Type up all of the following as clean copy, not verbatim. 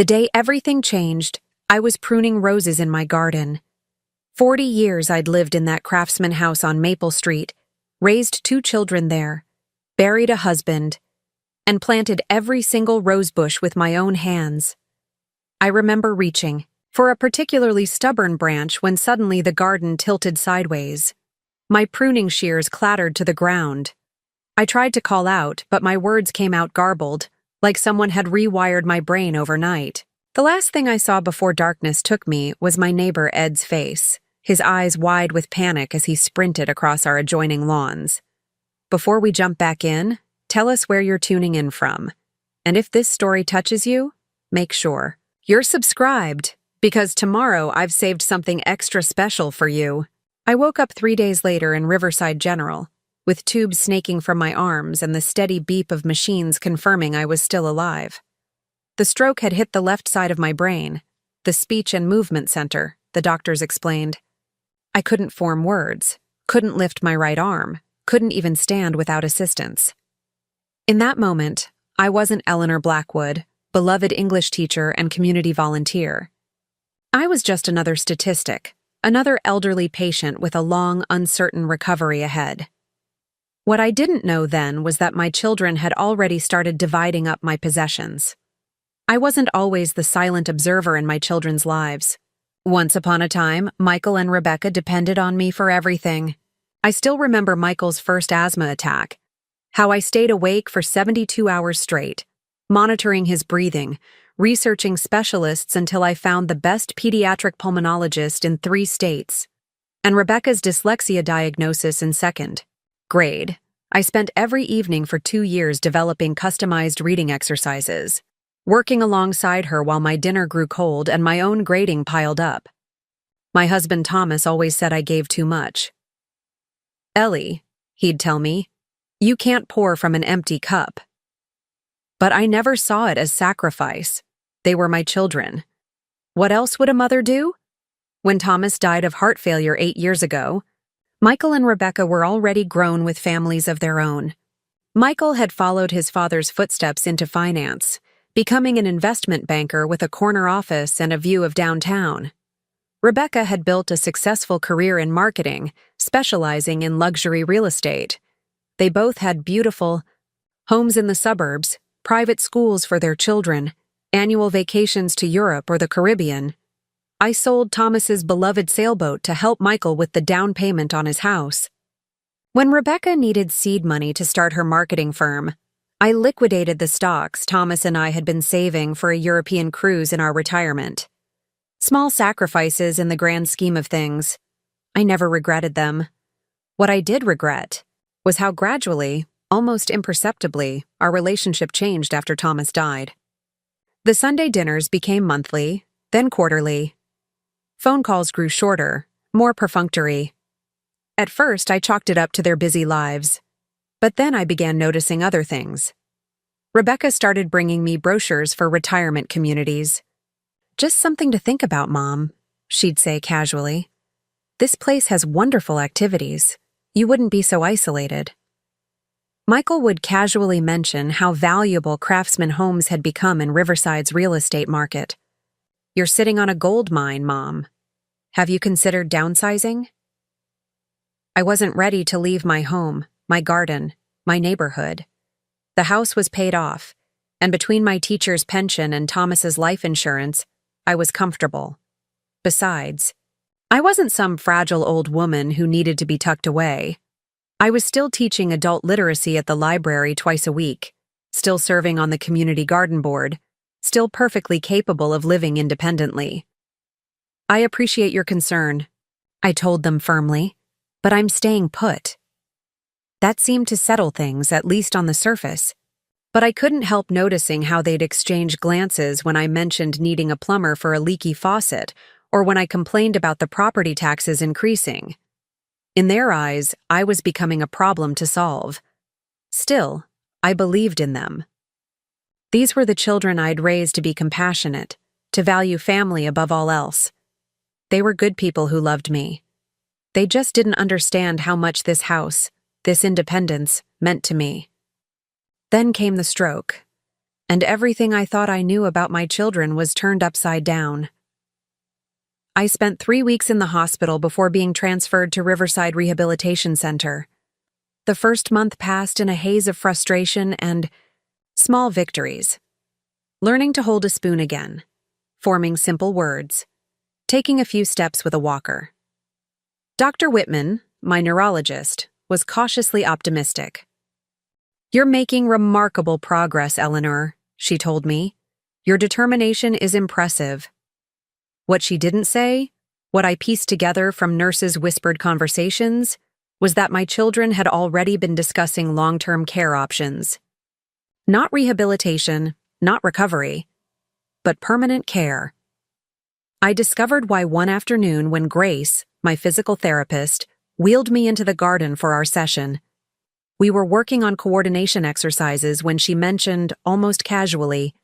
The day everything changed, I was pruning roses in my garden. 40 years I'd lived in that craftsman house on Maple Street, raised 2 children there, buried a husband, and planted every single rose bush with my own hands. I remember reaching for a particularly stubborn branch when suddenly the garden tilted sideways. My pruning shears clattered to the ground. I tried to call out, but my words came out garbled, like someone had rewired my brain overnight. The last thing I saw before darkness took me was my neighbor Ed's face, his eyes wide with panic as he sprinted across our adjoining lawns. Before we jump back in, tell us where you're tuning in from. And if this story touches you, make sure you're subscribed, because tomorrow I've saved something extra special for you. I woke up 3 days later in Riverside General, with tubes snaking from my arms and the steady beep of machines confirming I was still alive. The stroke had hit the left side of my brain, the speech and movement center, the doctors explained. I couldn't form words, couldn't lift my right arm, couldn't even stand without assistance. In that moment, I wasn't Eleanor Blackwood, beloved English teacher and community volunteer. I was just another statistic, another elderly patient with a long, uncertain recovery ahead. What I didn't know then was that my children had already started dividing up my possessions. I wasn't always the silent observer in my children's lives. Once upon a time, Michael and Rebecca depended on me for everything. I still remember Michael's first asthma attack, how I stayed awake for 72 hours straight, monitoring his breathing, researching specialists until I found the best pediatric pulmonologist in 3 states, and Rebecca's dyslexia diagnosis in 2nd grade. I spent every evening for 2 years developing customized reading exercises, working alongside her while my dinner grew cold and my own grading piled up. My husband Thomas always said I gave too much. "Ellie," he'd tell me, "you can't pour from an empty cup." But I never saw it as sacrifice. They were my children. What else would a mother do? When Thomas died of heart failure 8 years ago, Michael and Rebecca were already grown with families of their own. Michael had followed his father's footsteps into finance, becoming an investment banker with a corner office and a view of downtown. Rebecca had built a successful career in marketing, specializing in luxury real estate. They both had beautiful homes in the suburbs, private schools for their children, annual vacations to Europe or the Caribbean. I sold Thomas's beloved sailboat to help Michael with the down payment on his house. When Rebecca needed seed money to start her marketing firm, I liquidated the stocks Thomas and I had been saving for a European cruise in our retirement. Small sacrifices in the grand scheme of things. I never regretted them. What I did regret was how gradually, almost imperceptibly, our relationship changed after Thomas died. The Sunday dinners became monthly, then quarterly. Phone calls grew shorter, more perfunctory. At first, I chalked it up to their busy lives. But then I began noticing other things. Rebecca started bringing me brochures for retirement communities. "Just something to think about, Mom," she'd say casually. "This place has wonderful activities. You wouldn't be so isolated." Michael would casually mention how valuable Craftsman Homes had become in Riverside's real estate market. "You're sitting on a gold mine, Mom. Have you considered downsizing?" I wasn't ready to leave my home, my garden, my neighborhood. The house was paid off, and between my teacher's pension and Thomas's life insurance, I was comfortable. Besides, I wasn't some fragile old woman who needed to be tucked away. I was still teaching adult literacy at the library twice a week, still serving on the community garden board, still perfectly capable of living independently. "I appreciate your concern," I told them firmly, "but I'm staying put." That seemed to settle things, at least on the surface, but I couldn't help noticing how they'd exchange glances when I mentioned needing a plumber for a leaky faucet or when I complained about the property taxes increasing. In their eyes, I was becoming a problem to solve. Still, I believed in them. These were the children I'd raised to be compassionate, to value family above all else. They were good people who loved me. They just didn't understand how much this house, this independence, meant to me. Then came the stroke, and everything I thought I knew about my children was turned upside down. I spent 3 weeks in the hospital before being transferred to Riverside Rehabilitation Center. The first month passed in a haze of frustration and small victories. Learning to hold a spoon again, forming simple words, taking a few steps with a walker. Dr. Whitman, my neurologist, was cautiously optimistic. "You're making remarkable progress, Eleanor," she told me. "Your determination is impressive." What she didn't say, what I pieced together from nurses' whispered conversations, was that my children had already been discussing long-term care options. Not rehabilitation, not recovery, but permanent care. I discovered why one afternoon when Grace, my physical therapist, wheeled me into the garden for our session. We were working on coordination exercises when she mentioned, almost casually,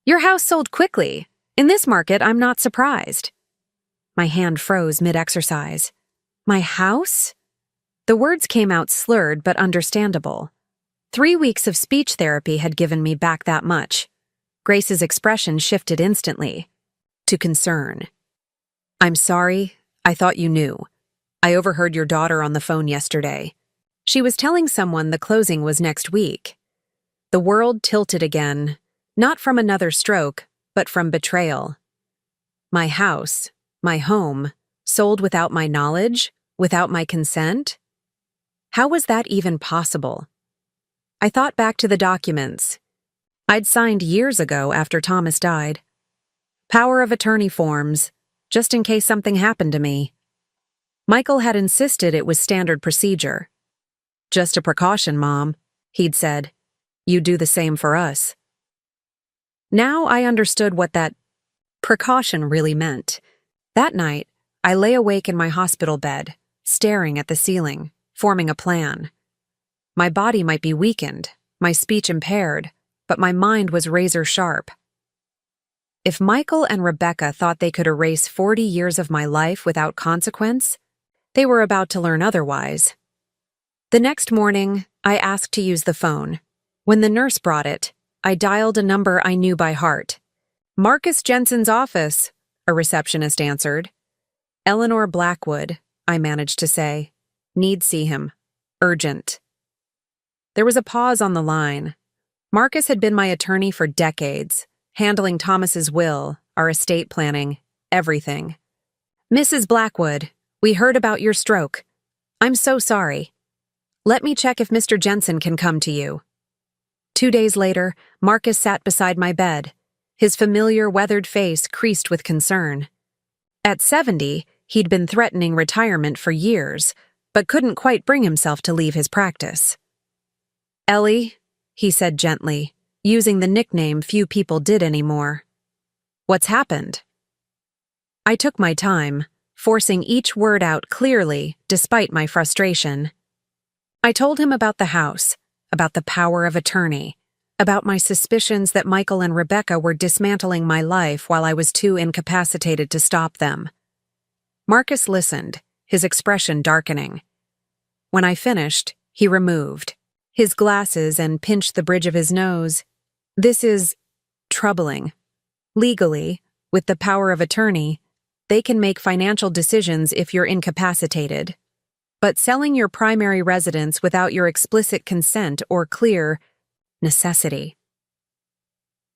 "Your house sold quickly. In this market, I'm not surprised." My hand froze mid-exercise. My house? The words came out slurred but understandable. 3 weeks of speech therapy had given me back that much. Grace's expression shifted instantly to concern. "I'm sorry, I thought you knew. I overheard your daughter on the phone yesterday. She was telling someone the closing was next week." The world tilted again, not from another stroke, but from betrayal. My house, my home, sold without my knowledge, without my consent? How was that even possible? I thought back to the documents I'd signed years ago after Thomas died. Power of attorney forms, just in case something happened to me. Michael had insisted it was standard procedure. "Just a precaution, Mom," he'd said. "You do the same for us." Now I understood what that precaution really meant. That night, I lay awake in my hospital bed, staring at the ceiling, forming a plan. My body might be weakened, my speech impaired, but my mind was razor sharp. If Michael and Rebecca thought they could erase 40 years of my life without consequence, they were about to learn otherwise. The next morning, I asked to use the phone. When the nurse brought it, I dialed a number I knew by heart. "Marcus Jensen's office," a receptionist answered. "Eleanor Blackwood," I managed to say. "Need see him. Urgent." There was a pause on the line. Marcus had been my attorney for decades, handling Thomas's will, our estate planning, everything. "Mrs. Blackwood, we heard about your stroke. I'm so sorry. Let me check if Mr. Jensen can come to you." 2 days later, Marcus sat beside my bed, his familiar weathered face creased with concern. At 70, he'd been threatening retirement for years, but couldn't quite bring himself to leave his practice. "Ellie," he said gently, using the nickname few people did anymore. "What's happened?" I took my time, forcing each word out clearly despite my frustration. I told him about the house, about the power of attorney, about my suspicions that Michael and Rebecca were dismantling my life while I was too incapacitated to stop them. Marcus listened, his expression darkening. When I finished, he removed his glasses and pinched the bridge of his nose. "This is troubling. Legally, with the power of attorney, they can make financial decisions if you're incapacitated. But selling your primary residence without your explicit consent or clear necessity."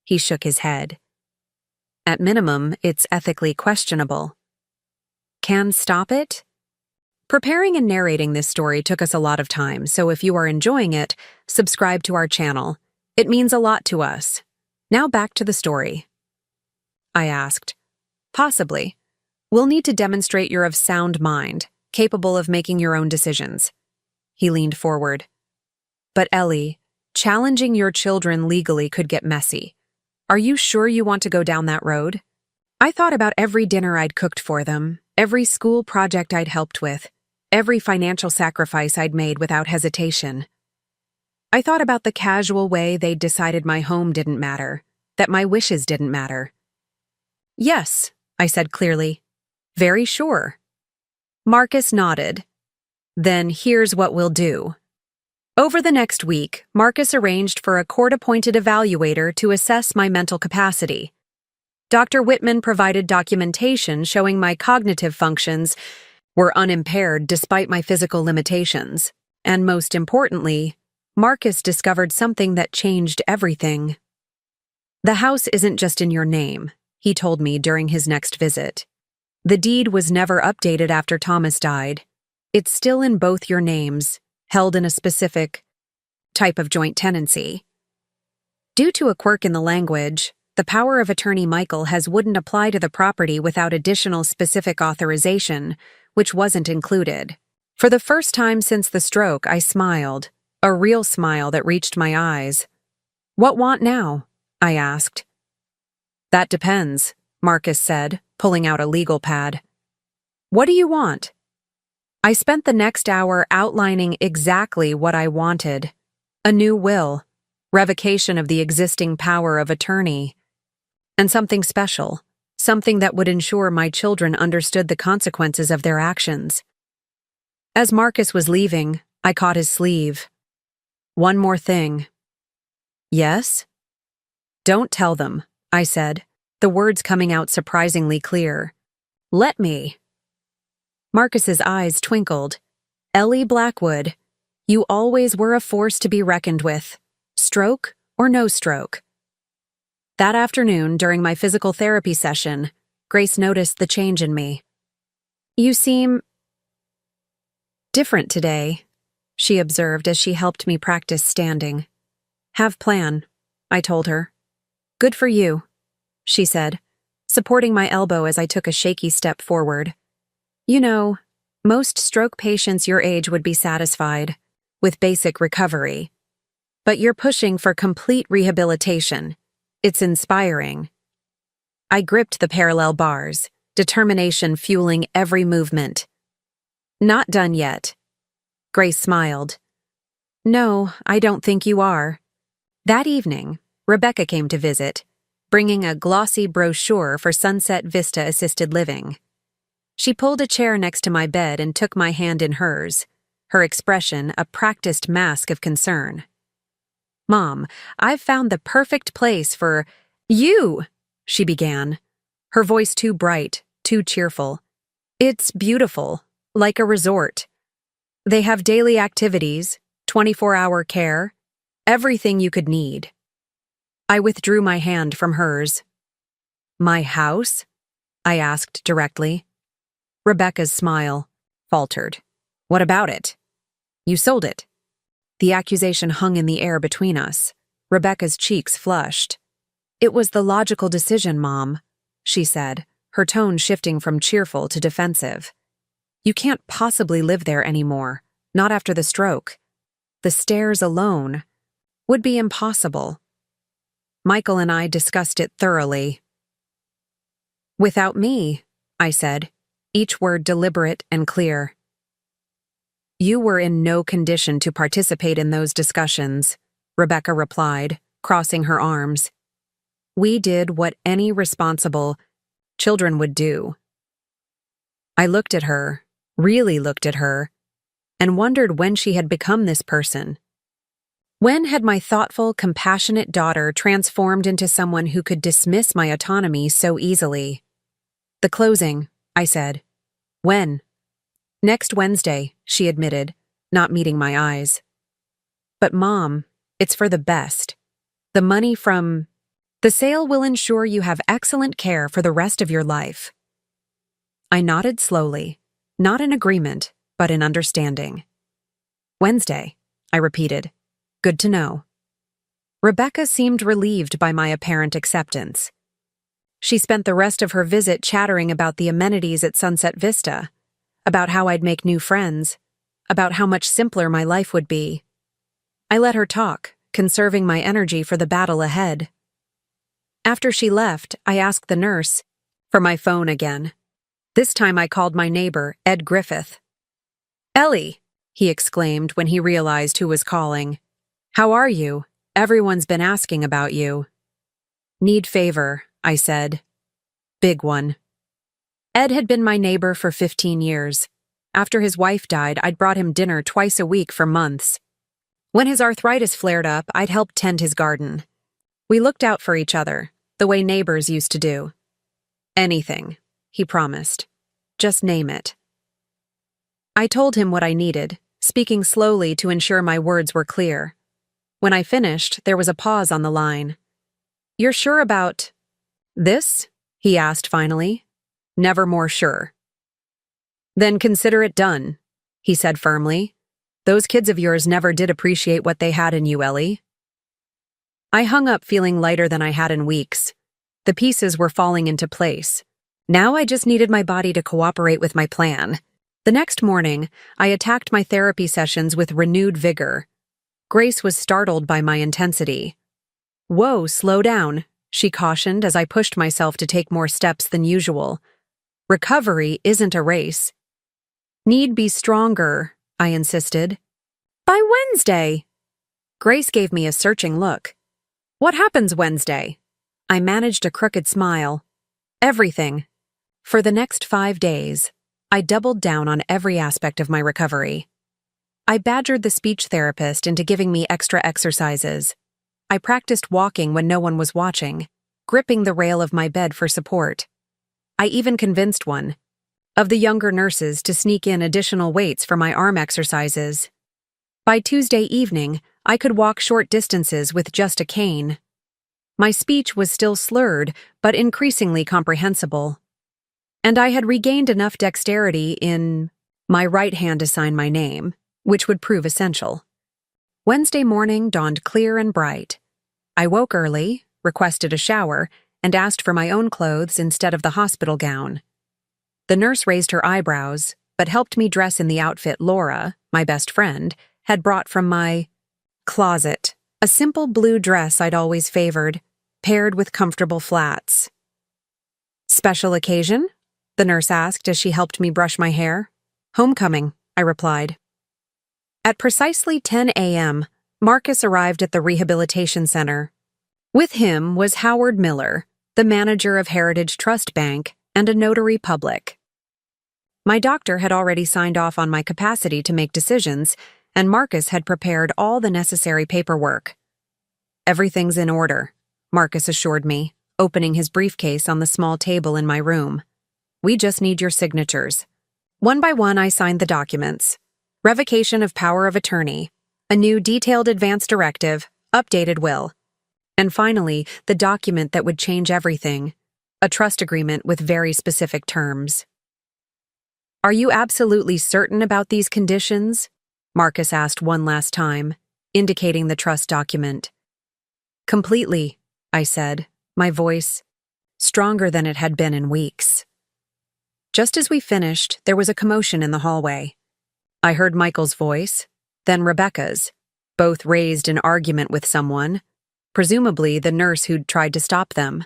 He shook his head. "At minimum, it's ethically questionable." Can stop it? Preparing and narrating this story took us a lot of time, so if you are enjoying it, subscribe to our channel. It means a lot to us. Now back to the story. I asked. "Possibly. We'll need to demonstrate you're of sound mind, capable of making your own decisions." He leaned forward. "But Ellie, challenging your children legally could get messy. Are you sure you want to go down that road?" I thought about every dinner I'd cooked for them, every school project I'd helped with, every financial sacrifice I'd made without hesitation. I thought about the casual way they'd decided my home didn't matter, that my wishes didn't matter. "Yes," I said clearly. "Very sure." Marcus nodded. "Then here's what we'll do." Over the next week, Marcus arranged for a court-appointed evaluator to assess my mental capacity. Dr. Whitman provided documentation showing my cognitive functions were unimpaired despite my physical limitations. And most importantly, Marcus discovered something that changed everything. "The house isn't just in your name," he told me during his next visit. "The deed was never updated after Thomas died. It's still in both your names, held in a specific type of joint tenancy. Due to a quirk in the language, the power of attorney Michael wouldn't apply to the property without additional specific authorization, which wasn't included." For the first time since the stroke, I smiled, a real smile that reached my eyes. "What want now?" I asked. "That depends," Marcus said, pulling out a legal pad. "What do you want?" I spent the next hour outlining exactly what I wanted. A new will, revocation of the existing power of attorney, and something special, something that would ensure my children understood the consequences of their actions. As Marcus was leaving, I caught his sleeve. "One more thing." "Yes?" "Don't tell them," I said, the words coming out surprisingly clear. "Let me." Marcus's eyes twinkled. "Ellie Blackwood, you always were a force to be reckoned with, stroke or no stroke." That afternoon, during my physical therapy session, Grace noticed the change in me. "You seem different today," she observed as she helped me practice standing. "Have plan," I told her. "Good for you," she said, supporting my elbow as I took a shaky step forward. "You know, most stroke patients your age would be satisfied with basic recovery. But you're pushing for complete rehabilitation. It's inspiring." I gripped the parallel bars, determination fueling every movement. "Not done yet." Grace smiled. "No, I don't think you are." That evening, Rebecca came to visit, bringing a glossy brochure for Sunset Vista Assisted Living. She pulled a chair next to my bed and took my hand in hers, her expression a practiced mask of concern. "Mom, I've found the perfect place for you," she began, her voice too bright, too cheerful. "It's beautiful, like a resort. They have daily activities, 24-hour care, everything you could need." I withdrew my hand from hers. "My house?" I asked directly. Rebecca's smile faltered. "What about it? You sold it." The accusation hung in the air between us. Rebecca's cheeks flushed. "It was the logical decision, Mom," she said, her tone shifting from cheerful to defensive. "You can't possibly live there anymore, not after the stroke. The stairs alone would be impossible." Michael and I discussed it thoroughly. "Without me," I said, each word deliberate and clear. "You were in no condition to participate in those discussions," Rebecca replied, crossing her arms. "We did what any responsible children would do." I looked at her, really looked at her, and wondered when she had become this person. When had my thoughtful, compassionate daughter transformed into someone who could dismiss my autonomy so easily? "The closing," I said. "When?" "Next Wednesday," she admitted, not meeting my eyes. "But Mom, it's for the best. The money from the sale will ensure you have excellent care for the rest of your life." I nodded slowly, not in agreement, but in understanding. "Wednesday," I repeated. "Good to know." Rebecca seemed relieved by my apparent acceptance. She spent the rest of her visit chattering about the amenities at Sunset Vista, about how I'd make new friends, about how much simpler my life would be. I let her talk, conserving my energy for the battle ahead. After she left, I asked the nurse for my phone again. This time I called my neighbor, Ed Griffith. "Ellie," he exclaimed when he realized who was calling. "How are you? Everyone's been asking about you." "Need favor," I said. "Big one." Ed had been my neighbor for 15 years. After his wife died, I'd brought him dinner twice a week for months. When his arthritis flared up, I'd help tend his garden. We looked out for each other, the way neighbors used to do. Anything, he promised. Just name it. I told him what I needed, speaking slowly to ensure my words were clear. When I finished, there was a pause on the line. "You're sure about this?" he asked finally. "Never more sure." "Then consider it done," he said firmly. "Those kids of yours never did appreciate what they had in you, Ellie." I hung up feeling lighter than I had in weeks. The pieces were falling into place. Now I just needed my body to cooperate with my plan. The next morning, I attacked my therapy sessions with renewed vigor. Grace was startled by my intensity. "Whoa, slow down," she cautioned as I pushed myself to take more steps than usual. "Recovery isn't a race." "Need be stronger," I insisted. "By Wednesday." Grace gave me a searching look. "What happens Wednesday?" I managed a crooked smile. "Everything." For the next 5 days, I doubled down on every aspect of my recovery. I badgered the speech therapist into giving me extra exercises. I practiced walking when no one was watching, gripping the rail of my bed for support. I even convinced one of the younger nurses to sneak in additional weights for my arm exercises. By Tuesday evening, I could walk short distances with just a cane. My speech was still slurred, but increasingly comprehensible. And I had regained enough dexterity in my right hand to sign my name, which would prove essential. Wednesday morning dawned clear and bright. I woke early, requested a shower, and asked for my own clothes instead of the hospital gown. The nurse raised her eyebrows, but helped me dress in the outfit Laura, my best friend, had brought from my closet, a simple blue dress I'd always favored, paired with comfortable flats. "Special occasion?" the nurse asked as she helped me brush my hair. "Homecoming," I replied. At precisely 10 a.m., Marcus arrived at the rehabilitation center. With him was Howard Miller, the manager of Heritage Trust Bank, and a notary public. My doctor had already signed off on my capacity to make decisions, and Marcus had prepared all the necessary paperwork. "Everything's in order," Marcus assured me, opening his briefcase on the small table in my room. "We just need your signatures." One by one, I signed the documents. Revocation of power of attorney, a new detailed advance directive, updated will, and finally, the document that would change everything, a trust agreement with very specific terms. "Are you absolutely certain about these conditions?" Marcus asked one last time, indicating the trust document. "Completely," I said, my voice stronger than it had been in weeks. Just as we finished, there was a commotion in the hallway. I heard Michael's voice, then Rebecca's, both raised in argument with someone, presumably the nurse who'd tried to stop them.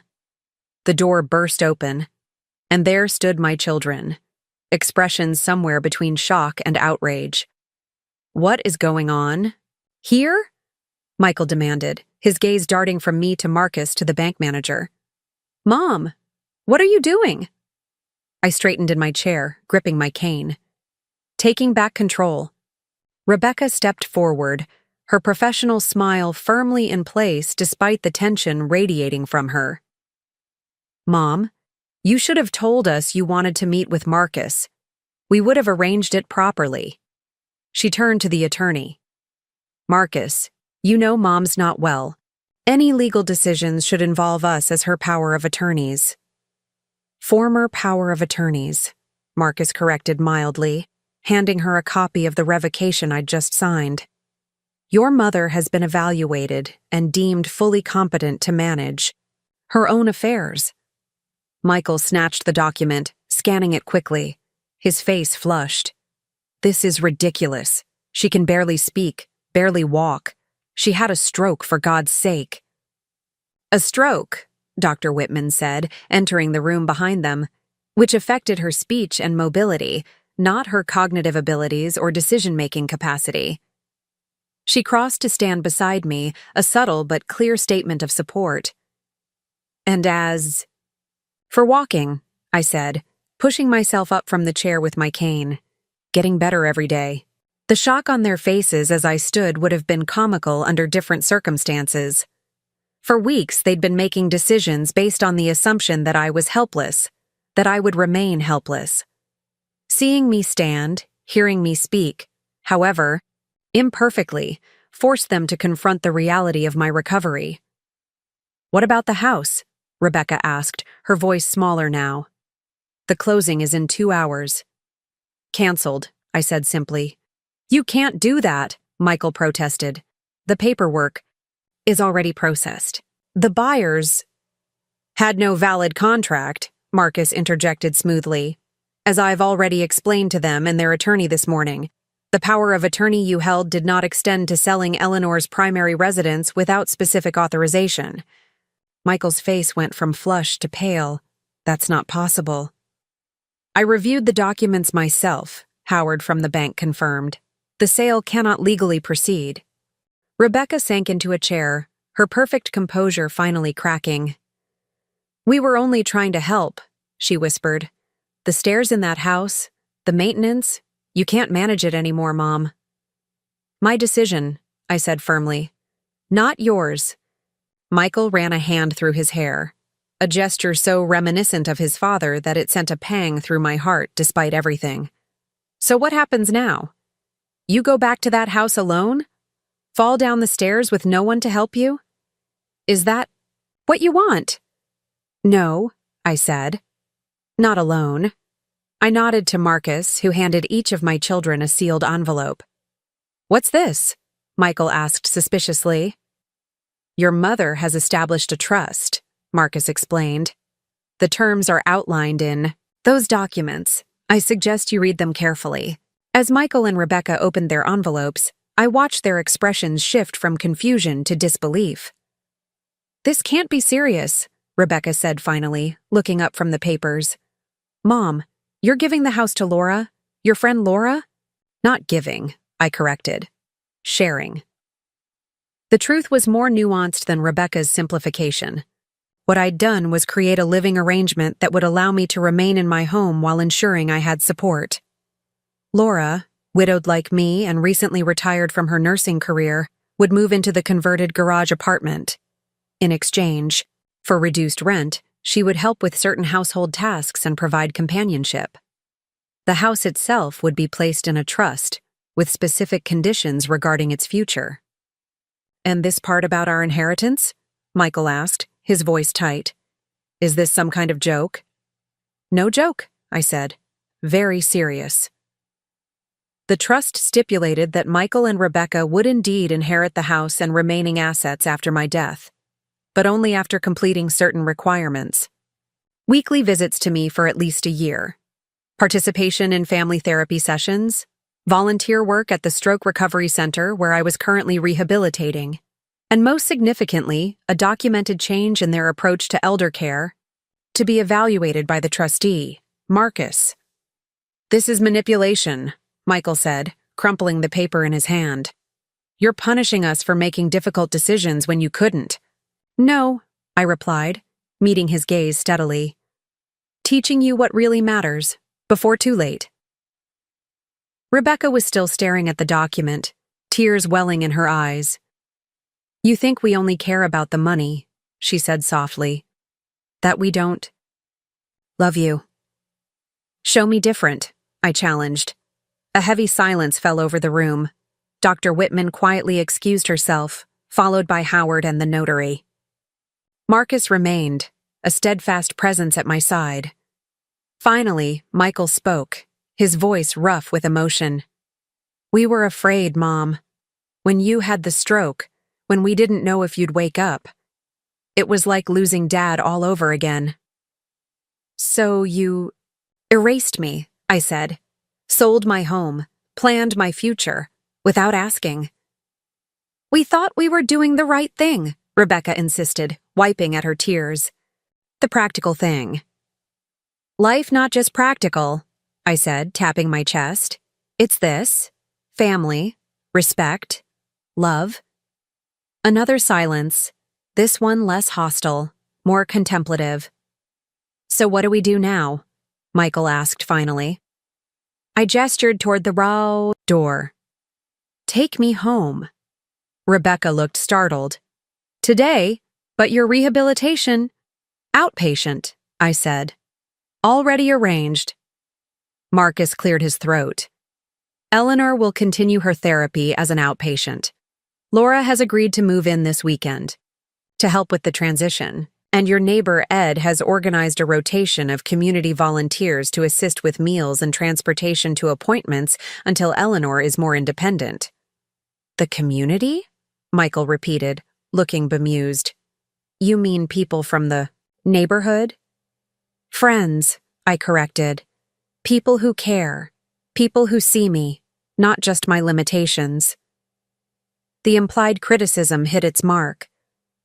The door burst open, and there stood my children, expressions somewhere between shock and outrage. "What is going on? Here?" Michael demanded, his gaze darting from me to Marcus to the bank manager. "Mom, what are you doing?" I straightened in my chair, gripping my cane. "Taking back control." Rebecca stepped forward, her professional smile firmly in place despite the tension radiating from her. "Mom, you should have told us you wanted to meet with Marcus. We would have arranged it properly." She turned to the attorney. "Marcus, you know Mom's not well. Any legal decisions should involve us as her power of attorneys." "Former power of attorneys," Marcus corrected mildly, handing her a copy of the revocation I'd just signed. "Your mother has been evaluated and deemed fully competent to manage her own affairs." Michael snatched the document, scanning it quickly. His face flushed. "This is ridiculous. She can barely speak, barely walk. She had a stroke, for God's sake." "A stroke," Dr. Whitman said, entering the room behind them, "which affected her speech and mobility, not her cognitive abilities or decision-making capacity." She crossed to stand beside me, a subtle but clear statement of support. "And as for walking," I said, pushing myself up from the chair with my cane, "getting better every day. The shock on their faces as I stood would have been comical under different circumstances. For weeks, they'd been making decisions based on the assumption that I was helpless, that I would remain helpless. Seeing me stand, hearing me speak, however, imperfectly, forced them to confront the reality of my recovery. "What about the house?" Rebecca asked, her voice smaller now. "The closing is in 2 hours." "Cancelled," I said simply. "You can't do that," Michael protested. "The paperwork is already processed. The buyers had no valid contract," Marcus interjected smoothly. "As I've already explained to them and their attorney this morning, the power of attorney you held did not extend to selling Eleanor's primary residence without specific authorization." Michael's face went from flush to pale. "That's not possible." "I reviewed the documents myself," Howard from the bank confirmed. "The sale cannot legally proceed." Rebecca sank into a chair, her perfect composure finally cracking. "We were only trying to help," she whispered. "The stairs in that house, the maintenance, you can't manage it anymore, Mom." "My decision," I said firmly. "Not yours." Michael ran a hand through his hair, a gesture so reminiscent of his father that it sent a pang through my heart despite everything. "So what happens now? You go back to that house alone? Fall down the stairs with no one to help you? Is that what you want?" "No," I said. "Not alone." I nodded to Marcus, who handed each of my children a sealed envelope. "What's this?" Michael asked suspiciously. "Your mother has established a trust," Marcus explained. "The terms are outlined in those documents. I suggest you read them carefully." As Michael and Rebecca opened their envelopes, I watched their expressions shift from confusion to disbelief. "This can't be serious," Rebecca said finally, looking up from the papers. "Mom, you're giving the house to Laura? Your friend Laura?" "Not giving," I corrected. "Sharing." The truth was more nuanced than Rebecca's simplification. What I'd done was create a living arrangement that would allow me to remain in my home while ensuring I had support. Laura, widowed like me and recently retired from her nursing career, would move into the converted garage apartment. In exchange, for reduced rent, she would help with certain household tasks and provide companionship. The house itself would be placed in a trust, with specific conditions regarding its future. "And this part about our inheritance?" Michael asked, his voice tight. "Is this some kind of joke?" "No joke," I said. "Very serious." The trust stipulated that Michael and Rebecca would indeed inherit the house and remaining assets after my death, but only after completing certain requirements. Weekly visits to me for at least a year, participation in family therapy sessions, volunteer work at the Stroke Recovery Center where I was currently rehabilitating, and most significantly, a documented change in their approach to elder care, to be evaluated by the trustee, Marcus. "This is manipulation," Michael said, crumpling the paper in his hand. "You're punishing us for making difficult decisions when you couldn't." "No," I replied, meeting his gaze steadily. "Teaching you what really matters, before too late." Rebecca was still staring at the document, tears welling in her eyes. "You think we only care about the money," she said softly. "That we don't love you." "Show me different," I challenged. A heavy silence fell over the room. Dr. Whitman quietly excused herself, followed by Howard and the notary. Marcus remained, a steadfast presence at my side. Finally, Michael spoke, his voice rough with emotion. "We were afraid, Mom. When you had the stroke, when we didn't know if you'd wake up. It was like losing Dad all over again." "So you erased me," I said. "Sold my home, planned my future, without asking." "We thought we were doing the right thing," Rebecca insisted, wiping at her tears. "The practical thing." "Life not just practical," I said, tapping my chest. "It's this: family, respect, love." Another silence, this one less hostile, more contemplative. "So what do we do now?" Michael asked finally. I gestured toward the raw door. Take me home. Rebecca looked startled. Today? But your rehabilitation? Outpatient, I said. Already arranged. Marcus cleared his throat. Eleanor will continue her therapy as an outpatient. Laura has agreed to move in this weekend to help with the transition, and your neighbor Ed has organized a rotation of community volunteers to assist with meals and transportation to appointments until Eleanor is more independent. The community? Michael repeated, looking bemused. You mean people from the neighborhood? Friends, I corrected. People who care. People who see me, not just my limitations. The implied criticism hit its mark.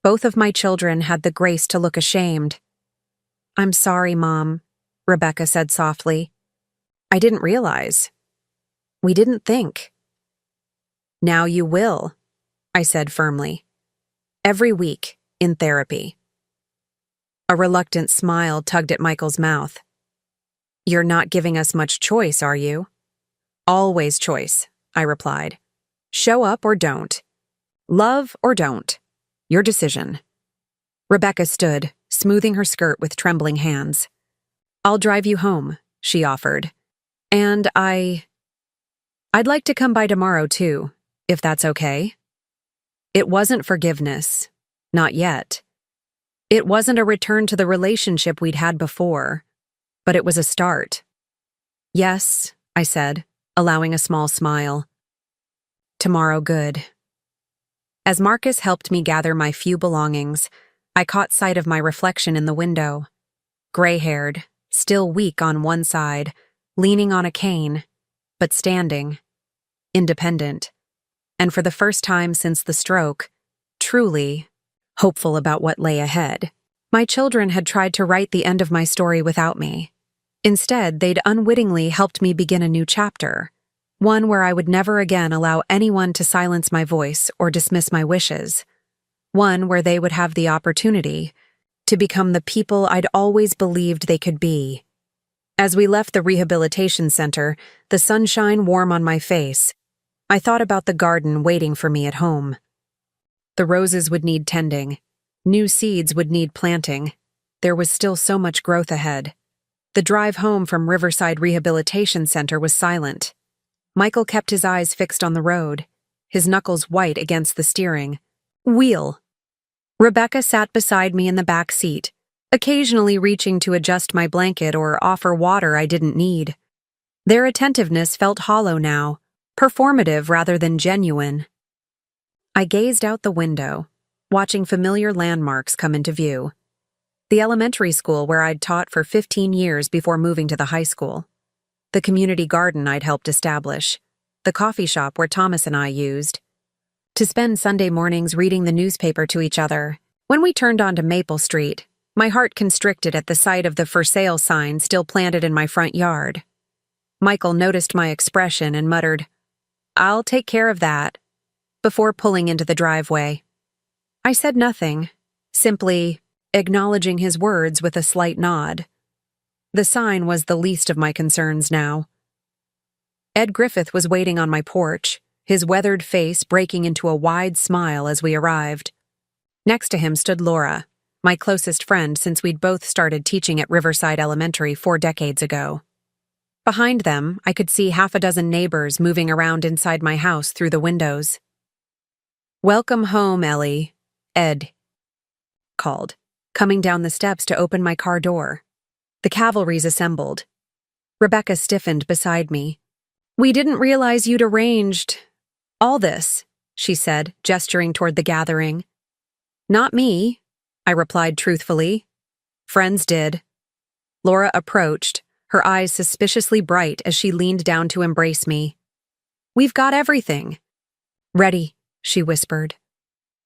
Both of my children had the grace to look ashamed. I'm sorry, Mom, Rebecca said softly. I didn't realize. We didn't think. Now you will, I said firmly. Every week, in therapy. A reluctant smile tugged at Michael's mouth. You're not giving us much choice, are you? Always choice, I replied. Show up or don't. Love or don't. Your decision. Rebecca stood, smoothing her skirt with trembling hands. I'll drive you home, she offered. And I'd like to come by tomorrow, too, if that's okay. It wasn't forgiveness. Not yet. It wasn't a return to the relationship we'd had before, but it was a start. Yes, I said, allowing a small smile. Tomorrow good. As Marcus helped me gather my few belongings, I caught sight of my reflection in the window. Gray-haired, still weak on one side, leaning on a cane, but standing. Independent. And for the first time since the stroke, truly hopeful about what lay ahead. My children had tried to write the end of my story without me. Instead, they'd unwittingly helped me begin a new chapter. One where I would never again allow anyone to silence my voice or dismiss my wishes. One where they would have the opportunity to become the people I'd always believed they could be. As we left the rehabilitation center, the sunshine warm on my face, I thought about the garden waiting for me at home. The roses would need tending. New seeds would need planting. There was still so much growth ahead. The drive home from Riverside Rehabilitation Center was silent. Michael kept his eyes fixed on the road, his knuckles white against the steering. Wheel. Rebecca sat beside me in the back seat, occasionally reaching to adjust my blanket or offer water I didn't need. Their attentiveness felt hollow now, performative rather than genuine. I gazed out the window, watching familiar landmarks come into view. The elementary school where I'd taught for 15 years before moving to the high school. The community garden I'd helped establish. The coffee shop where Thomas and I used to spend Sunday mornings reading the newspaper to each other. When we turned onto Maple Street, my heart constricted at the sight of the for sale sign still planted in my front yard. Michael noticed my expression and muttered, "I'll take care of that," before pulling into the driveway. I said nothing, simply acknowledging his words with a slight nod. The sign was the least of my concerns now. Ed Griffith was waiting on my porch, his weathered face breaking into a wide smile as we arrived. Next to him stood Laura, my closest friend since we'd both started teaching at Riverside Elementary 4 decades ago. Behind them, I could see half a dozen neighbors moving around inside my house through the windows. "Welcome home, Ellie," Ed called, coming down the steps to open my car door. The cavalry's assembled. Rebecca stiffened beside me. "We didn't realize you'd arranged all this," she said, gesturing toward the gathering. "Not me," I replied truthfully. "Friends did." Laura approached, her eyes suspiciously bright as she leaned down to embrace me. "We've got everything." "Ready," she whispered.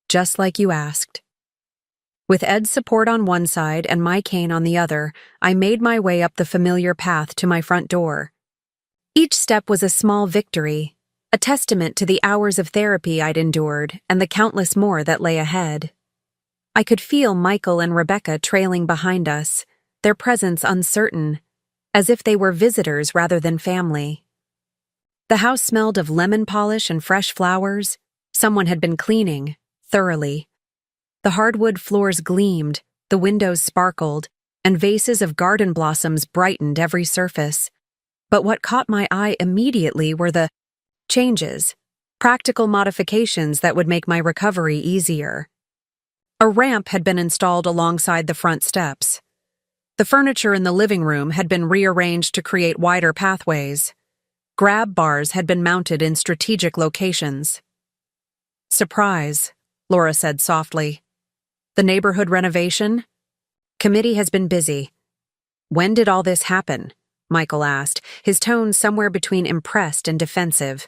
"Just like you asked." With Ed's support on one side and my cane on the other, I made my way up the familiar path to my front door. Each step was a small victory, a testament to the hours of therapy I'd endured and the countless more that lay ahead. I could feel Michael and Rebecca trailing behind us, their presence uncertain, as if they were visitors rather than family. The house smelled of lemon polish and fresh flowers. Someone had been cleaning, thoroughly. The hardwood floors gleamed, the windows sparkled, and vases of garden blossoms brightened every surface. But what caught my eye immediately were the changes, practical modifications that would make my recovery easier. A ramp had been installed alongside the front steps. The furniture in the living room had been rearranged to create wider pathways. Grab bars had been mounted in strategic locations. "Surprise," Laura said softly. "The neighborhood renovation? Committee has been busy." "When did all this happen?" Michael asked, his tone somewhere between impressed and defensive.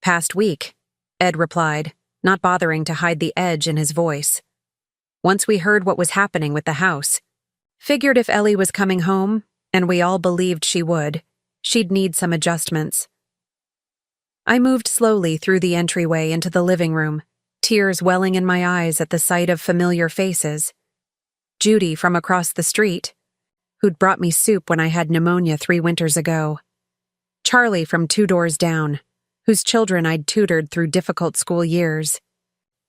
"Past week," Ed replied, not bothering to hide the edge in his voice. "Once we heard what was happening with the house. Figured if Ellie was coming home, and we all believed she would, she'd need some adjustments." I moved slowly through the entryway into the living room, tears welling in my eyes at the sight of familiar faces. Judy from across the street, who'd brought me soup when I had pneumonia 3 winters ago. Charlie from 2 doors down, whose children I'd tutored through difficult school years.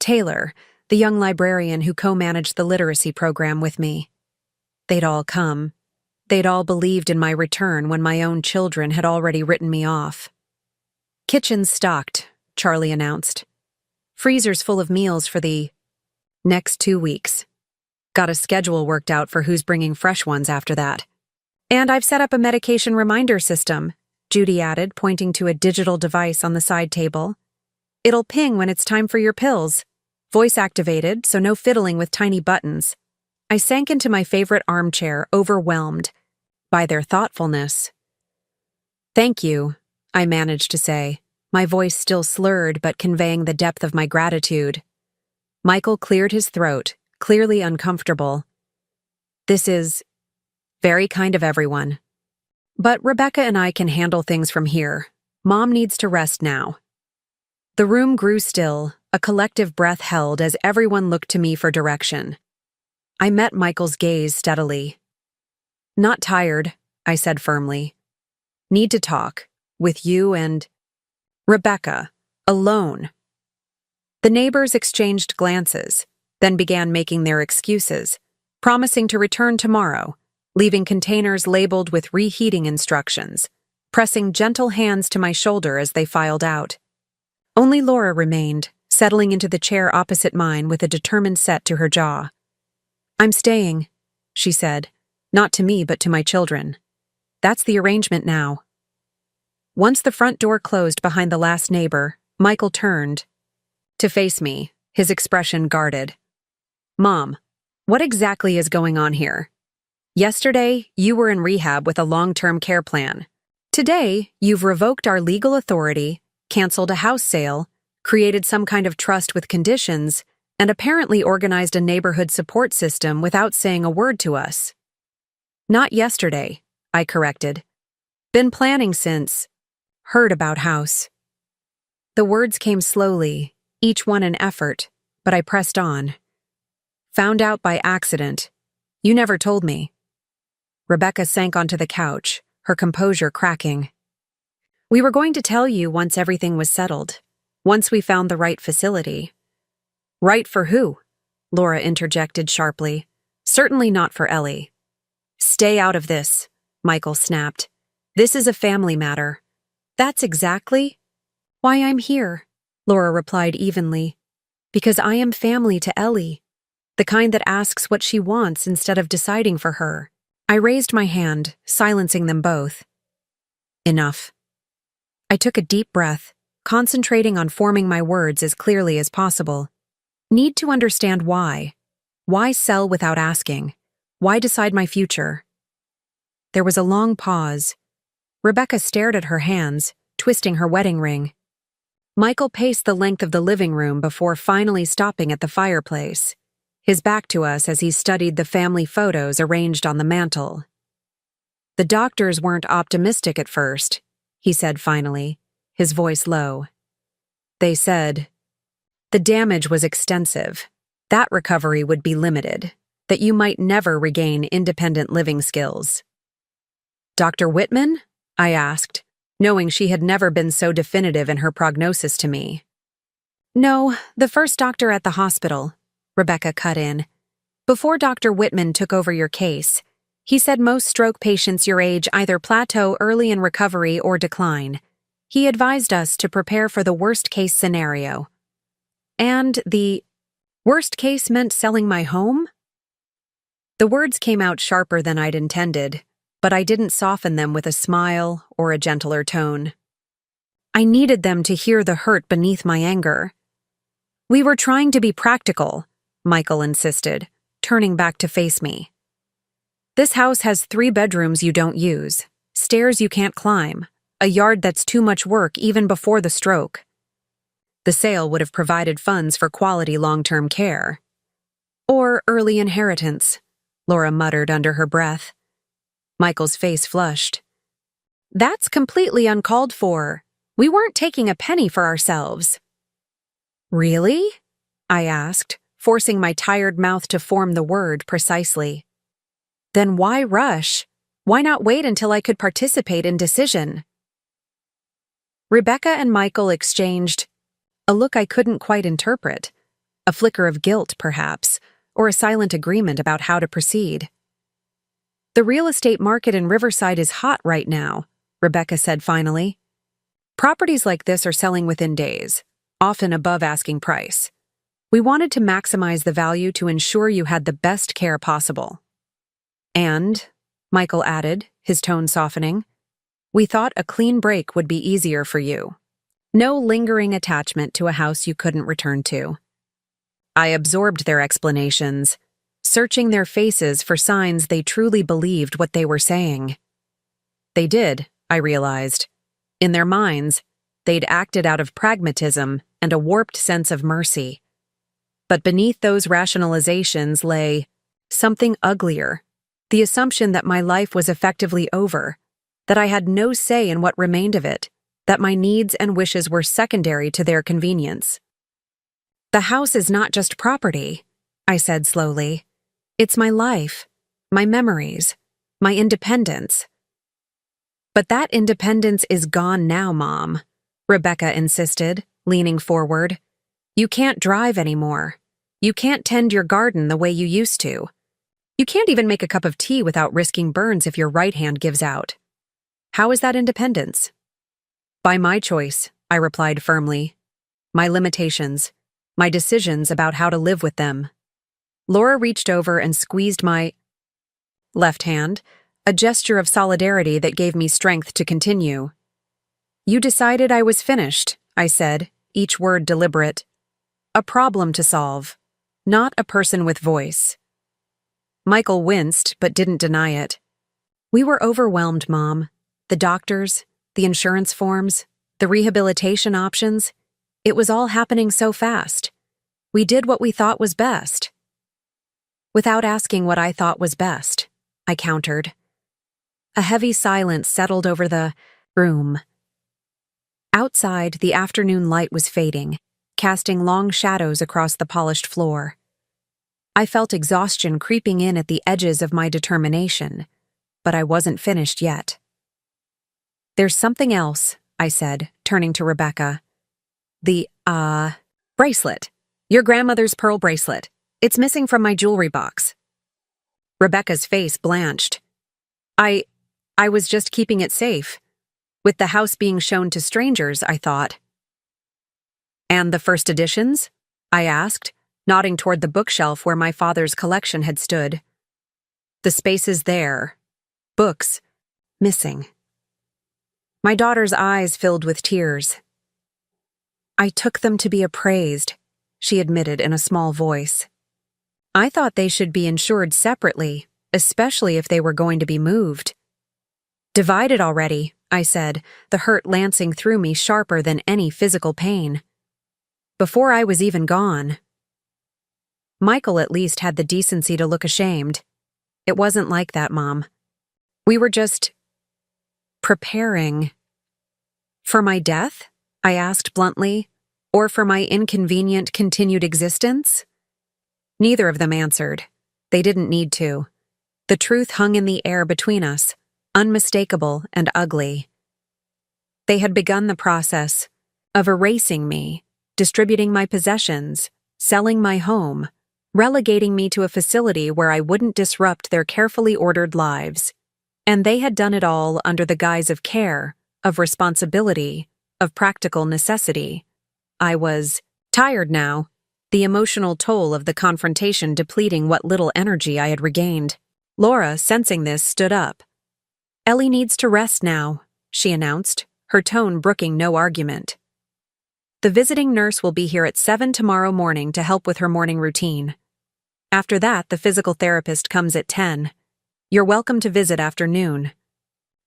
Taylor, the young librarian who co-managed the literacy program with me. They'd all come. They'd all believed in my return when my own children had already written me off. "Kitchen's stocked," Charlie announced. "Freezer's full of meals for the next 2 weeks. Got a schedule worked out for who's bringing fresh ones after that. And I've set up a medication reminder system," Judy added, pointing to a digital device on the side table. "It'll ping when it's time for your pills. Voice activated, so no fiddling with tiny buttons." I sank into my favorite armchair, overwhelmed by their thoughtfulness. "Thank you," I managed to say, my voice still slurred but conveying the depth of my gratitude. Michael cleared his throat, clearly uncomfortable. "This is very kind of everyone. But Rebecca and I can handle things from here. Mom needs to rest now." The room grew still, a collective breath held as everyone looked to me for direction. I met Michael's gaze steadily. "Not tired," I said firmly. "Need to talk. With you and Rebecca. Alone." The neighbors exchanged glances, then began making their excuses, promising to return tomorrow, leaving containers labeled with reheating instructions, pressing gentle hands to my shoulder as they filed out. Only Laura remained, settling into the chair opposite mine with a determined set to her jaw. "I'm staying," she said, not to me but to my children. "That's the arrangement now." Once the front door closed behind the last neighbor, Michael turned to face me, his expression guarded. "Mom, what exactly is going on here? Yesterday, you were in rehab with a long-term care plan. Today, you've revoked our legal authority, canceled a house sale, created some kind of trust with conditions, and apparently organized a neighborhood support system without saying a word to us." "Not yesterday," I corrected. "Been planning since heard about house." The words came slowly, each one an effort, but I pressed on. "Found out by accident. You never told me." Rebecca sank onto the couch, her composure cracking. "We were going to tell you once everything was settled, once we found the right facility." "Right for who?" Laura interjected sharply. "Certainly not for Ellie." "Stay out of this," Michael snapped. "This is a family matter." "That's exactly why I'm here," Laura replied evenly. "Because I am family to Ellie, the kind that asks what she wants instead of deciding for her." I raised my hand, silencing them both. "Enough." I took a deep breath, concentrating on forming my words as clearly as possible. Need to understand why. Why sell without asking? Why decide my future? There was a long pause. Rebecca stared at her hands, twisting her wedding ring. Michael paced the length of the living room before finally stopping at the fireplace, his back to us as he studied the family photos arranged on the mantel. "The doctors weren't optimistic at first," he said finally, his voice low. "They said the damage was extensive, that recovery would be limited, that you might never regain independent living skills." "Dr. Whitman?" I asked, knowing she had never been so definitive in her prognosis to me. "No, the first doctor at the hospital," Rebecca cut in. "Before Dr. Whitman took over your case, he said most stroke patients your age either plateau early in recovery or decline. He advised us to prepare for the worst-case scenario." "And the worst case meant selling my home?" The words came out sharper than I'd intended, but I didn't soften them with a smile or a gentler tone. I needed them to hear the hurt beneath my anger. "We were trying to be practical," Michael insisted, turning back to face me. "This house has 3 bedrooms you don't use, stairs you can't climb, a yard that's too much work even before the stroke. The sale would have provided funds for quality long-term care." "Or early inheritance," Laura muttered under her breath. Michael's face flushed. "That's completely uncalled for. We weren't taking a penny for ourselves." "Really?" I asked, forcing my tired mouth to form the word precisely. "Then why rush? Why not wait until I could participate in decision?" Rebecca and Michael exchanged a look I couldn't quite interpret, a flicker of guilt, perhaps, or a silent agreement about how to proceed. "The real estate market in Riverside is hot right now," Rebecca said finally. "Properties like this are selling within days, often above asking price. We wanted to maximize the value to ensure you had the best care possible. And," Michael added, his tone softening, "we thought a clean break would be easier for you. No lingering attachment to a house you couldn't return to." I absorbed their explanations, searching their faces for signs they truly believed what they were saying. They did, I realized. In their minds, they'd acted out of pragmatism and a warped sense of mercy. But beneath those rationalizations lay something uglier, the assumption that my life was effectively over, that I had no say in what remained of it, that my needs and wishes were secondary to their convenience. "The house is not just property," I said slowly. "It's my life, my memories, my independence." "But that independence is gone now, Mom," Rebecca insisted, leaning forward. "You can't drive anymore. You can't tend your garden the way you used to. You can't even make a cup of tea without risking burns if your right hand gives out. How is that independence?" "By my choice," I replied firmly. "My limitations, my decisions about how to live with them." Laura reached over and squeezed my left hand, a gesture of solidarity that gave me strength to continue. "You decided I was finished," I said, each word deliberate. "A problem to solve, not a person with voice." Michael winced but didn't deny it. "We were overwhelmed, Mom. The doctors, the insurance forms, the rehabilitation options. It was all happening so fast. We did what we thought was best." "Without asking what I thought was best," I countered. A heavy silence settled over the room. Outside, the afternoon light was fading, casting long shadows across the polished floor. I felt exhaustion creeping in at the edges of my determination, but I wasn't finished yet. "There's something else," I said, turning to Rebecca. "The, bracelet. Your grandmother's pearl bracelet. It's missing from my jewelry box." Rebecca's face blanched. I was just keeping it safe. With the house being shown to strangers, I thought." "And the first editions?" I asked, nodding toward the bookshelf where my father's collection had stood. "The space is there. Books. Missing." My daughter's eyes filled with tears. "I took them to be appraised," she admitted in a small voice. "I thought they should be insured separately, especially if they were going to be moved." "Divided already," I said, the hurt lancing through me sharper than any physical pain. "Before I was even gone." Michael at least had the decency to look ashamed. "It wasn't like that, Mom. We were just preparing." "For my death?" I asked bluntly. "Or for my inconvenient continued existence?" Neither of them answered. They didn't need to. The truth hung in the air between us, unmistakable and ugly. They had begun the process of erasing me, distributing my possessions, selling my home, relegating me to a facility where I wouldn't disrupt their carefully ordered lives. And they had done it all under the guise of care, of responsibility, of practical necessity. I was tired now, the emotional toll of the confrontation depleting what little energy I had regained. Laura, sensing this, stood up. "Ellie needs to rest now," she announced, her tone brooking no argument. "The visiting nurse will be here at 7 tomorrow morning to help with her morning routine. After that, the physical therapist comes at 10. You're welcome to visit after noon."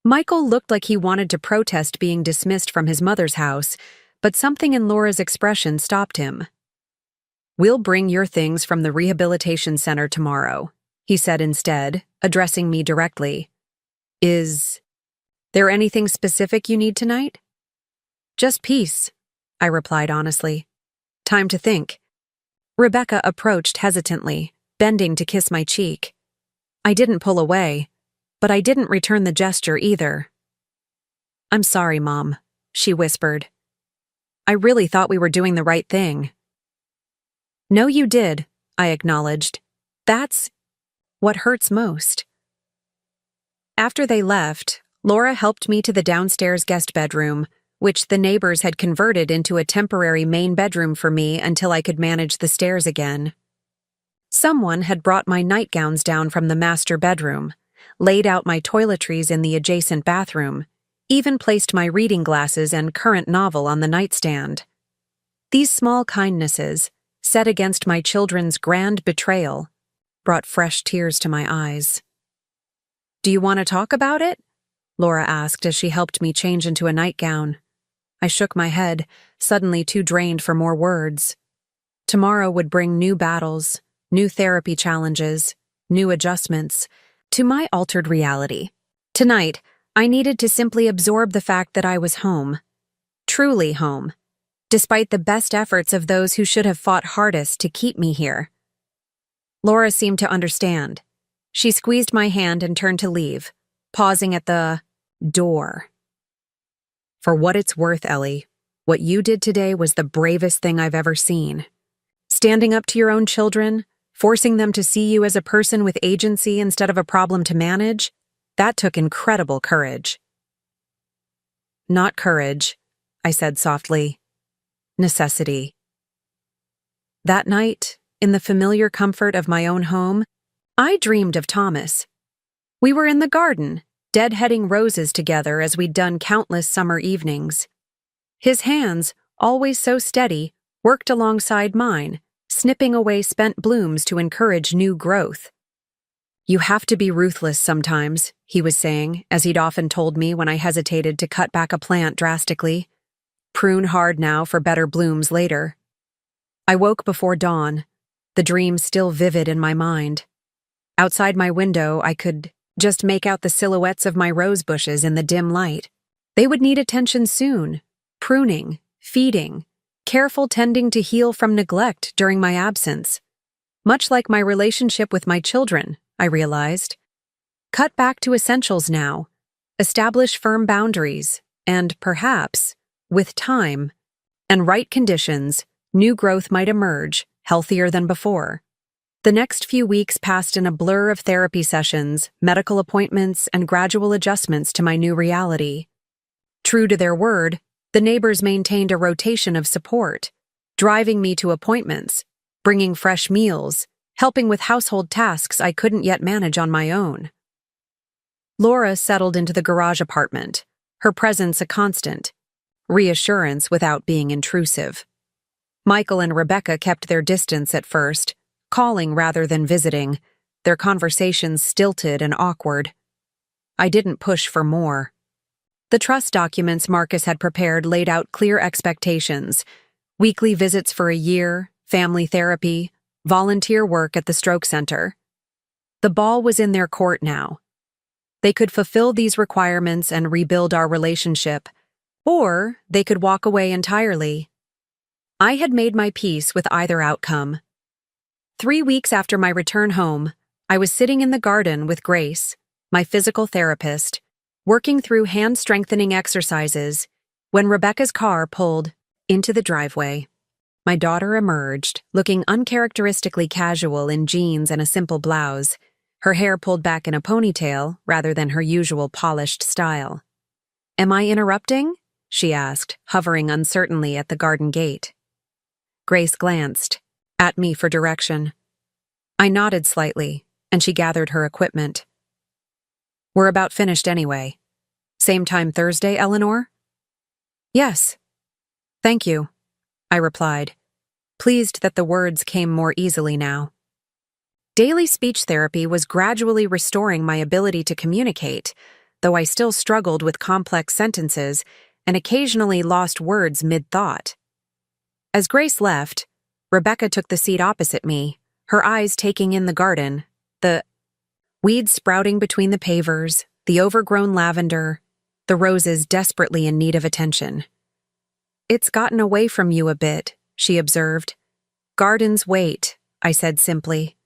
Michael looked like he wanted to protest being dismissed from his mother's house, but something in Laura's expression stopped him. "We'll bring your things from the rehabilitation center tomorrow," he said instead, addressing me directly. "Is there anything specific you need tonight?" "Just peace," I replied honestly. "Time to think." Rebecca approached hesitantly, bending to kiss my cheek. I didn't pull away, but I didn't return the gesture either. "I'm sorry, Mom," she whispered. "I really thought we were doing the right thing." "No, you did," I acknowledged. "That's what hurts most." After they left, Laura helped me to the downstairs guest bedroom, which the neighbors had converted into a temporary main bedroom for me until I could manage the stairs again. Someone had brought my nightgowns down from the master bedroom, laid out my toiletries in the adjacent bathroom, even placed my reading glasses and current novel on the nightstand. These small kindnesses, set against my children's grand betrayal, brought fresh tears to my eyes. "Do you want to talk about it?" Laura asked as she helped me change into a nightgown. I shook my head, suddenly too drained for more words. Tomorrow would bring new battles, new therapy challenges, new adjustments to my altered reality. Tonight, I needed to simply absorb the fact that I was home. Truly home, despite the best efforts of those who should have fought hardest to keep me here. Laura seemed to understand. She squeezed my hand and turned to leave, pausing at the door. "For what it's worth, Ellie, what you did today was the bravest thing I've ever seen. Standing up to your own children, forcing them to see you as a person with agency instead of a problem to manage, that took incredible courage." "Not courage," I said softly. "Necessity." That night, in the familiar comfort of my own home, I dreamed of Thomas. We were in the garden, deadheading roses together as we'd done countless summer evenings. His hands, always so steady, worked alongside mine, snipping away spent blooms to encourage new growth. "You have to be ruthless sometimes," he was saying, as he'd often told me when I hesitated to cut back a plant drastically. "Prune hard now for better blooms later." I woke before dawn, the dream still vivid in my mind. Outside my window, I could just make out the silhouettes of my rose bushes in the dim light. They would need attention soon, pruning, feeding, careful tending to heal from neglect during my absence. Much like my relationship with my children, I realized. Cut back to essentials now, establish firm boundaries, and perhaps, with time and right conditions, new growth might emerge, healthier than before. The next few weeks passed in a blur of therapy sessions, medical appointments, and gradual adjustments to my new reality. True to their word, the neighbors maintained a rotation of support, driving me to appointments, bringing fresh meals, helping with household tasks I couldn't yet manage on my own. Laura settled into the garage apartment, her presence a constant, reassurance without being intrusive. Michael and Rebecca kept their distance at first, calling rather than visiting, their conversations stilted and awkward. I didn't push for more. The trust documents Marcus had prepared laid out clear expectations: weekly visits for a year, family therapy, volunteer work at the stroke center. The ball was in their court now. They could fulfill these requirements and rebuild our relationship, or they could walk away entirely. I had made my peace with either outcome. 3 weeks after my return home, I was sitting in the garden with Grace, my physical therapist, working through hand-strengthening exercises, When Rebecca's car pulled into the driveway, my daughter emerged, looking uncharacteristically casual in jeans and a simple blouse, her hair pulled back in a ponytail rather than her usual polished style. "Am I interrupting?" she asked, hovering uncertainly at the garden gate. Grace glanced at me for direction. I nodded slightly, and she gathered her equipment. "We're about finished anyway. Same time Thursday, Eleanor?" "Yes. Thank you," I replied, pleased that the words came more easily now. Daily speech therapy was gradually restoring my ability to communicate, though I still struggled with complex sentences and occasionally lost words mid-thought. As Grace left, Rebecca took the seat opposite me, her eyes taking in the garden, the weeds sprouting between the pavers, the overgrown lavender, the roses desperately in need of attention. "It's gotten away from you a bit," she observed. "Gardens wait," I said simply.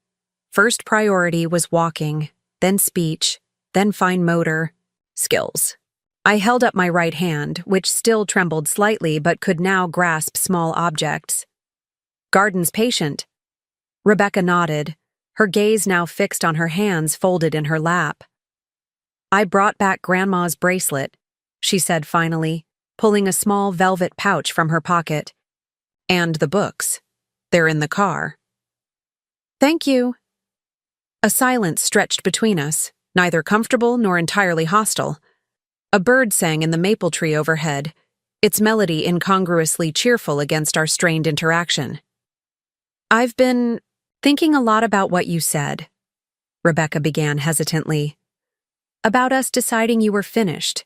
First priority was walking, then speech, then fine motor skills. I held up my right hand, which still trembled slightly but could now grasp small objects. "Garden's patient." Rebecca nodded, her gaze now fixed on her hands folded in her lap. "I brought back Grandma's bracelet," she said finally, pulling a small velvet pouch from her pocket. "And the books. They're in the car." "Thank you." A silence stretched between us, neither comfortable nor entirely hostile. A bird sang in the maple tree overhead, its melody incongruously cheerful against our strained interaction. "I've been thinking a lot about what you said," Rebecca began hesitantly. "About us deciding you were finished.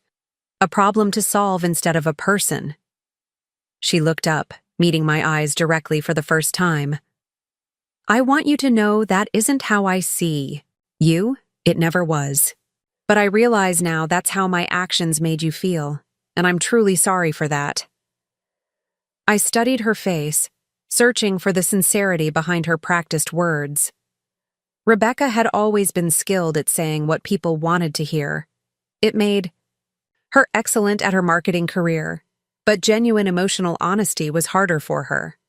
A problem to solve instead of a person." She looked up, meeting my eyes directly for the first time. "I want you to know that isn't how I see you. It never was. But I realize now that's how my actions made you feel, and I'm truly sorry for that." I studied her face, searching for the sincerity behind her practiced words. Rebecca had always been skilled at saying what people wanted to hear. It made her excellent at her marketing career, but genuine emotional honesty was harder for her.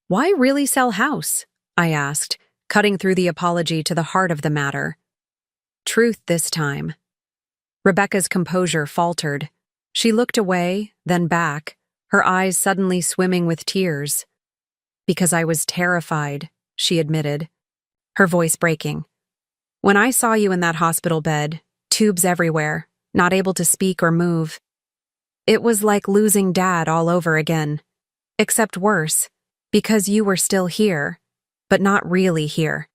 "Why really sell house?" I asked, cutting through the apology to the heart of the matter. Truth this time. Rebecca's composure faltered. She looked away, then back, her eyes suddenly swimming with tears. "Because I was terrified," she admitted, her voice breaking. "When I saw you in that hospital bed, tubes everywhere, not able to speak or move, it was like losing Dad all over again. Except worse, because you were still here, but not really here."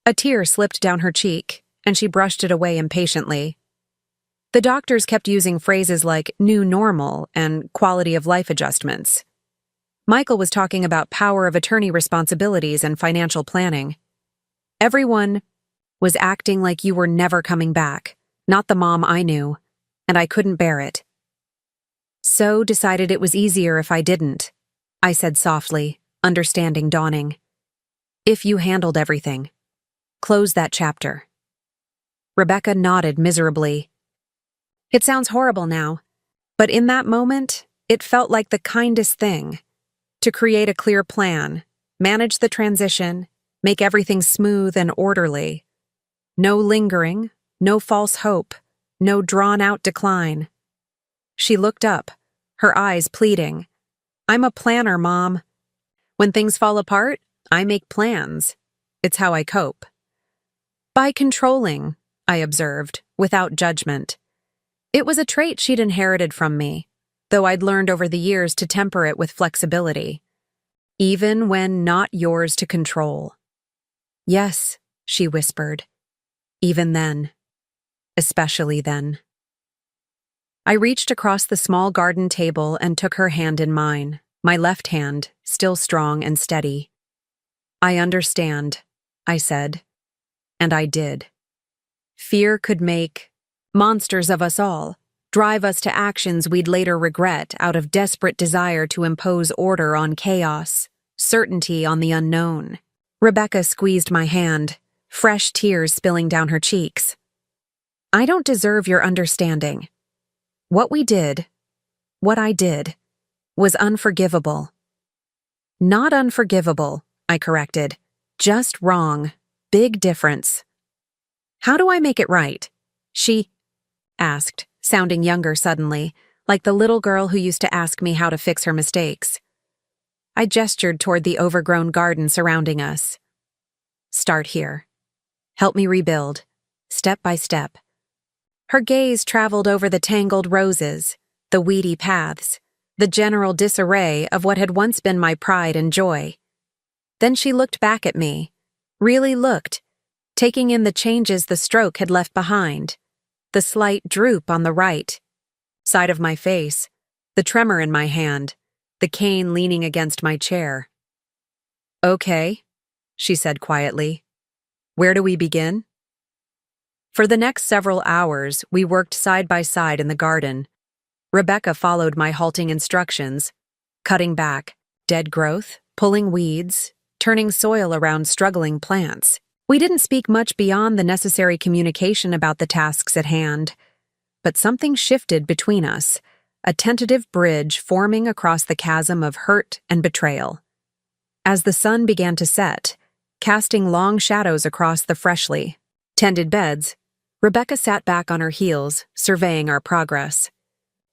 A tear slipped down her cheek, and she brushed it away impatiently. The doctors kept using phrases like new normal and quality of life adjustments. Michael was talking about power of attorney responsibilities and financial planning. Everyone was acting like you were never coming back, not the mom I knew, and I couldn't bear it. "So decided it was easier if I didn't," I said softly, understanding dawning. "If you handled everything. Close that chapter." Rebecca nodded miserably. "It sounds horrible now, but in that moment, it felt like the kindest thing. To create a clear plan, manage the transition, make everything smooth and orderly. No lingering, no false hope, no drawn-out decline." She looked up, her eyes pleading. "I'm a planner, Mom. When things fall apart, I make plans. It's how I cope." "By controlling," I observed, without judgment. It was a trait she'd inherited from me, though I'd learned over the years to temper it with flexibility. "Even when not yours to control." "Yes," she whispered. "Even then. Especially then." I reached across the small garden table and took her hand in mine, my left hand still strong and steady. "I understand," I said. And I did. Fear could make monsters of us all, drive us to actions we'd later regret out of desperate desire to impose order on chaos, certainty on the unknown. Rebecca squeezed my hand, fresh tears spilling down her cheeks. "I don't deserve your understanding. What we did what I did, was unforgivable. Not unforgivable, I corrected. Just wrong. Big difference. How do I make it right? She asked, sounding younger suddenly, like the little girl who used to ask me how to fix her mistakes. I gestured toward the overgrown garden surrounding us. Start here. Help me rebuild, step by step. Her gaze traveled over the tangled roses, the weedy paths, the general disarray of what had once been my pride and joy. Then she looked back at me, really looked, taking in the changes the stroke had left behind, the slight droop on the right side of my face, the tremor in my hand, the cane leaning against my chair. Okay, she said quietly. Where do we begin? For the next several hours, we worked side by side in the garden. Rebecca followed my halting instructions, cutting back dead growth, pulling weeds, turning soil around struggling plants. We didn't speak much beyond the necessary communication about the tasks at hand, but something shifted between us, a tentative bridge forming across the chasm of hurt and betrayal. As the sun began to set, casting long shadows across the freshly tended beds, Rebecca sat back on her heels, surveying our progress.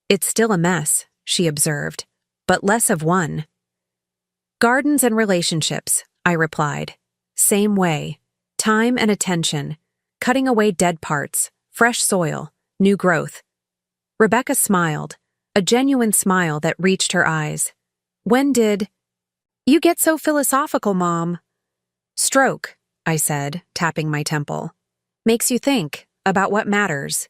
It's still a mess, she observed, but less of one. Gardens and relationships, I replied. Same way. Time and attention, cutting away dead parts, fresh soil, new growth. Rebecca smiled, a genuine smile that reached her eyes. When did... You get so philosophical, Mom. Stroke, I said, tapping my temple. Makes you think about what matters.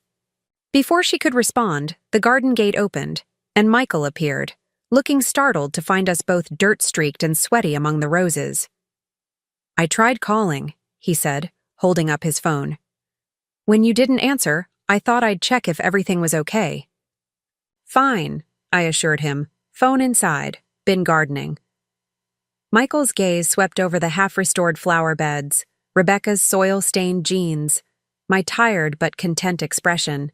Before she could respond, the garden gate opened, and Michael appeared, looking startled to find us both dirt-streaked and sweaty among the roses. I tried calling, he said, holding up his phone. When you didn't answer, I thought I'd check if everything was okay. Fine, I assured him. Phone inside. Been gardening. Michael's gaze swept over the half-restored flower beds, Rebecca's soil-stained jeans, my tired but content expression.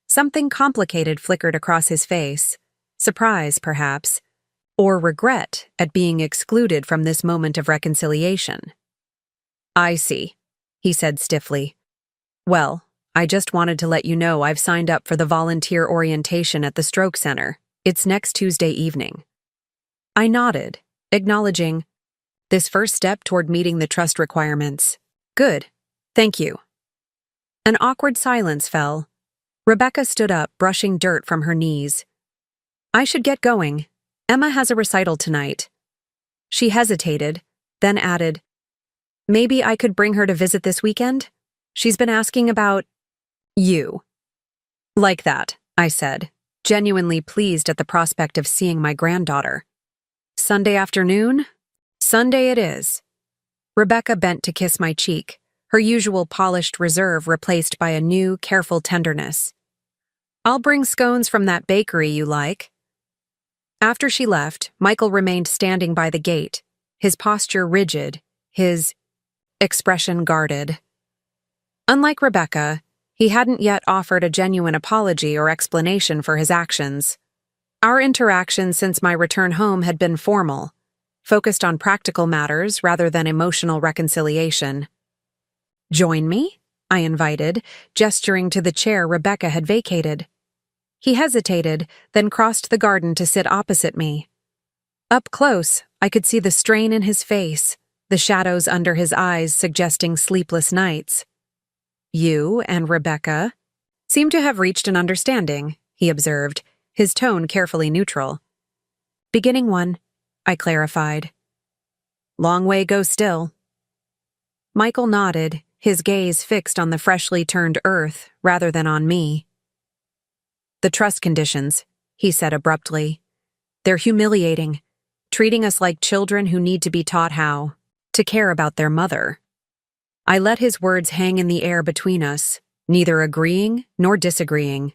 Something complicated flickered across his face. Surprise, perhaps, or regret at being excluded from this moment of reconciliation. I see, he said stiffly. Well, I just wanted to let you know I've signed up for the volunteer orientation at the Stroke Center. It's next Tuesday evening. I nodded, acknowledging this first step toward meeting the trust requirements. Good. Thank you. An awkward silence fell. Rebecca stood up, brushing dirt from her knees. I should get going. Emma has a recital tonight. She hesitated, then added, Maybe I could bring her to visit this weekend? She's been asking about you. Like that, I said, genuinely pleased at the prospect of seeing my granddaughter. Sunday afternoon? Sunday it is. Rebecca bent to kiss my cheek, her usual polished reserve replaced by a new, careful tenderness. I'll bring scones from that bakery you like. After she left, Michael remained standing by the gate, his posture rigid, his expression guarded. Unlike Rebecca, he hadn't yet offered a genuine apology or explanation for his actions. Our interaction since my return home had been formal, focused on practical matters rather than emotional reconciliation. Join me? I invited, gesturing to the chair Rebecca had vacated. He hesitated, then crossed the garden to sit opposite me. Up close, I could see the strain in his face, the shadows under his eyes suggesting sleepless nights. You and Rebecca seem to have reached an understanding, he observed, his tone carefully neutral. Beginning one, I clarified. Long way go still. Michael nodded, his gaze fixed on the freshly turned earth rather than on me. The trust conditions, he said abruptly. They're humiliating, treating us like children who need to be taught how to care about their mother. I let his words hang in the air between us, neither agreeing nor disagreeing.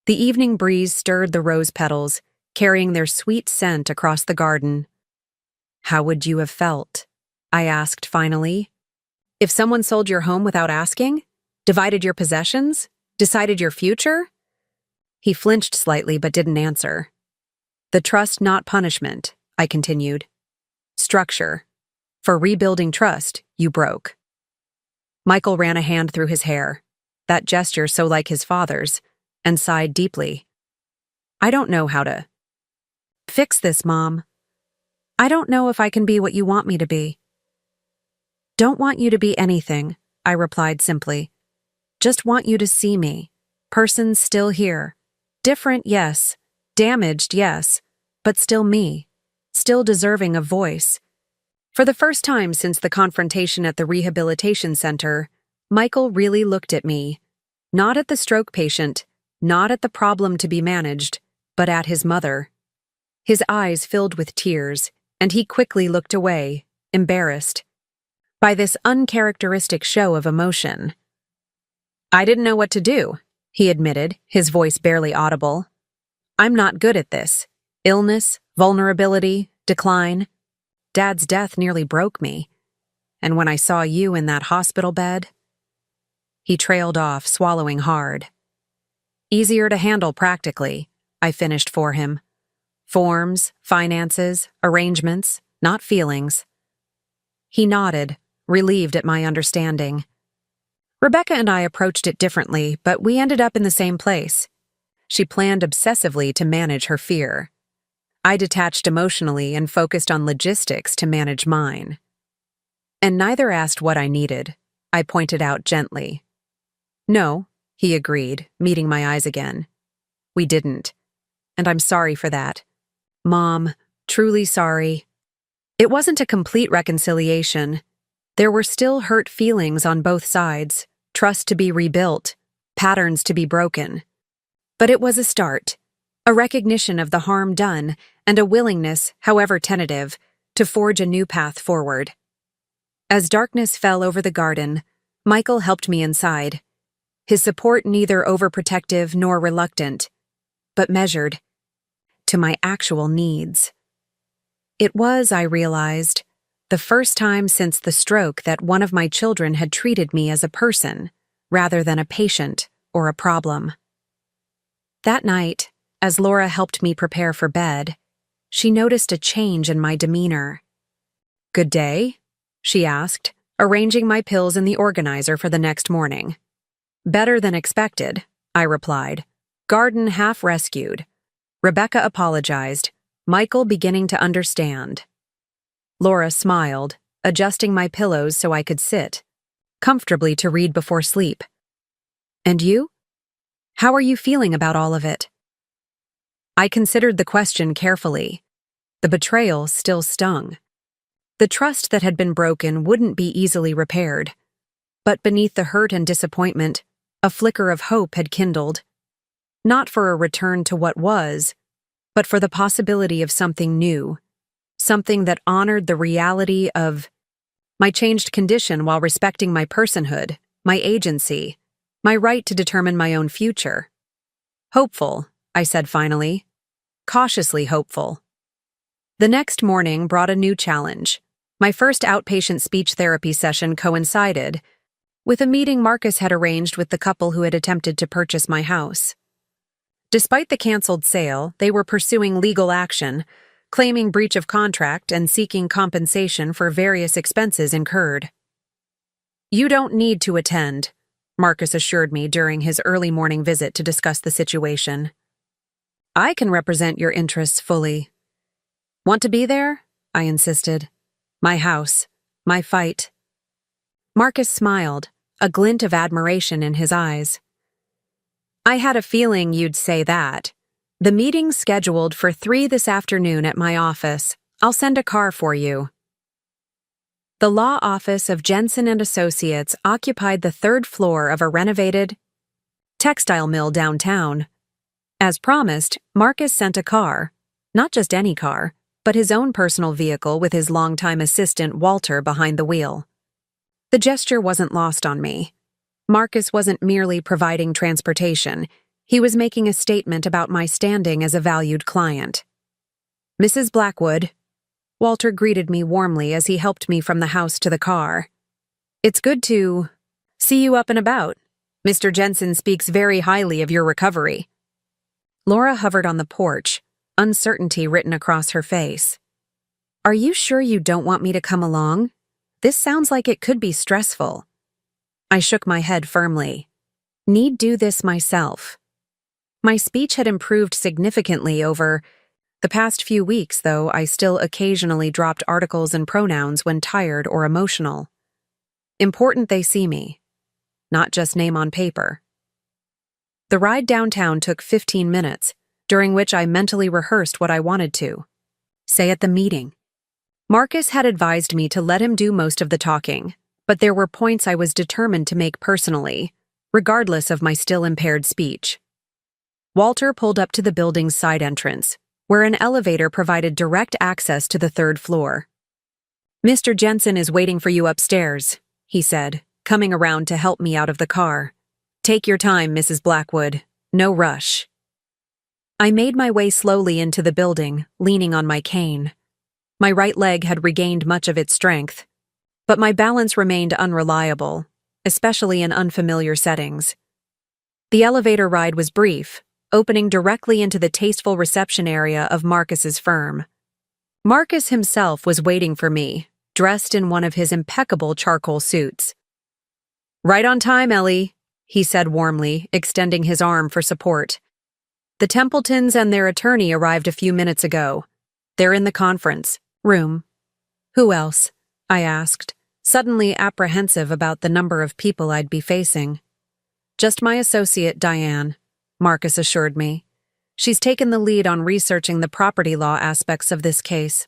The evening breeze stirred the rose petals, carrying their sweet scent across the garden. How would you have felt? I asked finally. If someone sold your home without asking? Divided your possessions? Decided your future? He flinched slightly but didn't answer. The trust, not punishment, I continued. Structure. For rebuilding trust, you broke. Michael ran a hand through his hair, that gesture so like his father's, and sighed deeply. I don't know how to fix this, Mom. I don't know if I can be what you want me to be. Don't want you to be anything, I replied simply. Just want you to see me. Person still here. Different, yes. Damaged, yes. But still me. Still deserving of voice. For the first time since the confrontation at the rehabilitation center, Michael really looked at me. Not at the stroke patient, not at the problem to be managed, but at his mother. His eyes filled with tears, and he quickly looked away, embarrassed by this uncharacteristic show of emotion. I didn't know what to do, he admitted, his voice barely audible. I'm not good at this. Illness, vulnerability, decline. Dad's death nearly broke me. And when I saw you in that hospital bed... He trailed off, swallowing hard. Easier to handle practically, I finished for him. Forms, finances, arrangements, not feelings. He nodded, relieved at my understanding. Rebecca and I approached it differently, but we ended up in the same place. She planned obsessively to manage her fear. I detached emotionally and focused on logistics to manage mine. And neither asked what I needed, I pointed out gently. No, he agreed, meeting my eyes again. We didn't. And I'm sorry for that. Mom, truly sorry. It wasn't a complete reconciliation. There were still hurt feelings on both sides, trust to be rebuilt, patterns to be broken. But it was a start, a recognition of the harm done, and a willingness, however tentative, to forge a new path forward. As darkness fell over the garden, Michael helped me inside. His support neither overprotective nor reluctant, but measured to my actual needs. It was, I realized, the first time since the stroke that one of my children had treated me as a person, rather than a patient or a problem. That night, as Laura helped me prepare for bed, she noticed a change in my demeanor. Good day? She asked, arranging my pills in the organizer for the next morning. Better than expected, I replied. Garden half rescued. Rebecca apologized, Michael beginning to understand. Laura smiled, adjusting my pillows so I could sit comfortably to read before sleep. And you? How are you feeling about all of it? I considered the question carefully. The betrayal still stung. The trust that had been broken wouldn't be easily repaired. But beneath the hurt and disappointment, a flicker of hope had kindled. Not for a return to what was, but for the possibility of something new. Something that honored the reality of my changed condition while respecting my personhood, my agency, my right to determine my own future. Hopeful, I said finally. Cautiously hopeful. The next morning brought a new challenge. My first outpatient speech therapy session coincided with a meeting Marcus had arranged with the couple who had attempted to purchase my house. Despite the canceled sale, they were pursuing legal action, claiming breach of contract and seeking compensation for various expenses incurred. You don't need to attend, Marcus assured me during his early morning visit to discuss the situation. I can represent your interests fully. Want to be there? I insisted. My house, my fight. Marcus smiled, a glint of admiration in his eyes. I had a feeling you'd say that. The meeting's scheduled for 3 this afternoon at my office. I'll send a car for you. The law office of Jensen and Associates occupied the 3rd floor of a renovated textile mill downtown. As promised, Marcus sent a car. Not just any car, but his own personal vehicle with his longtime assistant Walter behind the wheel. The gesture wasn't lost on me. Marcus wasn't merely providing transportation. He was making a statement about my standing as a valued client. Mrs. Blackwood. Walter greeted me warmly as he helped me from the house to the car. It's good to see you up and about. Mr. Jensen speaks very highly of your recovery. Laura hovered on the porch, uncertainty written across her face. "Are you sure you don't want me to come along? This sounds like it could be stressful." I shook my head firmly. "Need do this myself." My speech had improved significantly over the past few weeks, though I still occasionally dropped articles and pronouns when tired or emotional. Important they see me, not just name on paper. The ride downtown took 15 minutes, during which I mentally rehearsed what I wanted to say at the meeting. Marcus had advised me to let him do most of the talking, but there were points I was determined to make personally, regardless of my still impaired speech. Walter pulled up to the building's side entrance, where an elevator provided direct access to the third floor. "Mr. Jensen is waiting for you upstairs," he said, coming around to help me out of the car. "Take your time, Mrs. Blackwood. No rush." I made my way slowly into the building, leaning on my cane. My right leg had regained much of its strength, but my balance remained unreliable, especially in unfamiliar settings. The elevator ride was brief, opening directly into the tasteful reception area of Marcus's firm. Marcus himself was waiting for me, dressed in one of his impeccable charcoal suits. "Right on time, Ellie," he said warmly, extending his arm for support. "The Templetons and their attorney arrived a few minutes ago. They're in the conference room." "Who else?" I asked, suddenly apprehensive about the number of people I'd be facing. "Just my associate, Diane," Marcus assured me. "She's taken the lead on researching the property law aspects of this case."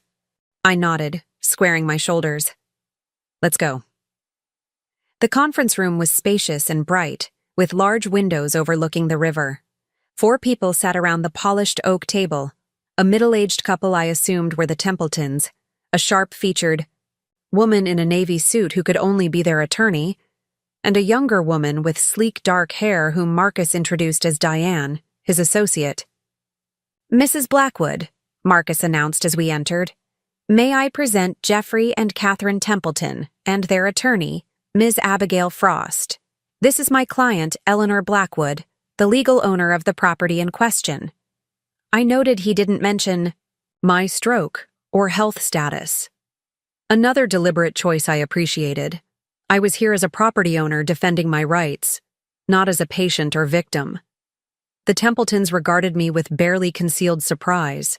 I nodded, squaring my shoulders. "Let's go." The conference room was spacious and bright, with large windows overlooking the river. 4 people sat around the polished oak table. A middle-aged couple I assumed were the Templetons, a sharp-featured woman in a navy suit who could only be their attorney, and a younger woman with sleek dark hair whom Marcus introduced as Diane, his associate. "Mrs. Blackwood," Marcus announced as we entered, "may I present Jeffrey and Catherine Templeton and their attorney, Ms. Abigail Frost. This is my client, Eleanor Blackwood, the legal owner of the property in question." I noted he didn't mention my stroke or health status. Another deliberate choice I appreciated. I was here as a property owner defending my rights, not as a patient or victim. The Templetons regarded me with barely concealed surprise.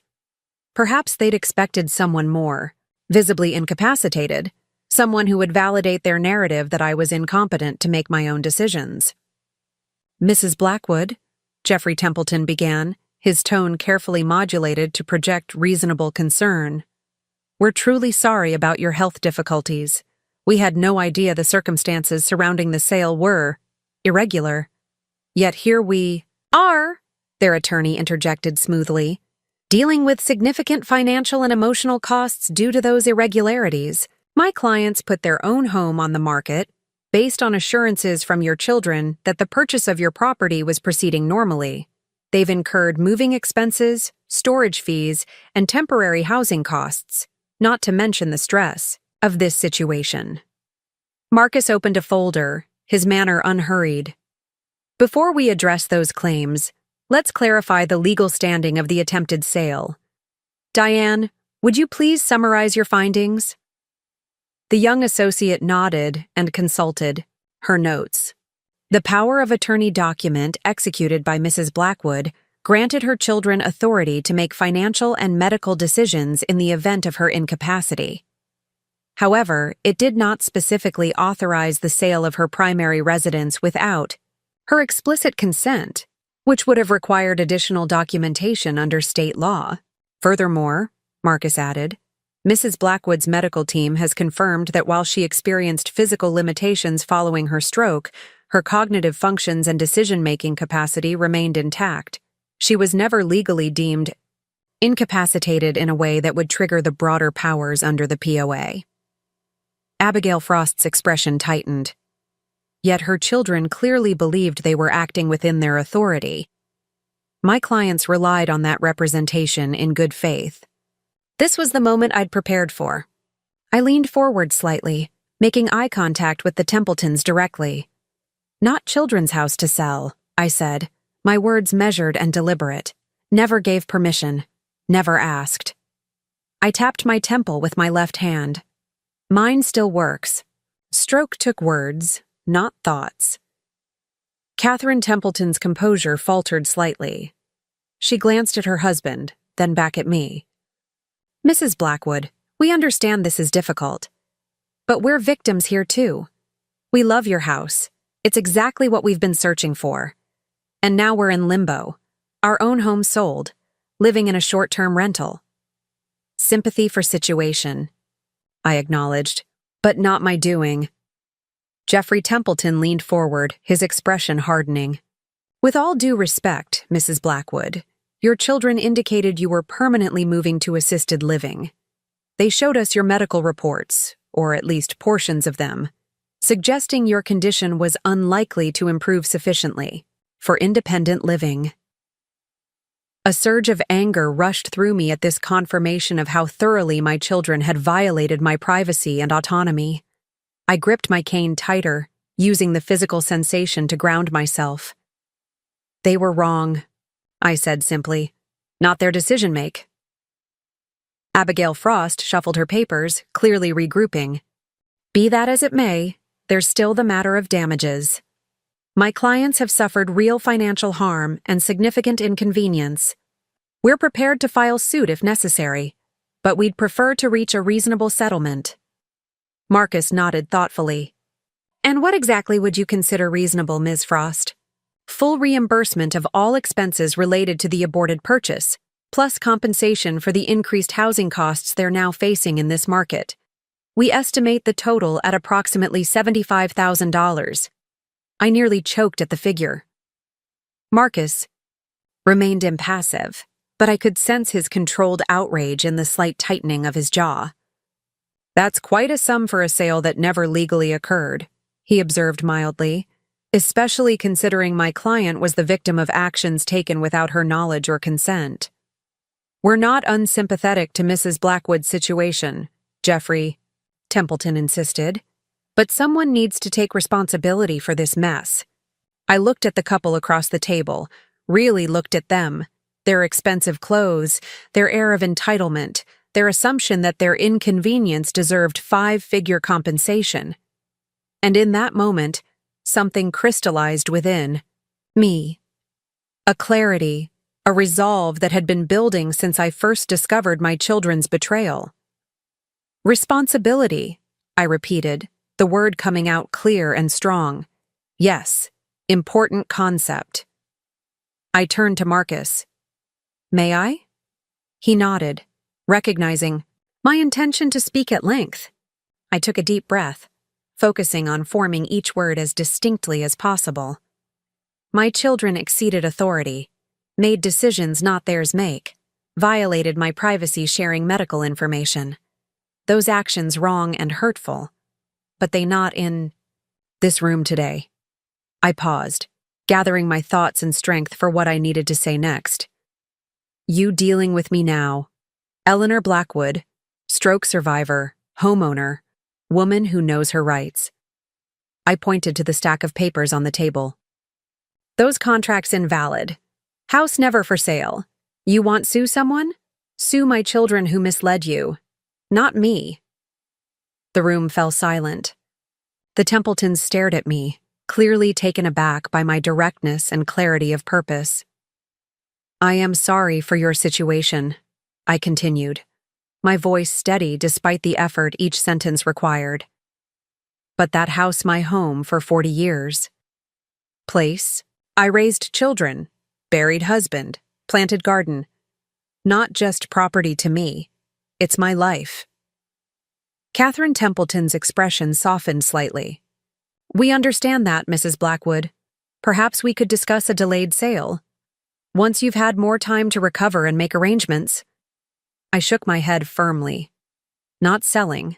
Perhaps they'd expected someone more, visibly incapacitated, someone who would validate their narrative that I was incompetent to make my own decisions. "Mrs. Blackwood," Jeffrey Templeton began, his tone carefully modulated to project reasonable concern. "We're truly sorry about your health difficulties. We had no idea the circumstances surrounding the sale were irregular. Yet here we are," their attorney interjected smoothly, "dealing with significant financial and emotional costs due to those irregularities. My clients put their own home on the market based on assurances from your children that the purchase of your property was proceeding normally. They've incurred moving expenses, storage fees, and temporary housing costs, not to mention the stress of this situation." Marcus opened a folder, his manner unhurried. "Before we address those claims, let's clarify the legal standing of the attempted sale. Diane, would you please summarize your findings?" The young associate nodded and consulted her notes. The power of attorney document executed by Mrs. Blackwood granted her children authority to make financial and medical decisions in the event of her incapacity. However, it did not specifically authorize the sale of her primary residence without her explicit consent, which would have required additional documentation under state law. Furthermore, Marcus added, Mrs. Blackwood's medical team has confirmed that while she experienced physical limitations following her stroke, her cognitive functions and decision-making capacity remained intact. She was never legally deemed incapacitated in a way that would trigger the broader powers under the POA. Abigail Frost's expression tightened. Yet her children clearly believed they were acting within their authority. My clients relied on that representation in good faith. This was the moment I'd prepared for. I leaned forward slightly, making eye contact with the Templetons directly. "Not Children's House to sell," I said, my words measured and deliberate. "Never gave permission. Never asked. I tapped my temple with my left hand. Mine still works. Stroke took words, not thoughts. Catherine Templeton's composure faltered slightly. She glanced at her husband, then back at me. Mrs. Blackwood, we understand this is difficult. But we're victims here too. We love your house. It's exactly what we've been searching for. And now we're in limbo. Our own home sold, living in a short-term rental. Sympathy for situation, I acknowledged, but not my doing. Jeffrey Templeton leaned forward, his expression hardening. With all due respect, Mrs. Blackwood, your children indicated you were permanently moving to assisted living. They showed us your medical reports, or at least portions of them, suggesting your condition was unlikely to improve sufficiently for independent living. A surge of anger rushed through me at this confirmation of how thoroughly my children had violated my privacy and autonomy. I gripped my cane tighter, using the physical sensation to ground myself. They were wrong, I said simply. Not their decision-make. Abigail Frost shuffled her papers, clearly regrouping. Be that as it may, there's still the matter of damages. My clients have suffered real financial harm and significant inconvenience. We're prepared to file suit if necessary, but we'd prefer to reach a reasonable settlement. Marcus nodded thoughtfully. And what exactly would you consider reasonable, Ms. Frost? Full reimbursement of all expenses related to the aborted purchase, plus compensation for the increased housing costs they're now facing in this market. We estimate the total at approximately $75,000. I nearly choked at the figure. Marcus remained impassive, but I could sense his controlled outrage in the slight tightening of his jaw. That's quite a sum for a sale that never legally occurred, he observed mildly, especially considering my client was the victim of actions taken without her knowledge or consent. We're not unsympathetic to Mrs. Blackwood's situation, Jeffrey, Templeton insisted. But someone needs to take responsibility for this mess. I looked at the couple across the table, really looked at them, their expensive clothes, their air of entitlement, their assumption that their inconvenience deserved five-figure compensation. And in that moment, something crystallized within me. A clarity, a resolve that had been building since I first discovered my children's betrayal. Responsibility, I repeated, the word coming out clear and strong. Yes, important concept. I turned to Marcus. May I? He nodded, recognizing my intention to speak at length. I took a deep breath, focusing on forming each word as distinctly as possible. My children exceeded authority, made decisions not theirs make, violated my privacy sharing medical information. Those actions wrong and hurtful. But they not in this room today. I paused, gathering my thoughts and strength for what I needed to say next. You dealing with me now. Eleanor Blackwood, stroke survivor, homeowner, woman who knows her rights. I pointed to the stack of papers on the table. Those contracts invalid. House never for sale. You want sue someone? Sue my children who misled you. Not me. The room fell silent. The Templetons stared at me, clearly taken aback by my directness and clarity of purpose. I am sorry for your situation, I continued, my voice steady despite the effort each sentence required. But that house my home for 40 years. Place, I raised children, buried husband, planted garden. Not just property to me, it's my life. Catherine Templeton's expression softened slightly. We understand that, Mrs. Blackwood. Perhaps we could discuss a delayed sale. Once you've had more time to recover and make arrangements. I shook my head firmly. Not selling.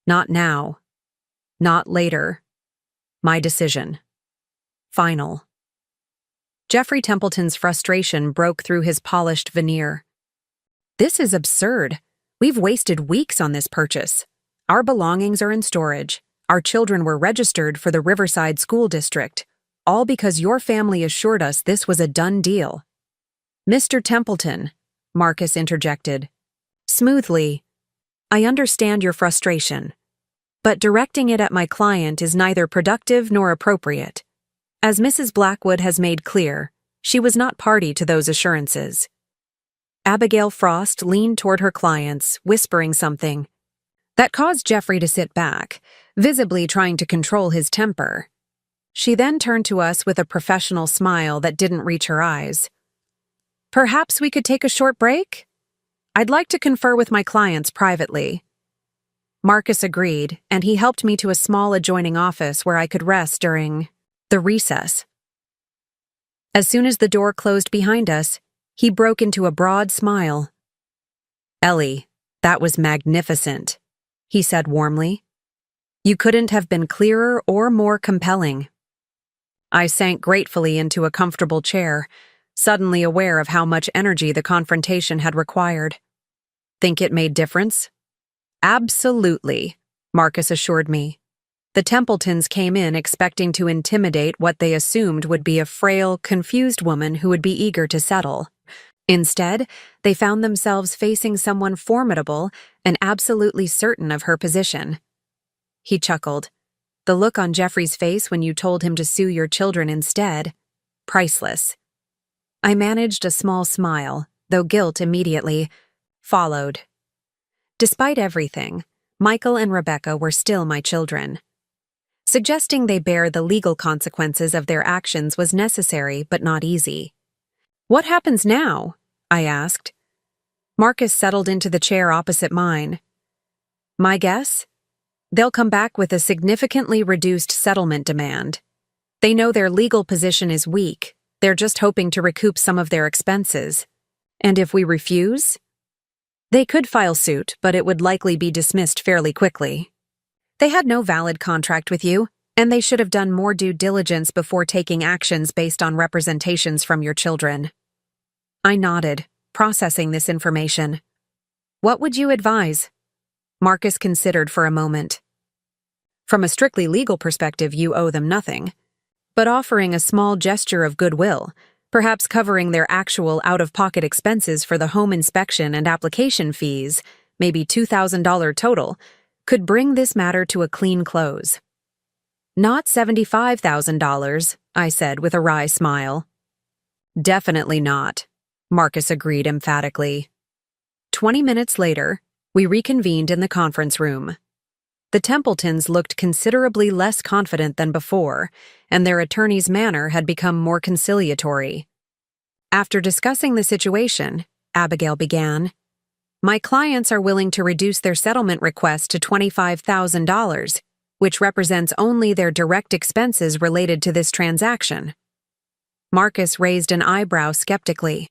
Not now. Not later. My decision. Final. Jeffrey Templeton's frustration broke through his polished veneer. This is absurd. We've wasted weeks on this purchase. Our belongings are in storage. Our children were registered for the Riverside School District, all because your family assured us this was a done deal. Mr. Templeton, Marcus interjected. Smoothly, I understand your frustration, but directing it at my client is neither productive nor appropriate. As Mrs. Blackwood has made clear, she was not party to those assurances. Abigail Frost leaned toward her clients, whispering something. That caused Jeffrey to sit back, visibly trying to control his temper. She then turned to us with a professional smile that didn't reach her eyes. Perhaps we could take a short break? I'd like to confer with my clients privately. Marcus agreed, and he helped me to a small adjoining office where I could rest during the recess. As soon as the door closed behind us, he broke into a broad smile. Ellie, that was magnificent, he said warmly. You couldn't have been clearer or more compelling. I sank gratefully into a comfortable chair, suddenly aware of how much energy the confrontation had required. Think it made difference? Absolutely, Marcus assured me. The Templetons came in expecting to intimidate what they assumed would be a frail, confused woman who would be eager to settle. Instead, they found themselves facing someone formidable and absolutely certain of her position. He chuckled. The look on Jeffrey's face when you told him to sue your children instead, priceless. I managed a small smile, though guilt immediately followed. Despite everything, Michael and Rebecca were still my children. Suggesting they bear the legal consequences of their actions was necessary but not easy. What happens now? I asked. Marcus settled into the chair opposite mine. My guess? They'll come back with a significantly reduced settlement demand. They know their legal position is weak. They're just hoping to recoup some of their expenses. And if we refuse? They could file suit, but it would likely be dismissed fairly quickly. They had no valid contract with you, and they should have done more due diligence before taking actions based on representations from your children. I nodded, processing this information. What would you advise? Marcus considered for a moment. From a strictly legal perspective, you owe them nothing. But offering a small gesture of goodwill, perhaps covering their actual out-of-pocket expenses for the home inspection and application fees, maybe $2,000 total, could bring this matter to a clean close. Not $75,000, I said with a wry smile. Definitely not, Marcus agreed emphatically. 20 minutes later, we reconvened in the conference room. The Templetons looked considerably less confident than before, and their attorney's manner had become more conciliatory. After discussing the situation, Abigail began, My clients are willing to reduce their settlement request to $25,000, which represents only their direct expenses related to this transaction. Marcus raised an eyebrow skeptically.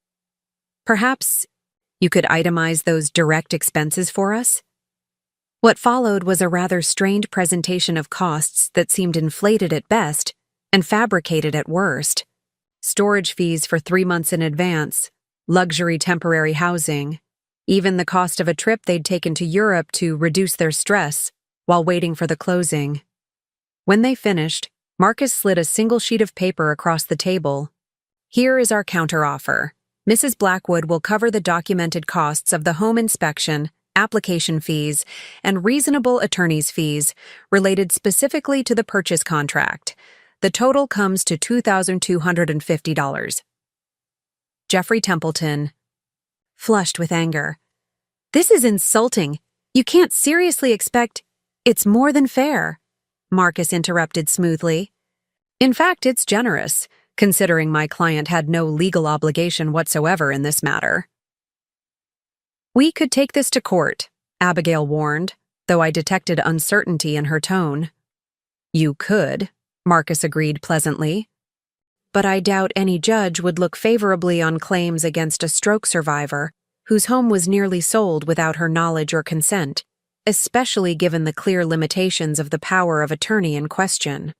Perhaps you could itemize those direct expenses for us? What followed was a rather strained presentation of costs that seemed inflated at best and fabricated at worst. Storage fees for 3 months in advance, luxury temporary housing, even the cost of a trip they'd taken to Europe to reduce their stress while waiting for the closing. When they finished, Marcus slid a single sheet of paper across the table. Here is our counteroffer. Mrs. Blackwood will cover the documented costs of the home inspection, application fees, and reasonable attorney's fees related specifically to the purchase contract. The total comes to $2,250. Jeffrey Templeton flushed with anger. This is insulting. You can't seriously expect— It's more than fair, Marcus interrupted smoothly. In fact, it's generous, considering my client had no legal obligation whatsoever in this matter. We could take this to court, Abigail warned, though I detected uncertainty in her tone. You could, Marcus agreed pleasantly. But I doubt any judge would look favorably on claims against a stroke survivor whose home was nearly sold without her knowledge or consent, especially given the clear limitations of the power of attorney in question.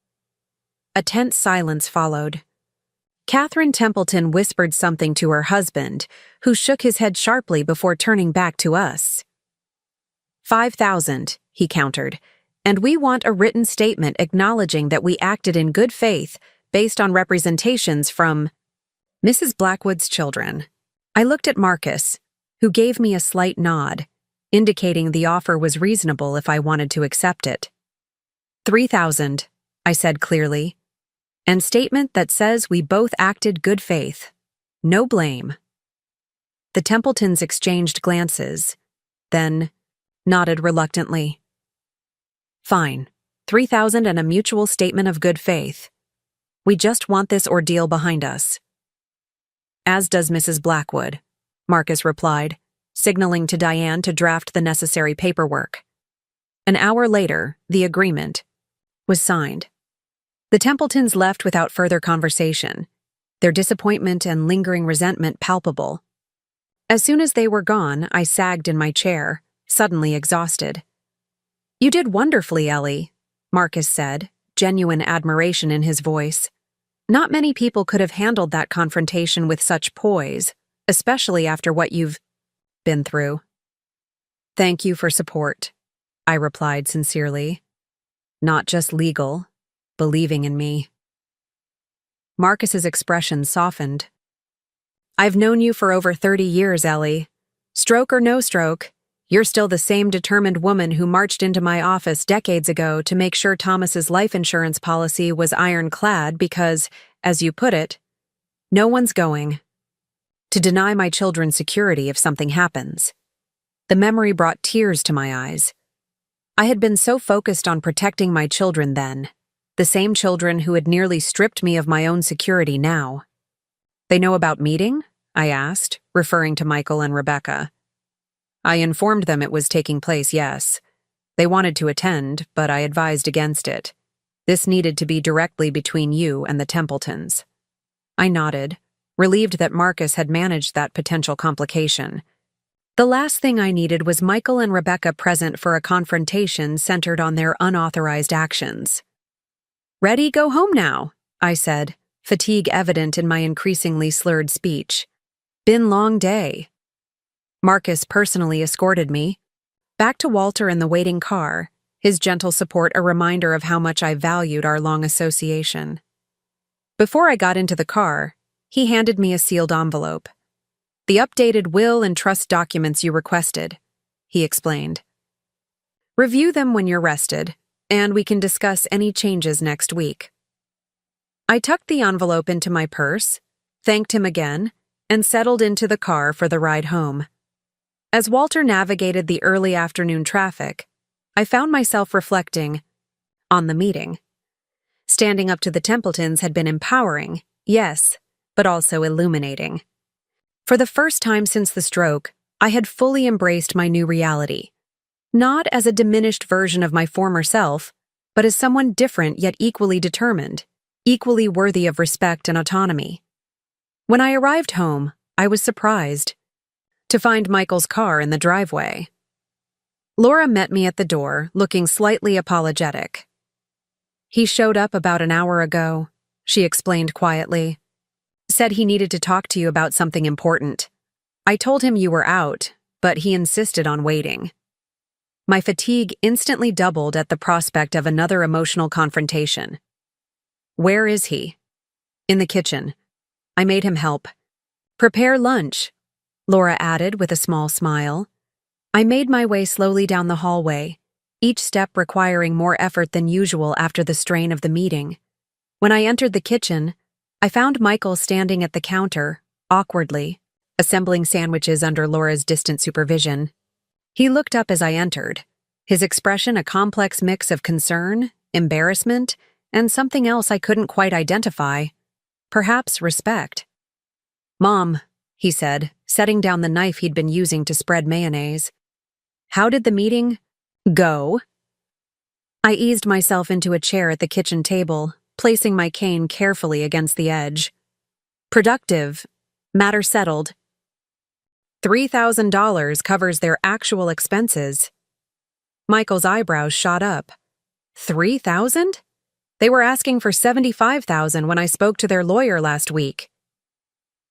A tense silence followed. Catherine Templeton whispered something to her husband, who shook his head sharply before turning back to us. 5,000, he countered, and we want a written statement acknowledging that we acted in good faith based on representations from Mrs. Blackwood's children. I looked at Marcus, who gave me a slight nod, indicating the offer was reasonable if I wanted to accept it. 3,000, I said clearly, and statement that says we both acted good faith. No blame. The Templetons exchanged glances, then nodded reluctantly. Fine, 3,000 and a mutual statement of good faith. We just want this ordeal behind us. As does Mrs. Blackwood, Marcus replied, signaling to Diane to draft the necessary paperwork. An hour later, the agreement was signed. The Templetons left without further conversation, their disappointment and lingering resentment palpable. As soon as they were gone, I sagged in my chair, suddenly exhausted. You did wonderfully, Ellie, Marcus said, genuine admiration in his voice. Not many people could have handled that confrontation with such poise, especially after what you've been through. Thank you for support, I replied sincerely. Not just legal, believing in me. Marcus's expression softened. I've known you for over 30 years, Ellie. Stroke or no stroke, you're still the same determined woman who marched into my office decades ago to make sure Thomas's life insurance policy was ironclad because, as you put it, no one's going to deny my children security if something happens. The memory brought tears to my eyes. I had been so focused on protecting my children then, the same children who had nearly stripped me of my own security now. They know about meeting? I asked, referring to Michael and Rebecca. I informed them it was taking place, yes. They wanted to attend, but I advised against it. This needed to be directly between you and the Templetons. I nodded, relieved that Marcus had managed that potential complication. The last thing I needed was Michael and Rebecca present for a confrontation centered on their unauthorized actions. Ready, go home now, I said, fatigue evident in my increasingly slurred speech. Been long day. Marcus personally escorted me back to Walter in the waiting car, his gentle support a reminder of how much I valued our long association. Before I got into the car, he handed me a sealed envelope. The updated will and trust documents you requested, he explained. Review them when you're rested, and we can discuss any changes next week. I tucked the envelope into my purse, thanked him again, and settled into the car for the ride home. As Walter navigated the early afternoon traffic, I found myself reflecting on the meeting. Standing up to the Templetons had been empowering, yes, but also illuminating. For the first time since the stroke, I had fully embraced my new reality. Not as a diminished version of my former self, but as someone different yet equally determined, equally worthy of respect and autonomy. When I arrived home, I was surprised to find Michael's car in the driveway. Laura met me at the door, looking slightly apologetic. He showed up about an hour ago, she explained quietly. Said he needed to talk to you about something important. I told him you were out, but he insisted on waiting. My fatigue instantly doubled at the prospect of another emotional confrontation. Where is he? In the kitchen. I made him help. Prepare lunch, Laura added with a small smile. I made my way slowly down the hallway, each step requiring more effort than usual after the strain of the meeting. When I entered the kitchen, I found Michael standing at the counter, awkwardly, assembling sandwiches under Laura's distant supervision. He looked up as I entered, his expression a complex mix of concern, embarrassment, and something else I couldn't quite identify. Perhaps respect. Mom, he said, setting down the knife he'd been using to spread mayonnaise. How did the meeting go? I eased myself into a chair at the kitchen table, placing my cane carefully against the edge. Productive. Matter settled. $3,000 covers their actual expenses. Michael's eyebrows shot up. 3,000? They were asking for 75,000 when I spoke to their lawyer last week.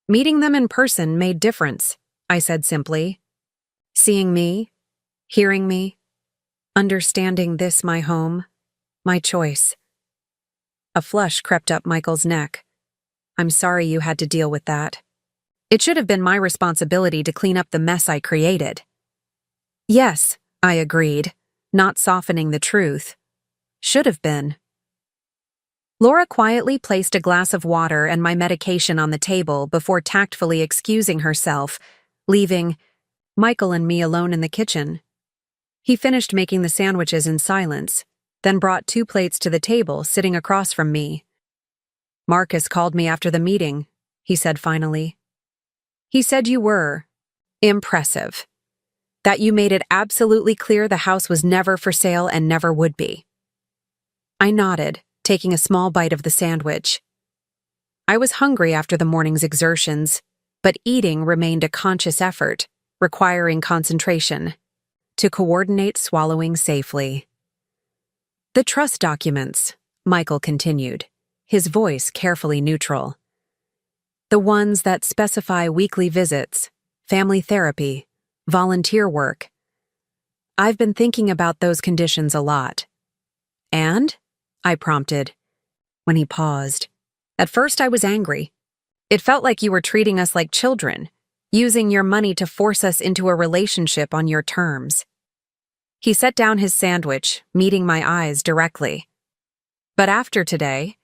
Meeting them in person made difference, I said simply. Seeing me, hearing me, understanding this my home, my choice. A flush crept up Michael's neck. I'm sorry you had to deal with that. It should have been my responsibility to clean up the mess I created. Yes, I agreed, not softening the truth. Should have been. Laura quietly placed a glass of water and my medication on the table before tactfully excusing herself, leaving Michael and me alone in the kitchen. He finished making the sandwiches in silence, then brought 2 plates to the table, sitting across from me. "Marcus called me after the meeting," he said finally. "He said you were impressive. That you made it absolutely clear the house was never for sale and never would be." I nodded, taking a small bite of the sandwich. I was hungry after the morning's exertions, but eating remained a conscious effort, requiring concentration, to coordinate swallowing safely. "The trust documents," Michael continued, his voice carefully neutral. "The ones that specify weekly visits, family therapy, volunteer work. I've been thinking about those conditions a lot." "And?" I prompted, when he paused. "At first I was angry. It felt like you were treating us like children, using your money to force us into a relationship on your terms." He set down his sandwich, meeting my eyes directly. "But after today,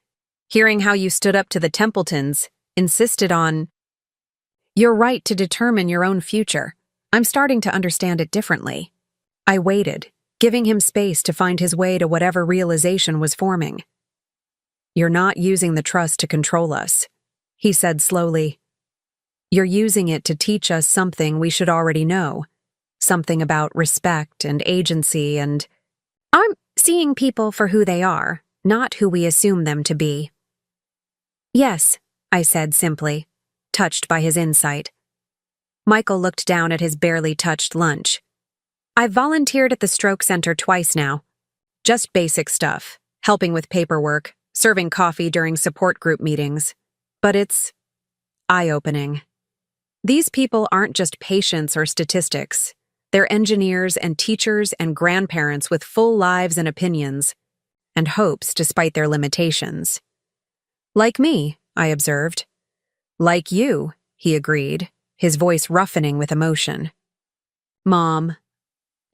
hearing how you stood up to the Templetons, insisted on your right to determine your own future, I'm starting to understand it differently." I waited, giving him space to find his way to whatever realization was forming. "You're not using the trust to control us," he said slowly. "You're using it to teach us something we should already know, something about respect and agency and I'm seeing people for who they are, not who we assume them to be." "Yes," I said simply, touched by his insight. Michael looked down at his barely touched lunch. "I've volunteered at the stroke center twice now. Just basic stuff, helping with paperwork, serving coffee during support group meetings. But it's eye-opening. These people aren't just patients or statistics. They're engineers and teachers and grandparents with full lives and opinions, and hopes despite their limitations." "Like me," I observed. "Like you," he agreed, his voice roughening with emotion. "Mom,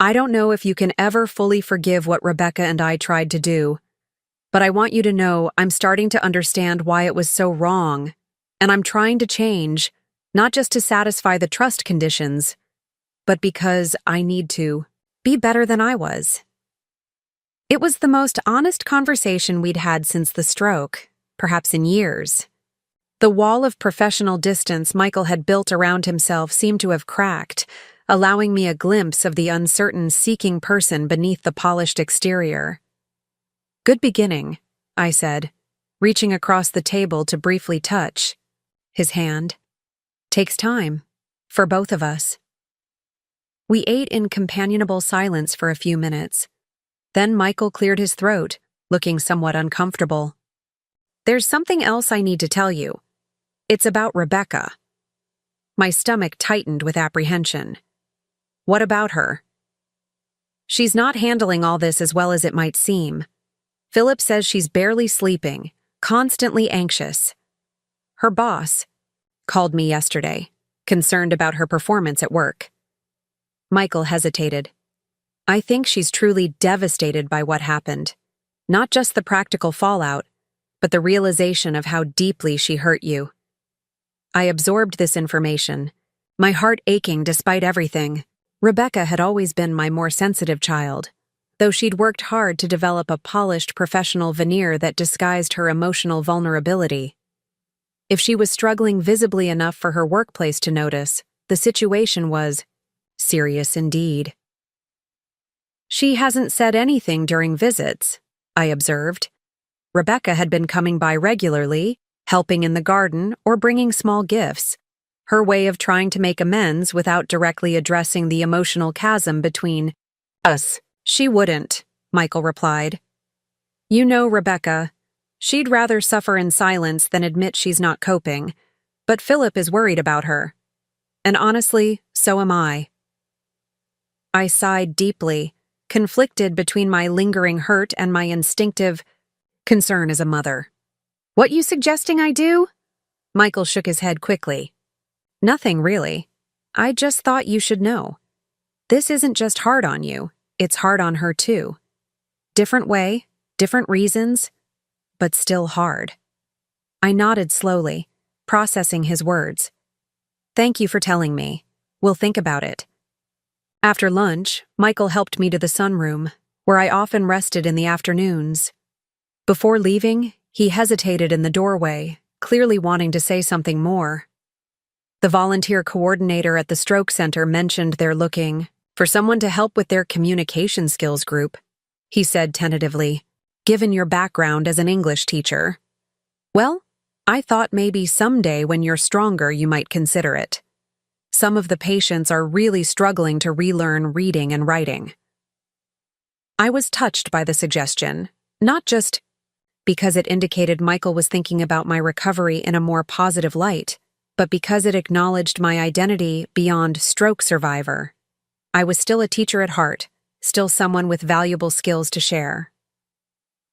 I don't know if you can ever fully forgive what Rebecca and I tried to do, but I want you to know I'm starting to understand why it was so wrong, and I'm trying to change, not just to satisfy the trust conditions, but because I need to be better than I was." It was the most honest conversation we'd had since the stroke, perhaps in years. The wall of professional distance Michael had built around himself seemed to have cracked, allowing me a glimpse of the uncertain, seeking person beneath the polished exterior. "Good beginning," I said, reaching across the table to briefly touch his hand. "Takes time, for both of us." We ate in companionable silence for a few minutes. Then Michael cleared his throat, looking somewhat uncomfortable. "There's something else I need to tell you. It's about Rebecca." My stomach tightened with apprehension. "What about her?" "She's not handling all this as well as it might seem. Philip says she's barely sleeping, constantly anxious. Her boss called me yesterday, concerned about her performance at work." Michael hesitated. "I think she's truly devastated by what happened. Not just the practical fallout, but the realization of how deeply she hurt you." I absorbed this information, my heart aching despite everything. Rebecca had always been my more sensitive child, though she'd worked hard to develop a polished professional veneer that disguised her emotional vulnerability. If she was struggling visibly enough for her workplace to notice, the situation was serious indeed. "She hasn't said anything during visits," I observed. Rebecca had been coming by regularly, helping in the garden or bringing small gifts, her way of trying to make amends without directly addressing the emotional chasm between us. "She wouldn't," Michael replied. "You know Rebecca. She'd rather suffer in silence than admit she's not coping, but Philip is worried about her. And honestly, so am I." I sighed deeply, conflicted between my lingering hurt and my instinctive concern as a mother. "What you suggesting I do?" Michael shook his head quickly. Nothing really. I just thought you should know. This isn't just hard on you, it's hard on her too. Different way, different reasons, but still hard. I nodded slowly, processing his words. Thank you for telling me. We'll think about it. After lunch, Michael helped me to the sunroom, where I often rested in the afternoons. Before leaving, he hesitated in the doorway, clearly wanting to say something more. The volunteer coordinator at the stroke center mentioned they're looking for someone to help with their communication skills group. He said tentatively, given your background as an English teacher. Well, I thought maybe someday when you're stronger you might consider it. Some of the patients are really struggling to relearn reading and writing. I was touched by the suggestion, not just because it indicated Michael was thinking about my recovery in a more positive light, but because it acknowledged my identity beyond stroke survivor. I was still a teacher at heart, still someone with valuable skills to share.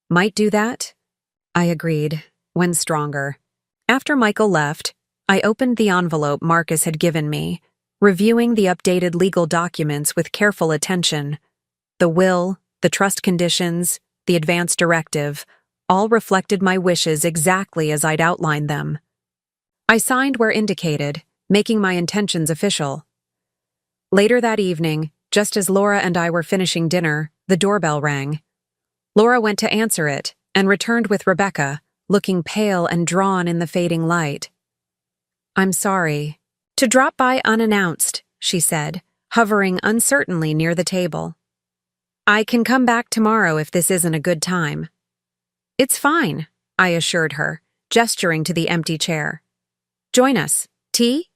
Might do that? I agreed, when stronger. After Michael left, I opened the envelope Marcus had given me, reviewing the updated legal documents with careful attention. The will, the trust conditions, the advance directive, all reflected my wishes exactly as I'd outlined them. I signed where indicated, making my intentions official. Later that evening, just as Laura and I were finishing dinner, the doorbell rang. Laura went to answer it and returned with Rebecca, looking pale and drawn in the fading light. I'm sorry. To drop by unannounced, she said, hovering uncertainly near the table. I can come back tomorrow if this isn't a good time. It's fine, I assured her, gesturing to the empty chair. Join us. Tea?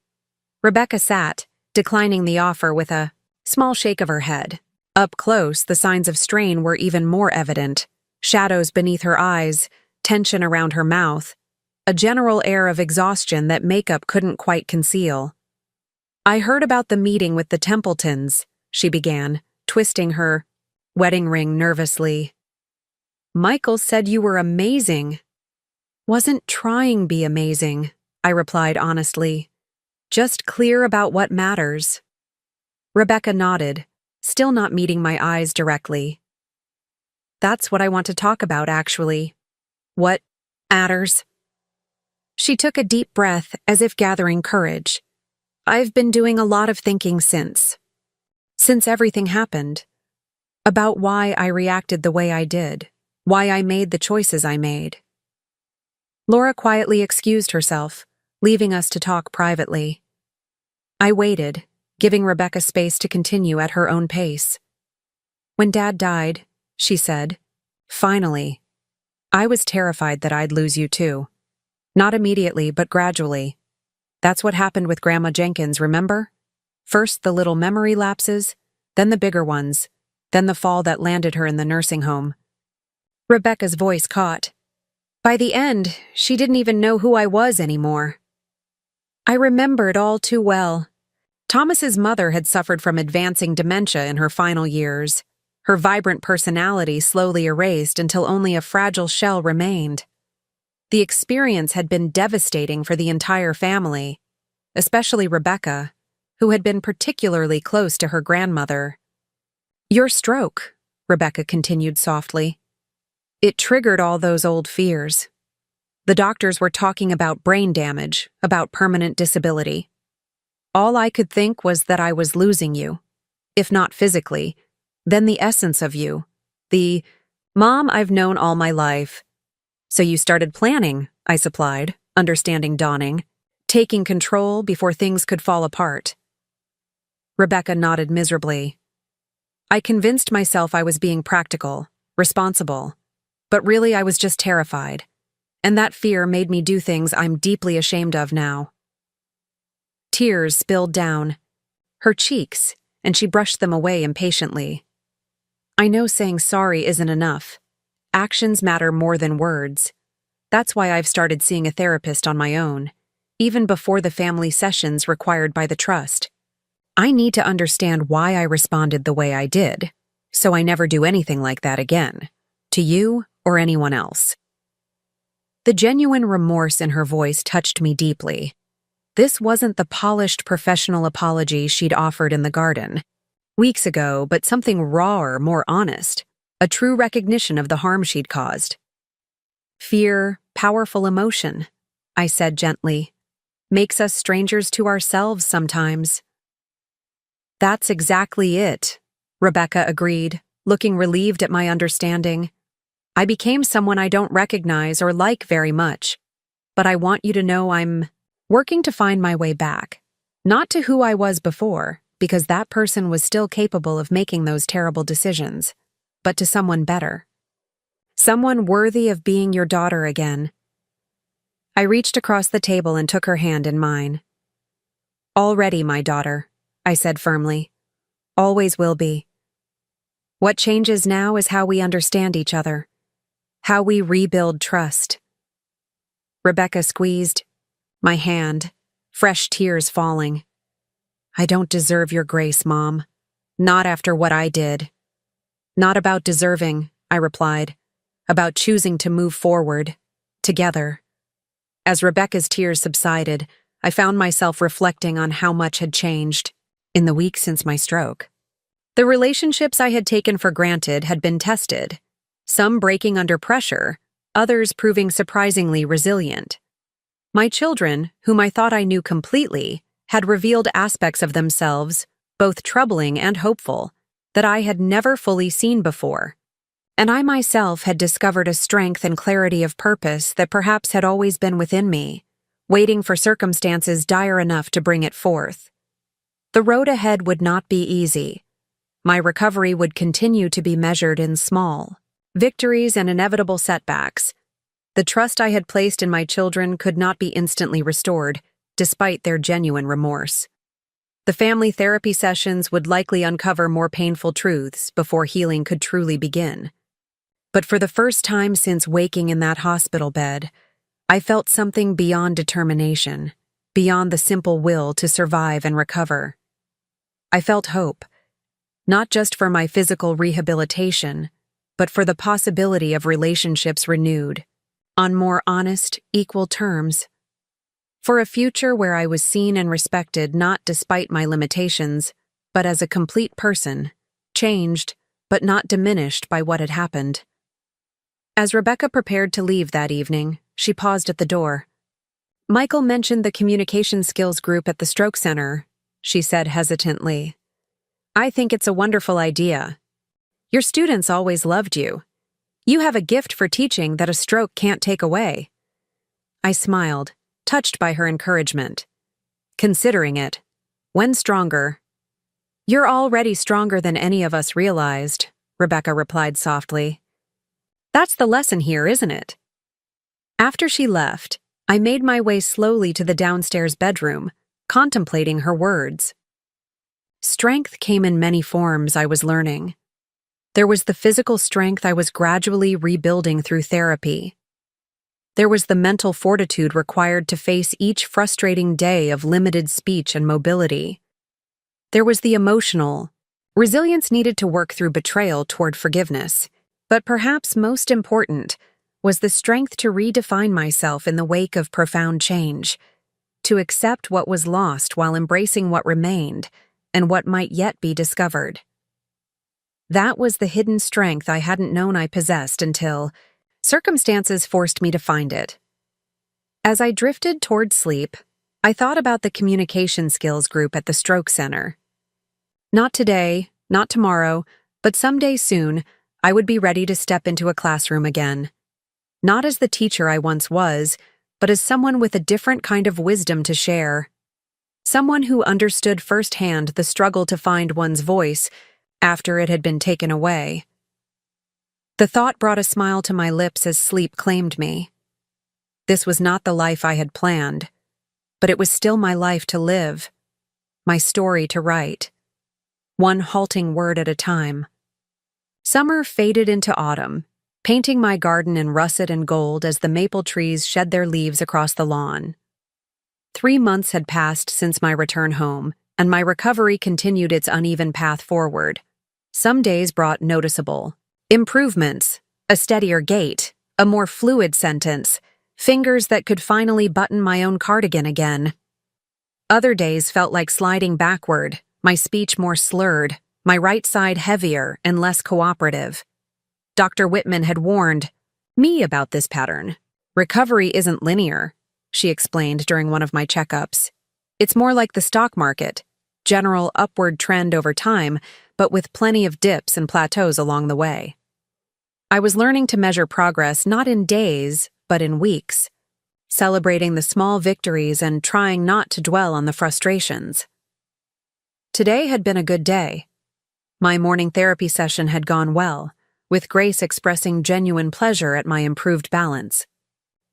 Rebecca sat, declining the offer with a small shake of her head. Up close, the signs of strain were even more evident. Shadows beneath her eyes, tension around her mouth, a general air of exhaustion that makeup couldn't quite conceal. I heard about the meeting with the Templetons, she began, twisting her wedding ring nervously. Michael said you were amazing. Wasn't trying be amazing, I replied honestly. Just clear about what matters. Rebecca nodded, still not meeting my eyes directly. That's what I want to talk about, actually. What matters? She took a deep breath as if gathering courage. I've been doing a lot of thinking since everything happened. About why I reacted the way I did, why I made the choices I made. Laura quietly excused herself, leaving us to talk privately. I waited, giving Rebecca space to continue at her own pace. When Dad died, she said, finally, I was terrified that I'd lose you too. Not immediately, but gradually. That's what happened with Grandma Jenkins, remember? First the little memory lapses, then the bigger ones, then the fall that landed her in the nursing home. Rebecca's voice caught. By the end, she didn't even know who I was anymore. I remembered all too well. Thomas's mother had suffered from advancing dementia in her final years. Her vibrant personality slowly erased until only a fragile shell remained. The experience had been devastating for the entire family, especially Rebecca, who had been particularly close to her grandmother. Your stroke, Rebecca continued softly. It triggered all those old fears. The doctors were talking about brain damage, about permanent disability. All I could think was that I was losing you. If not physically, then the essence of you. The mom I've known all my life. So you started planning, I supplied, understanding dawning, taking control before things could fall apart. Rebecca nodded miserably. I convinced myself I was being practical, responsible, but really I was just terrified, and that fear made me do things I'm deeply ashamed of now. Tears spilled down her cheeks, and she brushed them away impatiently. I know saying sorry isn't enough. Actions matter more than words. That's why I've started seeing a therapist on my own, even before the family sessions required by the trust. I need to understand why I responded the way I did, so I never do anything like that again, to you or anyone else. The genuine remorse in her voice touched me deeply. This wasn't the polished professional apology she'd offered in the garden weeks ago, but something rawer, more honest, a true recognition of the harm she'd caused. Fear, powerful emotion, I said gently, makes us strangers to ourselves sometimes. That's exactly it, Rebecca agreed, looking relieved at my understanding. I became someone I don't recognize or like very much, but I want you to know I'm working to find my way back, not to who I was before, because that person was still capable of making those terrible decisions, but to someone better. Someone worthy of being your daughter again. I reached across the table and took her hand in mine. Already my daughter, I said firmly. Always will be. What changes now is how we understand each other, how we rebuild trust. Rebecca squeezed my hand, fresh tears falling. I don't deserve your grace, Mom. Not after what I did. Not about deserving, I replied. About choosing to move forward, together. As Rebecca's tears subsided, I found myself reflecting on how much had changed in the week since my stroke. The relationships I had taken for granted had been tested, some breaking under pressure, others proving surprisingly resilient. My children, whom I thought I knew completely, had revealed aspects of themselves, both troubling and hopeful, that I had never fully seen before. And I myself had discovered a strength and clarity of purpose that perhaps had always been within me, waiting for circumstances dire enough to bring it forth. The road ahead would not be easy. My recovery would continue to be measured in small victories and inevitable setbacks. The trust I had placed in my children could not be instantly restored, despite their genuine remorse. The family therapy sessions would likely uncover more painful truths before healing could truly begin. But for the first time since waking in that hospital bed, I felt something beyond determination, beyond the simple will to survive and recover. I felt hope, not just for my physical rehabilitation, but for the possibility of relationships renewed, on more honest, equal terms. For a future where I was seen and respected not despite my limitations, but as a complete person, changed, but not diminished by what had happened. As Rebecca prepared to leave that evening, she paused at the door. Michael mentioned the communication skills group at the stroke center, she said hesitantly. I think it's a wonderful idea. Your students always loved you. You have a gift for teaching that a stroke can't take away. I smiled, touched by her encouragement. Considering it, when stronger? You're already stronger than any of us realized, Rebecca replied softly. That's the lesson here, isn't it? After she left, I made my way slowly to the downstairs bedroom, contemplating her words. Strength came in many forms, I was learning. There was the physical strength I was gradually rebuilding through therapy. There was the mental fortitude required to face each frustrating day of limited speech and mobility. There was the emotional resilience needed to work through betrayal toward forgiveness. But perhaps most important was the strength to redefine myself in the wake of profound change, to accept what was lost while embracing what remained and what might yet be discovered. That was the hidden strength I hadn't known I possessed until circumstances forced me to find it. As I drifted toward sleep, I thought about the communication skills group at the stroke center. Not today, not tomorrow, but someday soon, I would be ready to step into a classroom again. Not as the teacher I once was, but as someone with a different kind of wisdom to share. Someone who understood firsthand the struggle to find one's voice after it had been taken away. The thought brought a smile to my lips as sleep claimed me. This was not the life I had planned, but it was still my life to live, my story to write, one halting word at a time. Summer faded into autumn, painting my garden in russet and gold as the maple trees shed their leaves across the lawn. 3 months had passed since my return home, and my recovery continued its uneven path forward. Some days brought noticeable improvements, a steadier gait, a more fluid sentence, fingers that could finally button my own cardigan again. Other days felt like sliding backward, my speech more slurred, my right side heavier and less cooperative. Dr. Whitman had warned me about this pattern. Recovery isn't linear, she explained during one of my checkups. It's more like the stock market, general upward trend over time, but with plenty of dips and plateaus along the way. I was learning to measure progress not in days, but in weeks, celebrating the small victories and trying not to dwell on the frustrations. Today had been a good day. My morning therapy session had gone well, with Grace expressing genuine pleasure at my improved balance.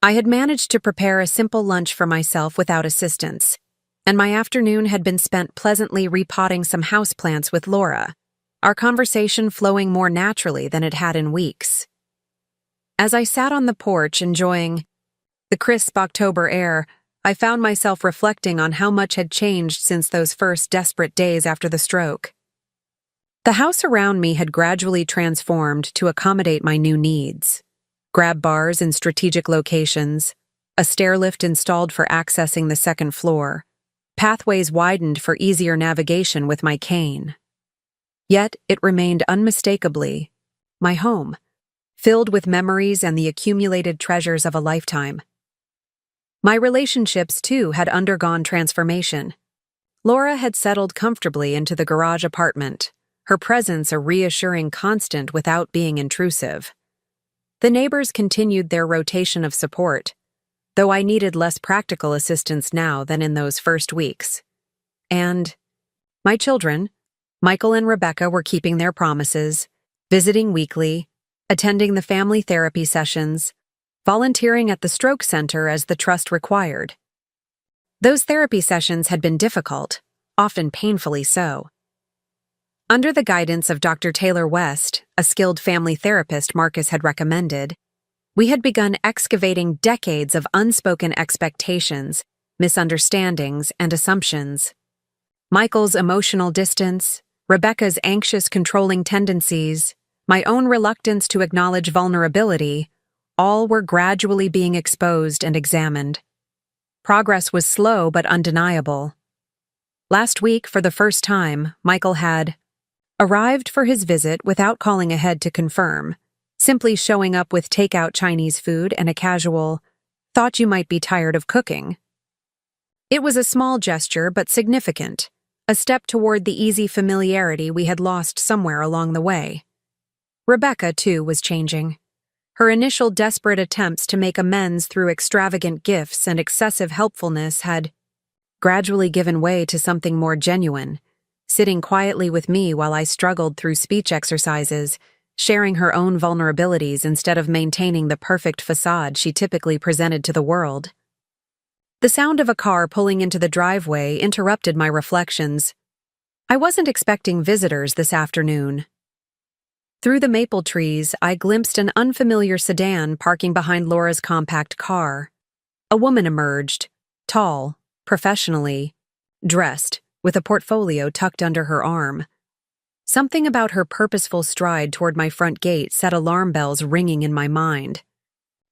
I had managed to prepare a simple lunch for myself without assistance, and my afternoon had been spent pleasantly repotting some houseplants with Laura, our conversation flowing more naturally than it had in weeks. As I sat on the porch enjoying the crisp October air, I found myself reflecting on how much had changed since those first desperate days after the stroke. The house around me had gradually transformed to accommodate my new needs. Grab bars in strategic locations, a stairlift installed for accessing the second floor, pathways widened for easier navigation with my cane. Yet it remained unmistakably my home, filled with memories and the accumulated treasures of a lifetime. My relationships, too, had undergone transformation. Laura had settled comfortably into the garage apartment, her presence a reassuring constant without being intrusive. The neighbors continued their rotation of support, though I needed less practical assistance now than in those first weeks. And my children, Michael and Rebecca, were keeping their promises, visiting weekly, attending the family therapy sessions, volunteering at the stroke center as the trust required. Those therapy sessions had been difficult, often painfully so. Under the guidance of Dr. Taylor West, a skilled family therapist Marcus had recommended, we had begun excavating decades of unspoken expectations, misunderstandings, and assumptions. Michael's emotional distance, Rebecca's anxious, controlling tendencies, my own reluctance to acknowledge vulnerability, all were gradually being exposed and examined. Progress was slow but undeniable. Last week, for the first time, Michael had arrived for his visit without calling ahead to confirm, simply showing up with takeout Chinese food and a casual, "Thought you might be tired of cooking." It was a small gesture but significant, a step toward the easy familiarity we had lost somewhere along the way. Rebecca, too, was changing. Her initial desperate attempts to make amends through extravagant gifts and excessive helpfulness had gradually given way to something more genuine, sitting quietly with me while I struggled through speech exercises, sharing her own vulnerabilities instead of maintaining the perfect facade she typically presented to the world. The sound of a car pulling into the driveway interrupted my reflections. I wasn't expecting visitors this afternoon. Through the maple trees, I glimpsed an unfamiliar sedan parking behind Laura's compact car. A woman emerged, tall, professionally dressed, with a portfolio tucked under her arm. Something about her purposeful stride toward my front gate set alarm bells ringing in my mind.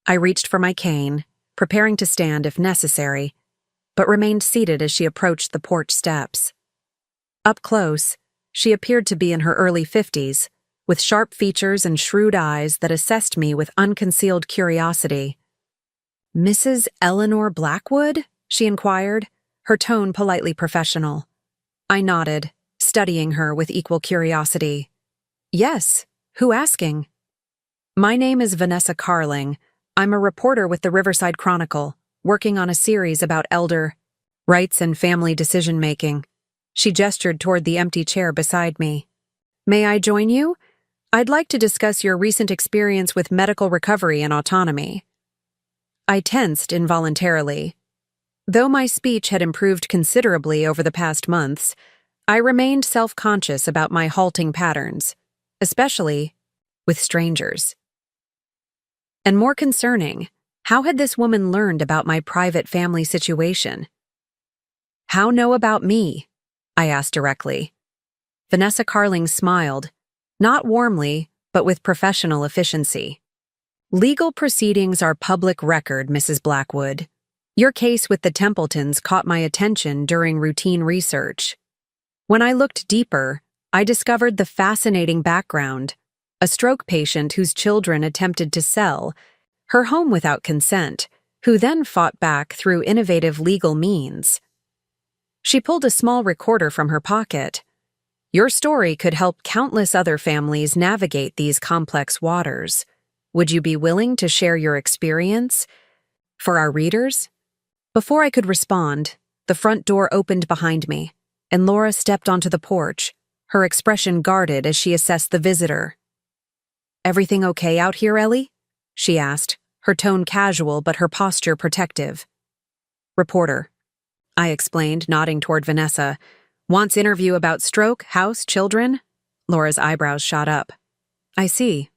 I reached for my cane, preparing to stand if necessary, but remained seated as she approached the porch steps. Up close, she appeared to be in her early 50s, with sharp features and shrewd eyes that assessed me with unconcealed curiosity. "Mrs. Eleanor Blackwood?" she inquired, her tone politely professional. I nodded, studying her with equal curiosity. "Yes, who asking?" "My name is Vanessa Carling. I'm a reporter with the Riverside Chronicle, working on a series about elder rights and family decision-making." She gestured toward the empty chair beside me. "May I join you? I'd like to discuss your recent experience with medical recovery and autonomy." I tensed involuntarily. Though my speech had improved considerably over the past months, I remained self-conscious about my halting patterns, especially with strangers. And more concerning, how had this woman learned about my private family situation? "How know about me?" I asked directly. Vanessa Carling smiled, not warmly, but with professional efficiency. "Legal proceedings are public record, Mrs. Blackwood. Your case with the Templetons caught my attention during routine research. When I looked deeper, I discovered the fascinating background: a stroke patient whose children attempted to sell her home without consent, who then fought back through innovative legal means. She pulled a small recorder from her pocket. Your story could help countless other families navigate these complex waters. Would you be willing to share your experience for our readers? Before I could respond, the front door opened behind me, and Laura stepped onto the porch, her expression guarded as she assessed the visitor. "Everything okay out here, Ellie?" she asked, her tone casual but her posture protective. "Reporter," I explained, nodding toward Vanessa. "Wants interview about stroke, house, children?" Laura's eyebrows shot up. "I see.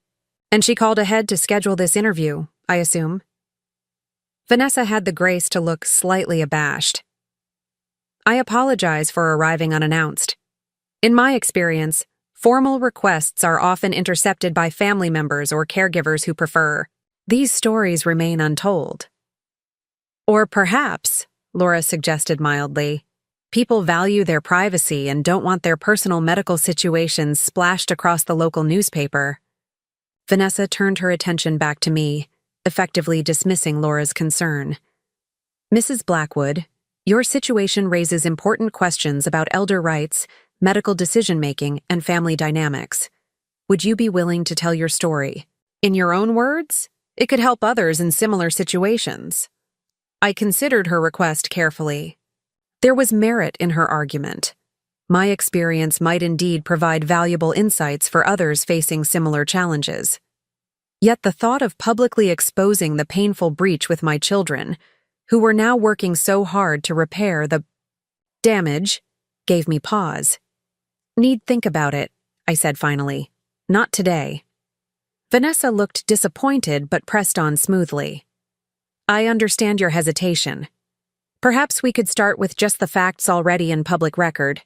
And she called ahead to schedule this interview, I assume." Vanessa had the grace to look slightly abashed. "I apologize for arriving unannounced. In my experience, formal requests are often intercepted by family members or caregivers who prefer these stories remain untold." "Or perhaps," Laura suggested mildly, "people value their privacy and don't want their personal medical situations splashed across the local newspaper." Vanessa turned her attention back to me, effectively dismissing Laura's concern. "Mrs. Blackwood, your situation raises important questions about elder rights, medical decision-making, and family dynamics. Would you be willing to tell your story? In your own words? It could help others in similar situations." I considered her request carefully. There was merit in her argument. My experience might indeed provide valuable insights for others facing similar challenges. Yet the thought of publicly exposing the painful breach with my children, who were now working so hard to repair the damage, gave me pause. "Need think about it," I said finally. "Not today." Vanessa looked disappointed but pressed on smoothly. "I understand your hesitation. Perhaps we could start with just the facts already in public record.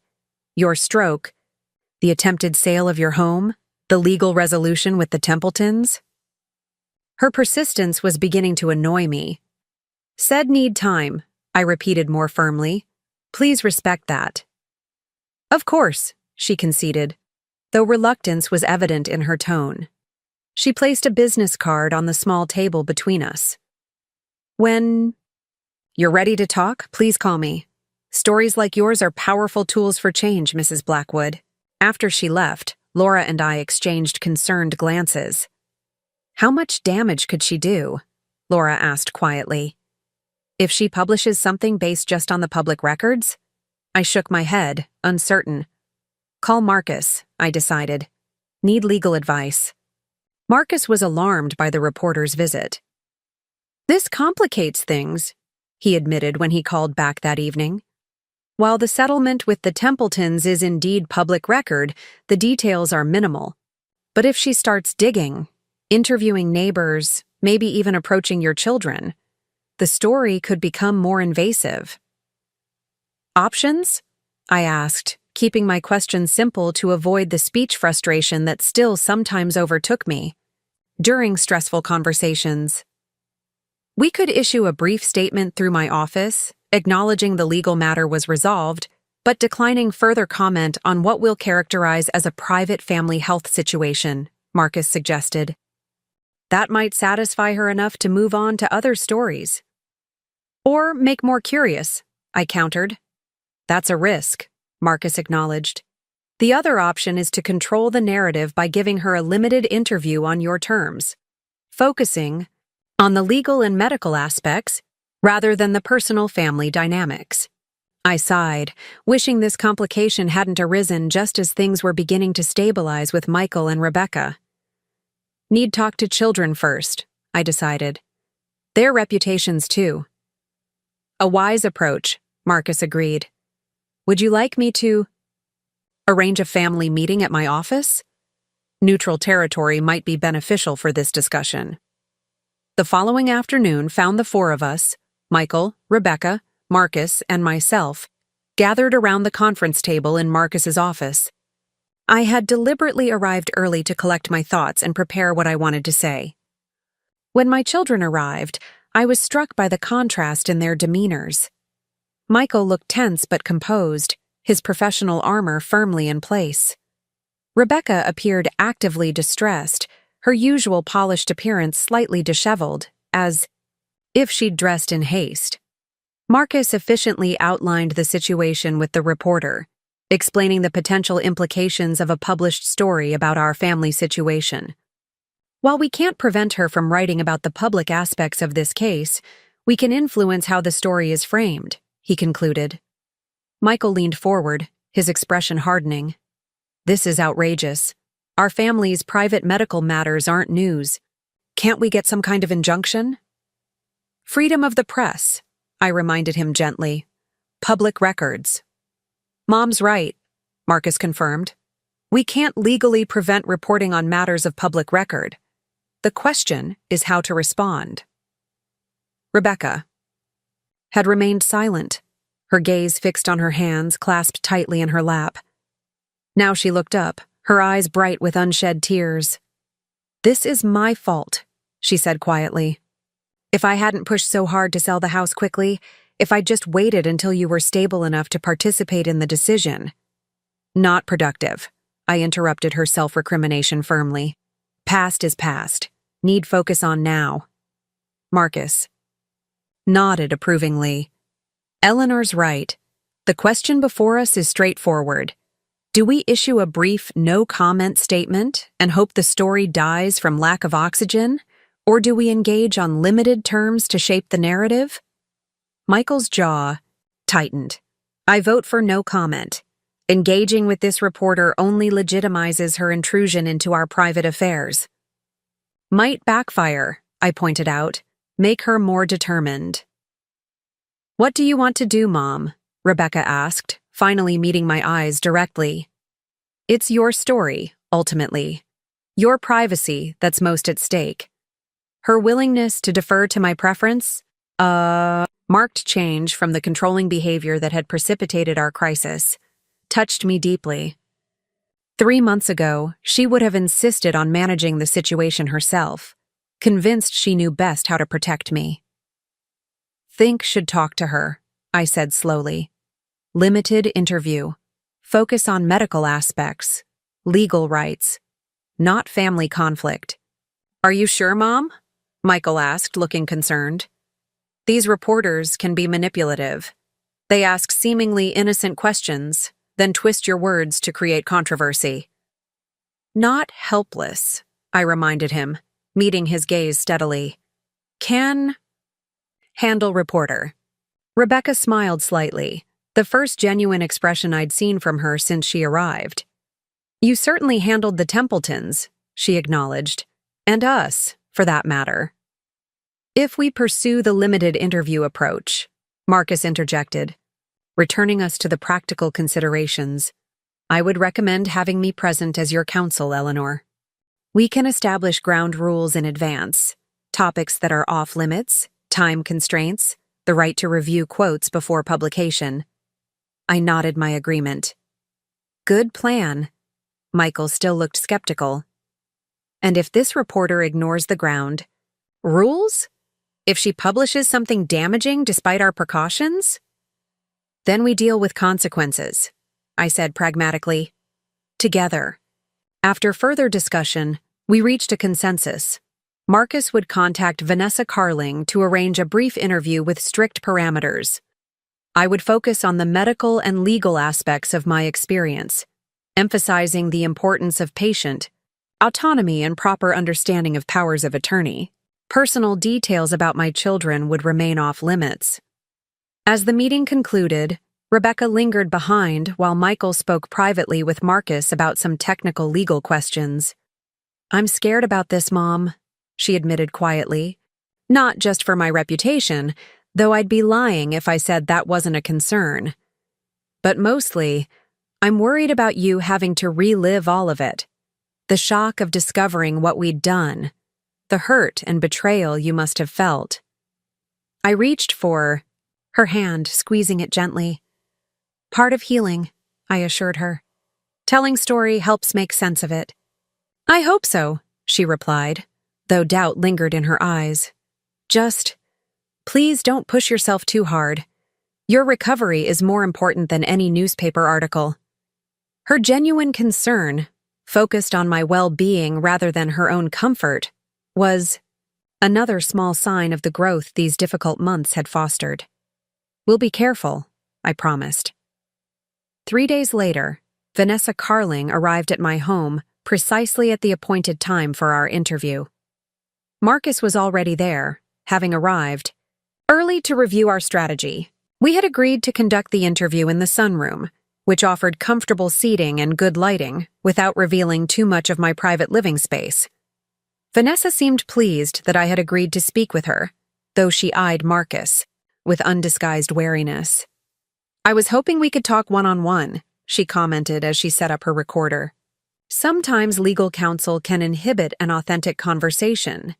Your stroke, the attempted sale of your home, the legal resolution with the Templetons." Her persistence was beginning to annoy me. "Said need time," I repeated more firmly. "Please respect that." "Of course," she conceded, though reluctance was evident in her tone. She placed a business card on the small table between us. "When you're ready to talk, please call me. Stories like yours are powerful tools for change, Mrs. Blackwood." After she left, Laura and I exchanged concerned glances. "How much damage could she do?" Laura asked quietly. "If she publishes something based just on the public records?" I shook my head, uncertain. "Call Marcus," I decided. "Need legal advice." Marcus was alarmed by the reporter's visit. "This complicates things," he admitted when he called back that evening. "While the settlement with the Templetons is indeed public record, the details are minimal. But if she starts digging, interviewing neighbors, maybe even approaching your children, the story could become more invasive." "Options?" I asked, keeping my questions simple to avoid the speech frustration that still sometimes overtook me during stressful conversations. "We could issue a brief statement through my office, acknowledging the legal matter was resolved, but declining further comment on what we'll characterize as a private family health situation," Marcus suggested. "That might satisfy her enough to move on to other stories." "Or make more curious," I countered. "That's a risk," Marcus acknowledged. "The other option is to control the narrative by giving her a limited interview on your terms, focusing on the legal and medical aspects rather than the personal family dynamics." I sighed, wishing this complication hadn't arisen just as things were beginning to stabilize with Michael and Rebecca. "Need talk to children first," I decided. "Their reputations too." "A wise approach," Marcus agreed. "Would you like me to arrange a family meeting at my office?" Neutral territory might be beneficial for this discussion. The following afternoon found the four of us, Michael, Rebecca, Marcus, and myself, gathered around the conference table in Marcus's office. I had deliberately arrived early to collect my thoughts and prepare what I wanted to say. When my children arrived, I was struck by the contrast in their demeanors. Michael looked tense but composed, his professional armor firmly in place. Rebecca appeared actively distressed, her usual polished appearance slightly disheveled, as if she'd dressed in haste. Marcus efficiently outlined the situation with the reporter, explaining the potential implications of a published story about our family situation. While we can't prevent her from writing about the public aspects of this case, we can influence how the story is framed, he concluded. Michael leaned forward, his expression hardening. This is outrageous. Our family's private medical matters aren't news. Can't we get some kind of injunction? Freedom of the press, I reminded him gently. Public records. Mom's right, Marcus confirmed. We can't legally prevent reporting on matters of public record. The question is how to respond. Rebecca had remained silent, her gaze fixed on her hands clasped tightly in her lap. Now she looked up, her eyes bright with unshed tears. This is my fault, she said quietly. If I hadn't pushed so hard to sell the house quickly, if I'd just waited until you were stable enough to participate in the decision. Not productive, I interrupted her self-recrimination firmly. Past is past. Need focus on now. Marcus nodded approvingly. Eleanor's right. The question before us is straightforward. Do we issue a brief no-comment statement and hope the story dies from lack of oxygen, or do we engage on limited terms to shape the narrative? Michael's jaw tightened. I vote for no comment. Engaging with this reporter only legitimizes her intrusion into our private affairs. Might backfire, I pointed out. Make her more determined. What do you want to do, Mom? Rebecca asked, finally meeting my eyes directly. It's your story, ultimately. Your privacy that's most at stake. Her willingness to defer to my preference, marked change from the controlling behavior that had precipitated our crisis, touched me deeply. 3 months ago, she would have insisted on managing the situation herself, convinced she knew best how to protect me. Think should talk to her, I said slowly. Limited interview. Focus on medical aspects, legal rights, not family conflict. Are you sure, Mom? Michael asked, looking concerned. These reporters can be manipulative. They ask seemingly innocent questions, then twist your words to create controversy. Not helpless, I reminded him, meeting his gaze steadily. Can handle reporter. Rebecca smiled slightly, the first genuine expression I'd seen from her since she arrived. You certainly handled the Templetons, she acknowledged, and us, for that matter. If we pursue the limited interview approach, Marcus interjected, returning us to the practical considerations, I would recommend having me present as your counsel, Eleanor. We can establish ground rules in advance, topics that are off-limits, time constraints, the right to review quotes before publication. I nodded my agreement. Good plan. Michael still looked skeptical. And if this reporter ignores the ground, rules? If she publishes something damaging despite our precautions? Then we deal with consequences, I said pragmatically. Together. After further discussion, we reached a consensus. Marcus would contact Vanessa Carling to arrange a brief interview with strict parameters. I would focus on the medical and legal aspects of my experience, emphasizing the importance of patient autonomy and proper understanding of powers of attorney. Personal details about my children would remain off limits. As the meeting concluded, Rebecca lingered behind while Michael spoke privately with Marcus about some technical legal questions. I'm scared about this, Mom, she admitted quietly. Not just for my reputation, though I'd be lying if I said that wasn't a concern. But mostly, I'm worried about you having to relive all of it. The shock of discovering what we'd done. The hurt and betrayal you must have felt. I reached for her hand, squeezing it gently. Part of healing, I assured her. Telling story helps make sense of it. I hope so, she replied, though doubt lingered in her eyes. Just, Please don't push yourself too hard. Your recovery is more important than any newspaper article. Her genuine concern, focused on my well-being rather than her own comfort, was another small sign of the growth these difficult months had fostered. We'll be careful, I promised. 3 days later, Vanessa Carling arrived at my home precisely at the appointed time for our interview. Marcus was already there, having arrived early to review our strategy. We had agreed to conduct the interview in the sunroom, which offered comfortable seating and good lighting without revealing too much of my private living space. Vanessa seemed pleased that I had agreed to speak with her, though she eyed Marcus with undisguised wariness. I was hoping we could talk one-on-one, she commented as she set up her recorder. Sometimes legal counsel can inhibit an authentic conversation.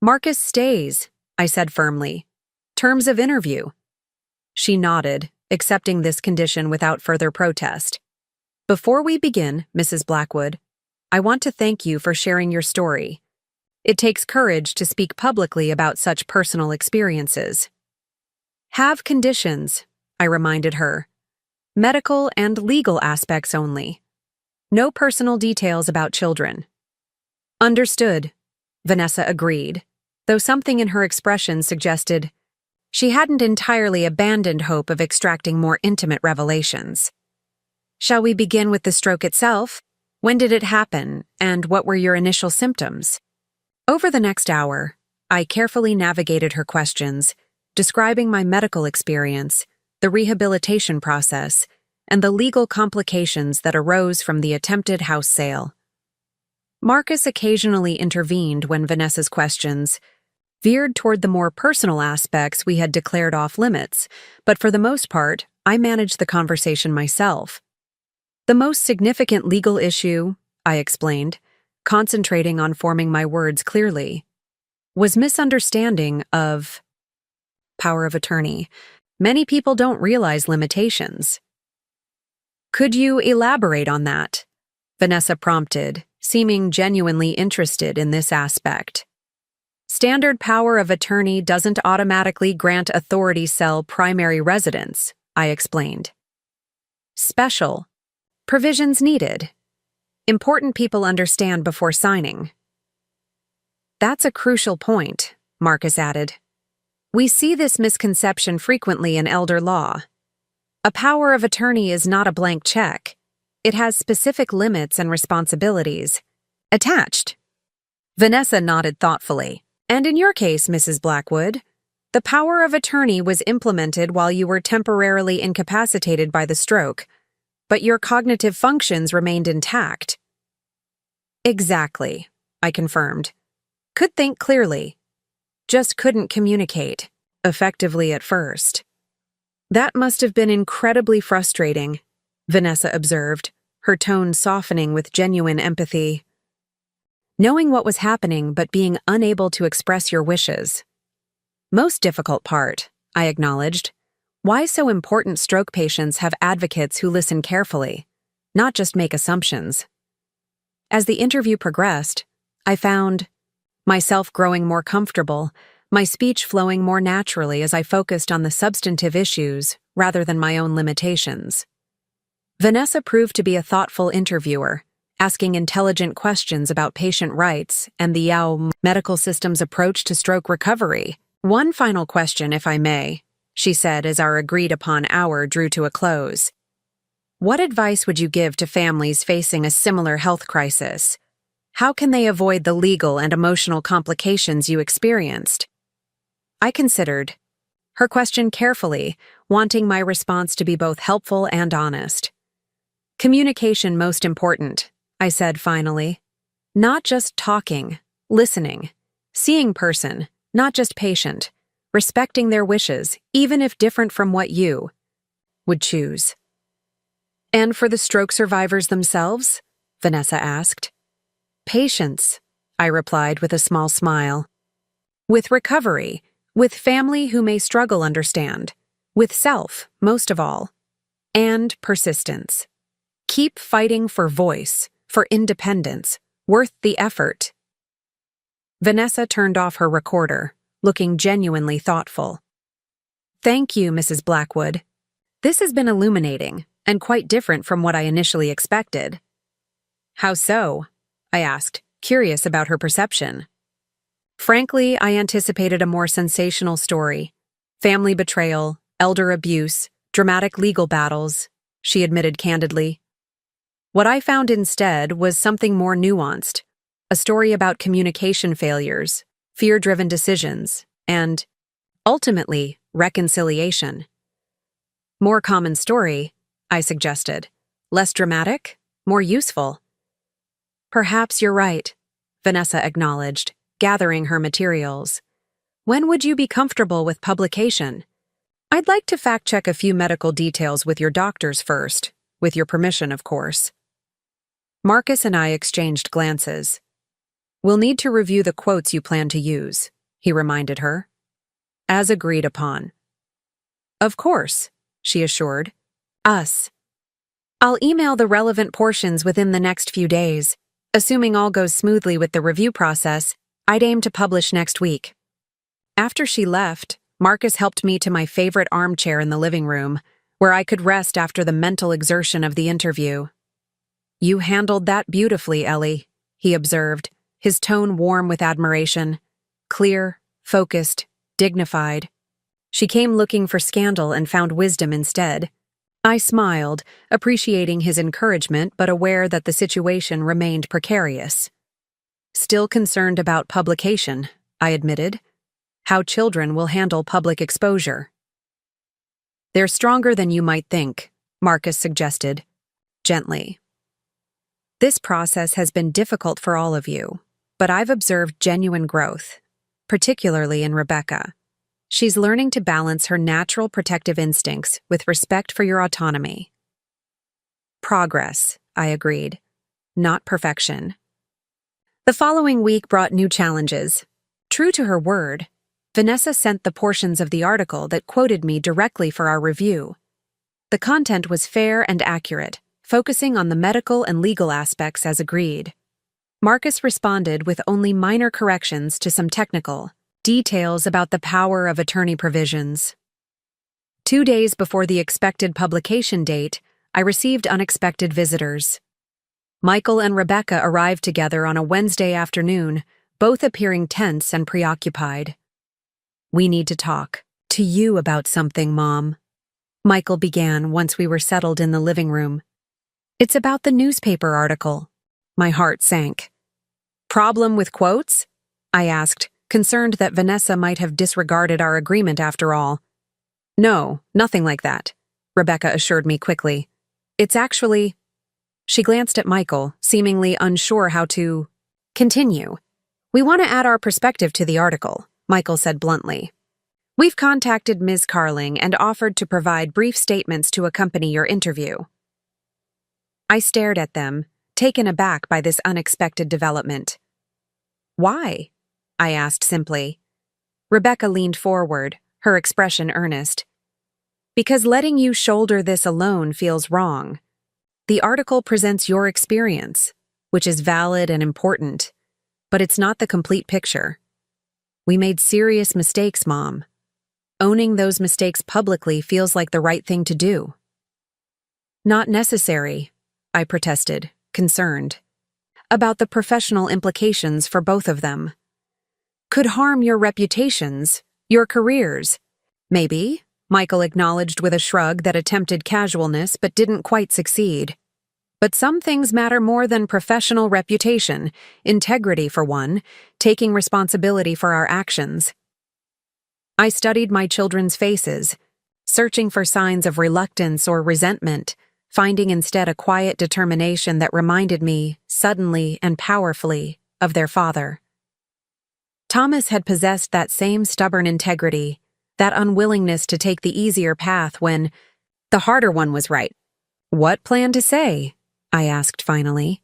Marcus stays, I said firmly. Terms of interview. She nodded, accepting this condition without further protest. Before we begin, Mrs. Blackwood, I want to thank you for sharing your story. It takes courage to speak publicly about such personal experiences. Have conditions, I reminded her. Medical and legal aspects only. No personal details about children. Understood, Vanessa agreed, though something in her expression suggested she hadn't entirely abandoned hope of extracting more intimate revelations. Shall we begin with the stroke itself? When did it happen, and what were your initial symptoms? Over the next hour, I carefully navigated her questions, describing my medical experience, the rehabilitation process, and the legal complications that arose from the attempted house sale. Marcus occasionally intervened when Vanessa's questions veered toward the more personal aspects we had declared off limits, but for the most part, I managed the conversation myself. The most significant legal issue, I explained, concentrating on forming my words clearly, was misunderstanding of power of attorney. Many people don't realize limitations. Could you elaborate on that? Vanessa prompted, seeming genuinely interested in this aspect. Standard power of attorney doesn't automatically grant authority sell primary residence, I explained. Special provisions needed. Important people understand before signing. That's a crucial point, Marcus added. We see this misconception frequently in elder law. A power of attorney is not a blank check. It has specific limits and responsibilities attached. Vanessa nodded thoughtfully. And in your case, Mrs. Blackwood, the power of attorney was implemented while you were temporarily incapacitated by the stroke, but your cognitive functions remained intact. Exactly, I confirmed. Could think clearly. Just couldn't communicate effectively at first. That must have been incredibly frustrating, Vanessa observed, her tone softening with genuine empathy. Knowing what was happening but being unable to express your wishes. Most difficult part, I acknowledged. Why so important stroke patients have advocates who listen carefully, not just make assumptions. As the interview progressed, I found myself growing more comfortable, my speech flowing more naturally as I focused on the substantive issues rather than my own limitations. Vanessa proved to be a thoughtful interviewer, asking intelligent questions about patient rights and the Yao medical system's approach to stroke recovery. One final question, if I may, she said as our agreed-upon hour drew to a close. What advice would you give to families facing a similar health crisis? How can they avoid the legal and emotional complications you experienced? I considered her question carefully, wanting my response to be both helpful and honest. Communication most important, I said finally. Not just talking, listening, seeing person, not just patient, respecting their wishes, even if different from what you would choose. And for the stroke survivors themselves? Vanessa asked. Patience, I replied with a small smile. With recovery, with family who may struggle understand, with self, most of all, and persistence. Keep fighting for voice, for independence, worth the effort. Vanessa turned off her recorder, looking genuinely thoughtful. "Thank you, Mrs. Blackwood. This has been illuminating and quite different from what I initially expected." "How so?" I asked, curious about her perception. "Frankly, I anticipated a more sensational story. Family betrayal, elder abuse, dramatic legal battles," she admitted candidly. "What I found instead was something more nuanced, a story about communication failures, fear-driven decisions, and, ultimately, reconciliation." "More common story," I suggested. "Less dramatic, more useful." "Perhaps you're right," Vanessa acknowledged, gathering her materials. "When would you be comfortable with publication?" "I'd like to fact-check a few medical details with your doctors first, with your permission, of course." Marcus and I exchanged glances. "We'll need to review the quotes you plan to use," he reminded her. "As agreed upon." "Of course," she assured. "Us. I'll email the relevant portions within the next few days. Assuming all goes smoothly with the review process, I'd aim to publish next week." After she left, Marcus helped me to my favorite armchair in the living room, where I could rest after the mental exertion of the interview. "You handled that beautifully, Ellie," he observed, his tone warm with admiration. Clear, focused, dignified. She came looking for scandal and found wisdom instead. I smiled, appreciating his encouragement but aware that the situation remained precarious. "Still concerned about publication," I admitted. "How children will handle public exposure." "They're stronger than you might think," Marcus suggested, gently. "This process has been difficult for all of you, but I've observed genuine growth, particularly in Rebecca. She's learning to balance her natural protective instincts with respect for your autonomy." "Progress," I agreed. "Not perfection." The following week brought new challenges. True to her word, Vanessa sent the portions of the article that quoted me directly for our review. The content was fair and accurate, focusing on the medical and legal aspects as agreed. Marcus responded with only minor corrections to some technical details about the power of attorney provisions. 2 days before the expected publication date, I received unexpected visitors. Michael and Rebecca arrived together on a Wednesday afternoon, both appearing tense and preoccupied. "We need to talk to you about something, Mom," Michael began once we were settled in the living room. "It's about the newspaper article." My heart sank. "Problem with quotes?" I asked, concerned that Vanessa might have disregarded our agreement after all. "No, nothing like that," Rebecca assured me quickly. "It's actually—" She glanced at Michael, seemingly unsure how to continue. "We want to add our perspective to the article," Michael said bluntly. "We've contacted Ms. Carling and offered to provide brief statements to accompany your interview." I stared at them, taken aback by this unexpected development. "Why?" I asked simply. Rebecca leaned forward, her expression earnest. "Because letting you shoulder this alone feels wrong. The article presents your experience, which is valid and important, but it's not the complete picture. We made serious mistakes, Mom. Owning those mistakes publicly feels like the right thing to do." "Not necessary," I protested, concerned. "About the professional implications for both of them. Could harm your reputations, your careers." "Maybe," Michael acknowledged with a shrug that attempted casualness but didn't quite succeed. "But some things matter more than professional reputation, integrity for one, taking responsibility for our actions." I studied my children's faces, searching for signs of reluctance or resentment, finding instead a quiet determination that reminded me, suddenly and powerfully, of their father. Thomas had possessed that same stubborn integrity, that unwillingness to take the easier path when the harder one was right. "What plan to say?" I asked finally.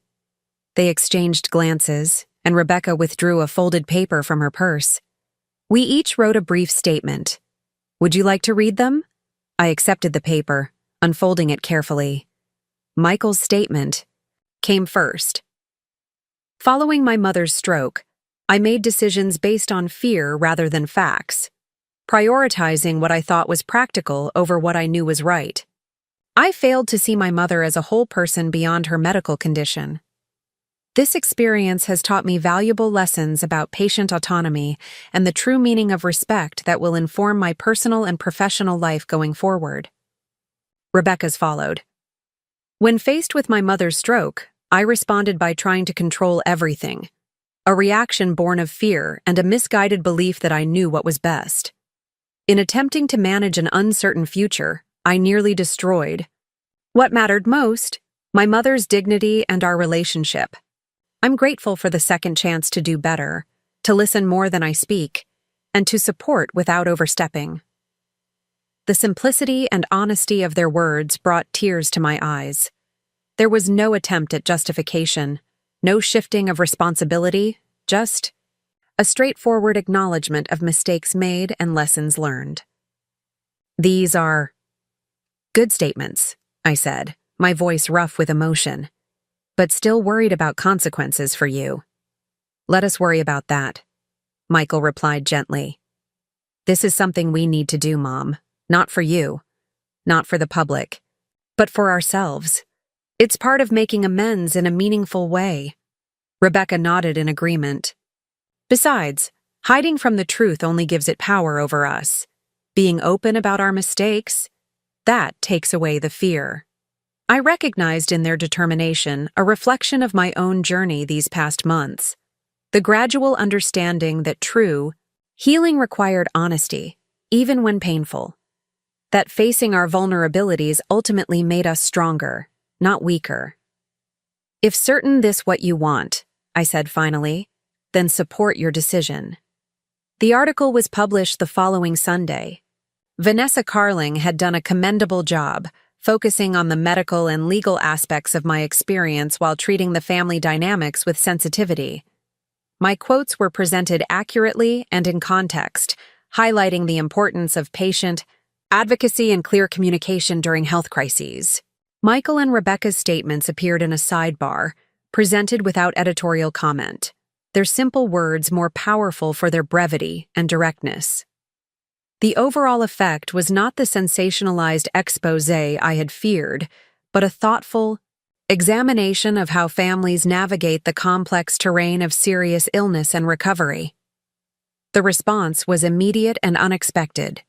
They exchanged glances, and Rebecca withdrew a folded paper from her purse. We each wrote a brief statement. "Would you like to read them?" I accepted the paper, unfolding it carefully. Michael's statement came first. "Following my mother's stroke, I made decisions based on fear rather than facts, prioritizing what I thought was practical over what I knew was right. I failed to see my mother as a whole person beyond her medical condition. This experience has taught me valuable lessons about patient autonomy and the true meaning of respect that will inform my personal and professional life going forward. Rebecca's followed. When faced with my mother's stroke, I responded by trying to control everything, a reaction born of fear and a misguided belief that I knew what was best. In attempting to manage an uncertain future, I nearly destroyed what mattered most: my mother's dignity and our relationship. I'm grateful for the second chance to do better, to listen more than I speak, and to support without overstepping. The simplicity and honesty of their words brought tears to my eyes. There was no attempt at justification, no shifting of responsibility, just a straightforward acknowledgement of mistakes made and lessons learned. "These are good statements," I said, my voice rough with emotion, "but still worried about consequences for you." "Let us worry about that," Michael replied gently. "This is something we need to do, Mom. Not for you, not for the public, but for ourselves. It's part of making amends in a meaningful way." Rebecca nodded in agreement. "Besides, hiding from the truth only gives it power over us. Being open about our mistakes, that takes away the fear." I recognized in their determination a reflection of my own journey these past months. The gradual understanding that true healing required honesty, even when painful. That facing our vulnerabilities ultimately made us stronger, not weaker. "If certain this what you want," I said finally, "then support your decision." The article was published the following Sunday. Vanessa Carling had done a commendable job, focusing on the medical and legal aspects of my experience while treating the family dynamics with sensitivity. My quotes were presented accurately and in context, highlighting the importance of patient advocacy and clear communication during health crises. Michael and Rebecca's statements appeared in a sidebar, presented without editorial comment, their simple words more powerful for their brevity and directness. The overall effect was not the sensationalized exposé I had feared, but a thoughtful examination of how families navigate the complex terrain of serious illness and recovery. The response was immediate and unexpected.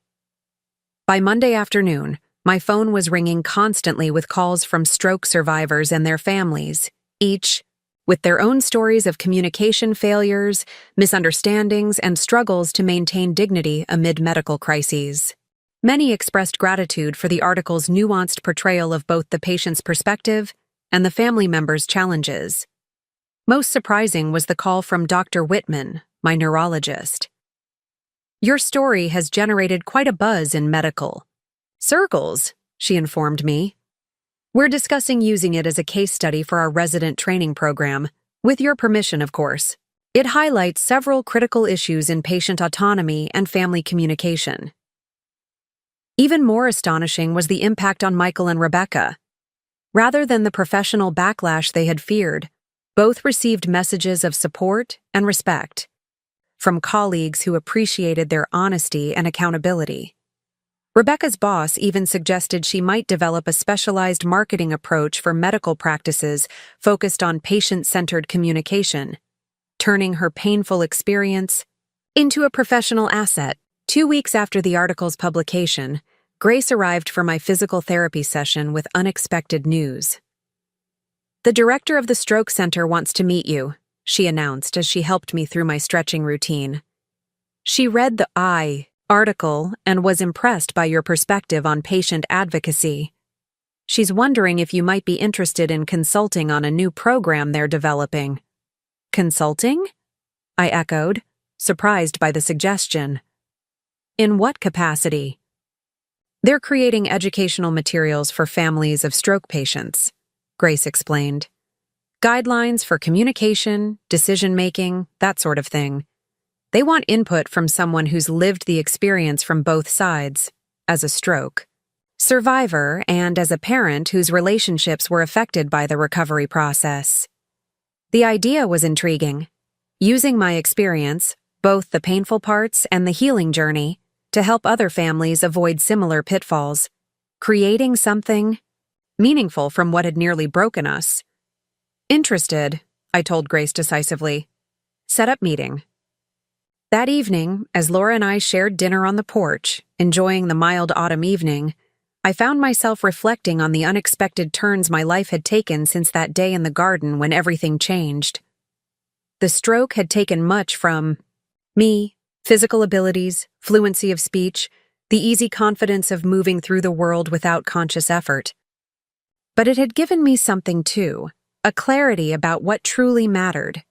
By Monday afternoon, my phone was ringing constantly with calls from stroke survivors and their families, each with their own stories of communication failures, misunderstandings, and struggles to maintain dignity amid medical crises. Many expressed gratitude for the article's nuanced portrayal of both the patient's perspective and the family member's challenges. Most surprising was the call from Dr. Whitman, my neurologist. "Your story has generated quite a buzz in medical circles," she informed me. "We're discussing using it as a case study for our resident training program, with your permission, of course. It highlights several critical issues in patient autonomy and family communication." Even more astonishing was the impact on Michael and Rebecca. Rather than the professional backlash they had feared, both received messages of support and respect from colleagues who appreciated their honesty and accountability. Rebecca's boss even suggested she might develop a specialized marketing approach for medical practices focused on patient-centered communication, turning her painful experience into a professional asset. 2 weeks after the article's publication, Grace arrived for my physical therapy session with unexpected news. "The director of the stroke center wants to meet you," she announced as she helped me through my stretching routine. "She read the article and was impressed by your perspective on patient advocacy. She's wondering if you might be interested in consulting on a new program they're developing." "Consulting?" I echoed, surprised by the suggestion. "In what capacity?" "They're creating educational materials for families of stroke patients," Grace explained. "Guidelines for communication, decision-making, that sort of thing. They want input from someone who's lived the experience from both sides, as a stroke survivor and as a parent whose relationships were affected by the recovery process." The idea was intriguing. using my experience, both the painful parts and the healing journey, to help other families avoid similar pitfalls, creating something meaningful from what had nearly broken us. Interested, I told Grace decisively. Set up meeting. That evening, as Laura and I shared dinner on the porch, enjoying the mild autumn evening, I found myself reflecting on the unexpected turns my life had taken since that day in the garden when everything changed. The stroke had taken much from me: physical abilities, fluency of speech, the easy confidence of moving through the world without conscious effort. But it had given me something too, a clarity about what truly mattered,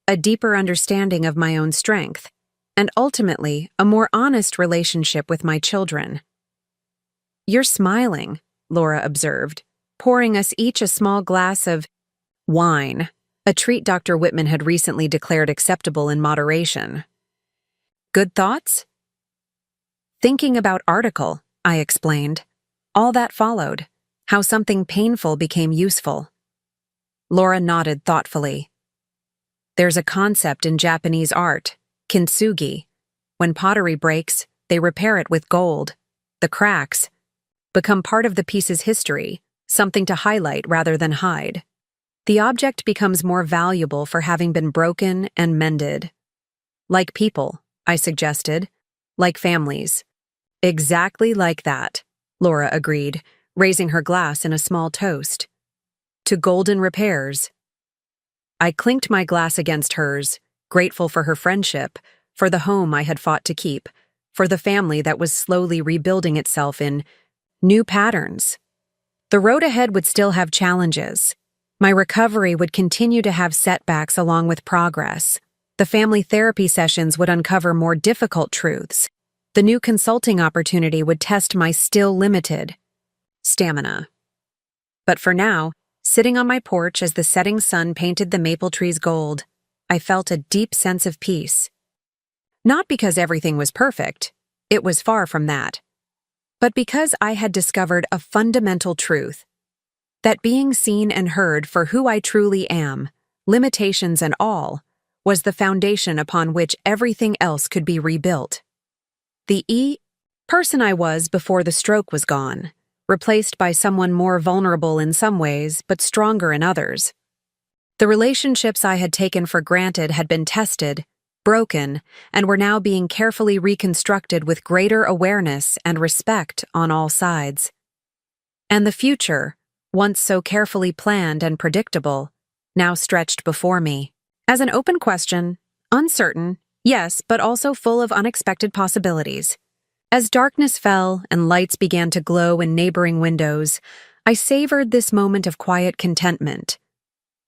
a deeper understanding of my own strength, and ultimately a more honest relationship with my children. "You're smiling," Laura observed, pouring us each a small glass of wine, a treat Dr. Whitman had recently declared acceptable in moderation. "Good thoughts?" "Thinking about article," I explained. All that followed, how something painful became useful. Laura nodded thoughtfully. "There's a concept in Japanese art, kintsugi. When pottery breaks, they repair it with gold. The cracks become part of the piece's history, something to highlight rather than hide. The object becomes more valuable for having been broken and mended. Like people," I suggested. "Like families." "Exactly like that," Laura agreed, raising her glass in a small toast. "To golden repairs." I clinked my glass against hers, grateful for her friendship, for the home I had fought to keep, for the family that was slowly rebuilding itself in new patterns. The road ahead would still have challenges. My recovery would continue to have setbacks along with progress. The family therapy sessions would uncover more difficult truths. The new consulting opportunity would test my still limited stamina. But for now, sitting on my porch as the setting sun painted the maple trees gold, I felt a deep sense of peace. Not because everything was perfect, it was far from that, but because I had discovered a fundamental truth: that being seen and heard for who I truly am, limitations and all, was the foundation upon which everything else could be rebuilt. The person I was before the stroke was gone, replaced by someone more vulnerable in some ways but stronger in others. The relationships I had taken for granted had been tested, broken, and were now being carefully reconstructed with greater awareness and respect on all sides. And the future, once so carefully planned and predictable, now stretched before me. As an open question, uncertain, yes, but also full of unexpected possibilities. As darkness fell and lights began to glow in neighboring windows, I savored this moment of quiet contentment.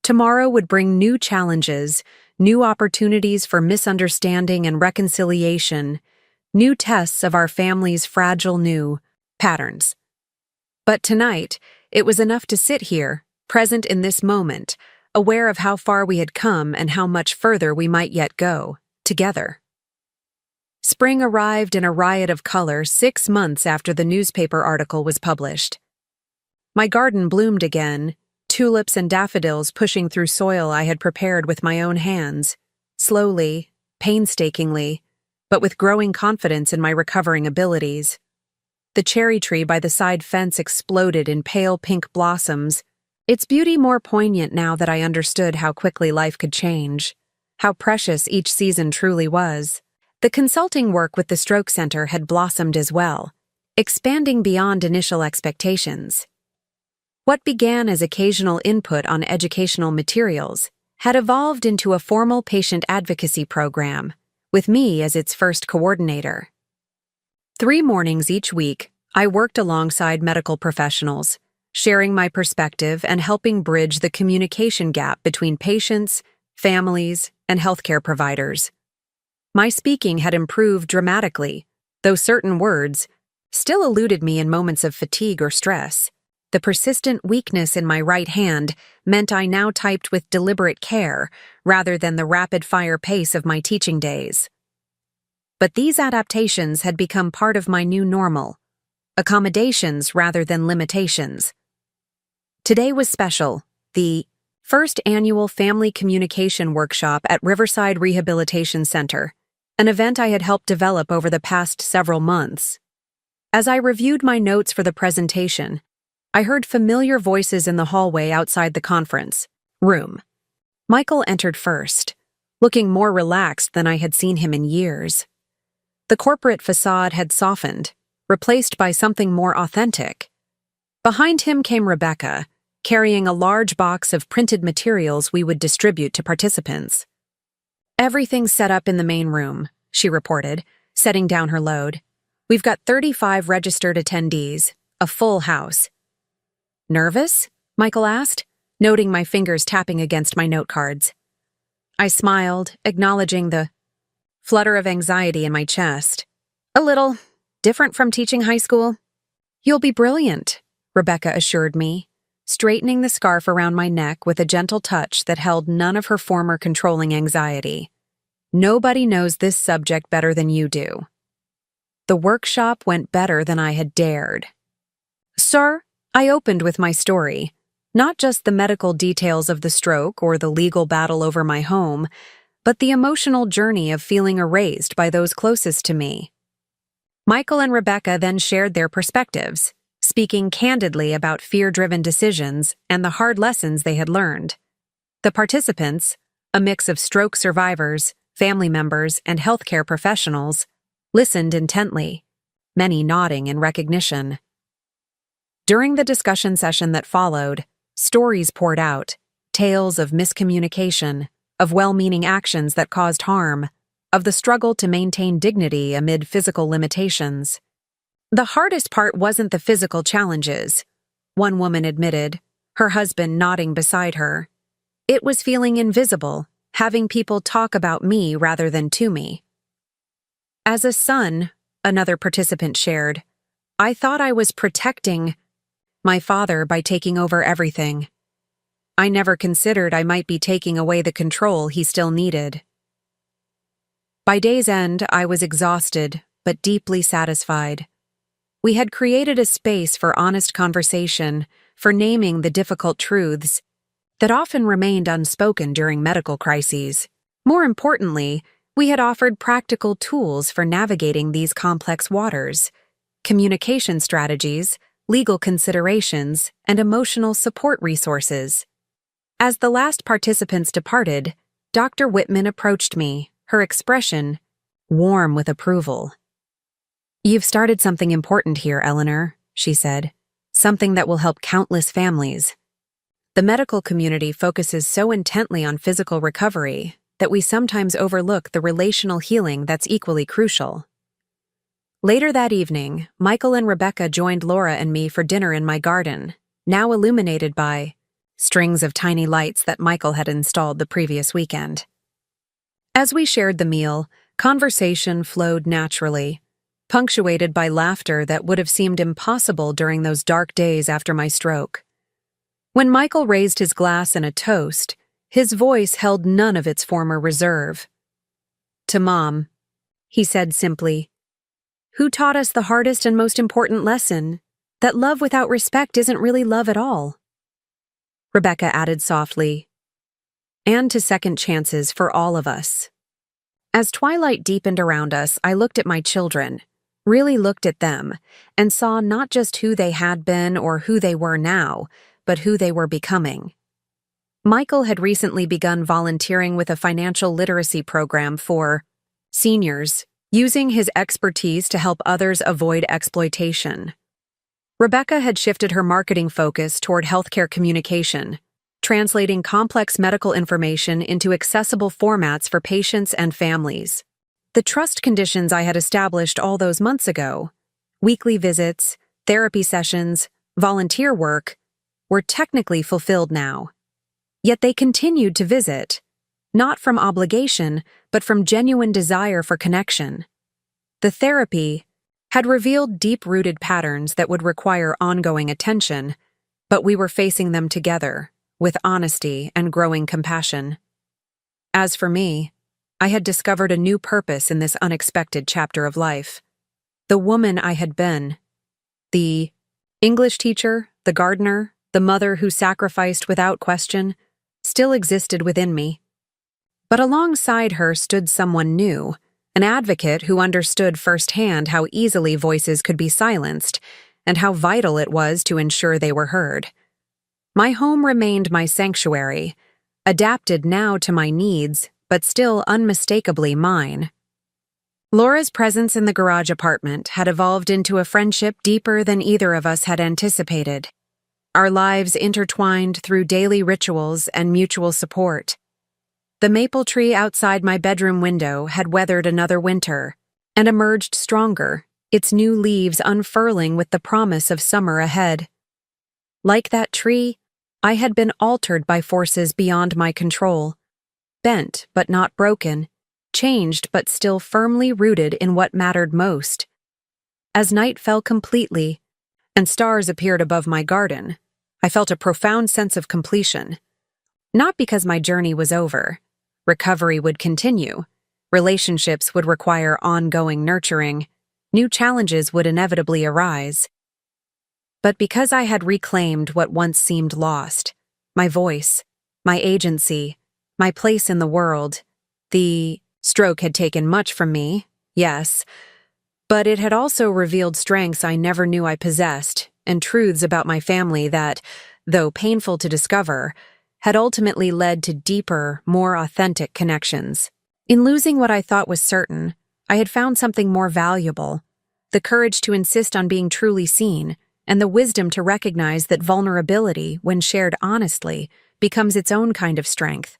Tomorrow would bring new challenges, new opportunities for misunderstanding and reconciliation, new tests of our family's fragile new patterns. But tonight, it was enough to sit here, present in this moment, aware of how far we had come and how much further we might yet go, together. Spring arrived in a riot of color 6 months after the newspaper article was published. My garden bloomed again, tulips and daffodils pushing through soil I had prepared with my own hands, slowly, painstakingly, but with growing confidence in my recovering abilities. The cherry tree by the side fence exploded in pale pink blossoms, its beauty more poignant now that I understood how quickly life could change, how precious each season truly was. The consulting work with the Stroke Center had blossomed as well, expanding beyond initial expectations. What began as occasional input on educational materials had evolved into a formal patient advocacy program, with me as its first coordinator. 3 mornings each week, I worked alongside medical professionals, sharing my perspective and helping bridge the communication gap between patients, families, and healthcare providers. My speaking had improved dramatically, though certain words still eluded me in moments of fatigue or stress. The persistent weakness in my right hand meant I now typed with deliberate care rather than the rapid-fire pace of my teaching days. But these adaptations had become part of my new normal, accommodations rather than limitations. Today was special, the First Annual Family Communication Workshop at Riverside Rehabilitation Center, an event I had helped develop over the past several months. As I reviewed my notes for the presentation, I heard familiar voices in the hallway outside the conference room. Michael entered first, looking more relaxed than I had seen him in years. The corporate facade had softened, replaced by something more authentic. Behind him came Rebecca, carrying a large box of printed materials we would distribute to participants. "Everything's set up in the main room," she reported, setting down her load. "We've got 35 registered attendees, a full house." "Nervous?" Michael asked, noting my fingers tapping against my note cards. I smiled, acknowledging the flutter of anxiety in my chest. "A little. Different from teaching high school." "You'll be brilliant," Rebecca assured me, straightening the scarf around my neck with a gentle touch that held none of her former controlling anxiety. "Nobody knows this subject better than you do." The workshop went better than I had dared. "Sir," I opened with my story, not just the medical details of the stroke or the legal battle over my home, but the emotional journey of feeling erased by those closest to me. Michael and Rebecca then shared their perspectives, speaking candidly about fear-driven decisions and the hard lessons they had learned. The participants, a mix of stroke survivors, family members, and healthcare professionals, listened intently, many nodding in recognition. During the discussion session that followed, stories poured out, tales of miscommunication, of well-meaning actions that caused harm, of the struggle to maintain dignity amid physical limitations. "The hardest part wasn't the physical challenges," one woman admitted, her husband nodding beside her. "It was feeling invisible, having people talk about me rather than to me." "As a son," another participant shared, "I thought I was protecting my father by taking over everything. I never considered I might be taking away the control he still needed." By day's end, I was exhausted, but deeply satisfied. We had created a space for honest conversation, for naming the difficult truths that often remained unspoken during medical crises. More importantly, we had offered practical tools for navigating these complex waters, communication strategies, legal considerations, and emotional support resources. As the last participants departed, Dr. Whitman approached me, her expression warm with approval. "You've started something important here, Eleanor," she said, "something that will help countless families. The medical community focuses so intently on physical recovery that we sometimes overlook the relational healing that's equally crucial." Later that evening, Michael and Rebecca joined Laura and me for dinner in my garden, now illuminated by strings of tiny lights that Michael had installed the previous weekend. As we shared the meal, conversation flowed naturally, punctuated by laughter that would have seemed impossible during those dark days after my stroke. When Michael raised his glass in a toast, his voice held none of its former reserve. "To Mom," he said simply, "who taught us the hardest and most important lesson, that love without respect isn't really love at all." Rebecca added softly, "And to second chances for all of us." As twilight deepened around us, I looked at my children, really looked at them, and saw not just who they had been or who they were now, but who they were becoming. Michael had recently begun volunteering with a financial literacy program for seniors, using his expertise to help others avoid exploitation. Rebecca had shifted her marketing focus toward healthcare communication, translating complex medical information into accessible formats for patients and families. The trust conditions I had established all those months ago, weekly visits, therapy sessions, volunteer work, were technically fulfilled now. Yet they continued to visit, not from obligation, but from genuine desire for connection. The therapy had revealed deep-rooted patterns that would require ongoing attention, but we were facing them together, with honesty and growing compassion. As for me, I had discovered a new purpose in this unexpected chapter of life. The woman I had been, the English teacher, the gardener, the mother who sacrificed without question, still existed within me. But alongside her stood someone new, an advocate who understood firsthand how easily voices could be silenced and how vital it was to ensure they were heard. My home remained my sanctuary, adapted now to my needs, but still unmistakably mine. Laura's presence in the garage apartment had evolved into a friendship deeper than either of us had anticipated. Our lives intertwined through daily rituals and mutual support. The maple tree outside my bedroom window had weathered another winter and emerged stronger, its new leaves unfurling with the promise of summer ahead. Like that tree, I had been altered by forces beyond my control, bent but not broken, changed but still firmly rooted in what mattered most. As night fell completely and stars appeared above my garden, I felt a profound sense of completion. Not because my journey was over. Recovery would continue. Relationships would require ongoing nurturing. New challenges would inevitably arise. But because I had reclaimed what once seemed lost, my voice, my agency, my place in the world, the stroke had taken much from me, yes, but it had also revealed strengths I never knew I possessed and truths about my family that, though painful to discover, had ultimately led to deeper, more authentic connections. In losing what I thought was certain, I had found something more valuable, the courage to insist on being truly seen, and the wisdom to recognize that vulnerability, when shared honestly, becomes its own kind of strength.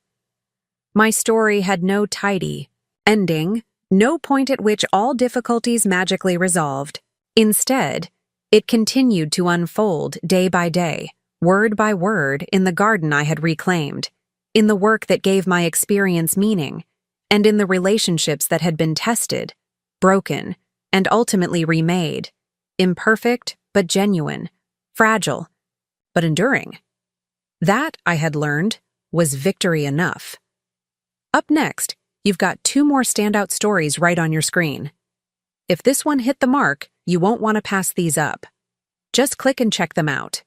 My story had no tidy ending, no point at which all difficulties magically resolved. Instead, it continued to unfold day by day, word by word, in the garden I had reclaimed, in the work that gave my experience meaning, and in the relationships that had been tested, broken, and ultimately remade, imperfect but genuine, fragile but enduring. That, I had learned, was victory enough. Up next, you've got 2 more standout stories right on your screen. If this one hit the mark, you won't want to pass these up. Just click and check them out.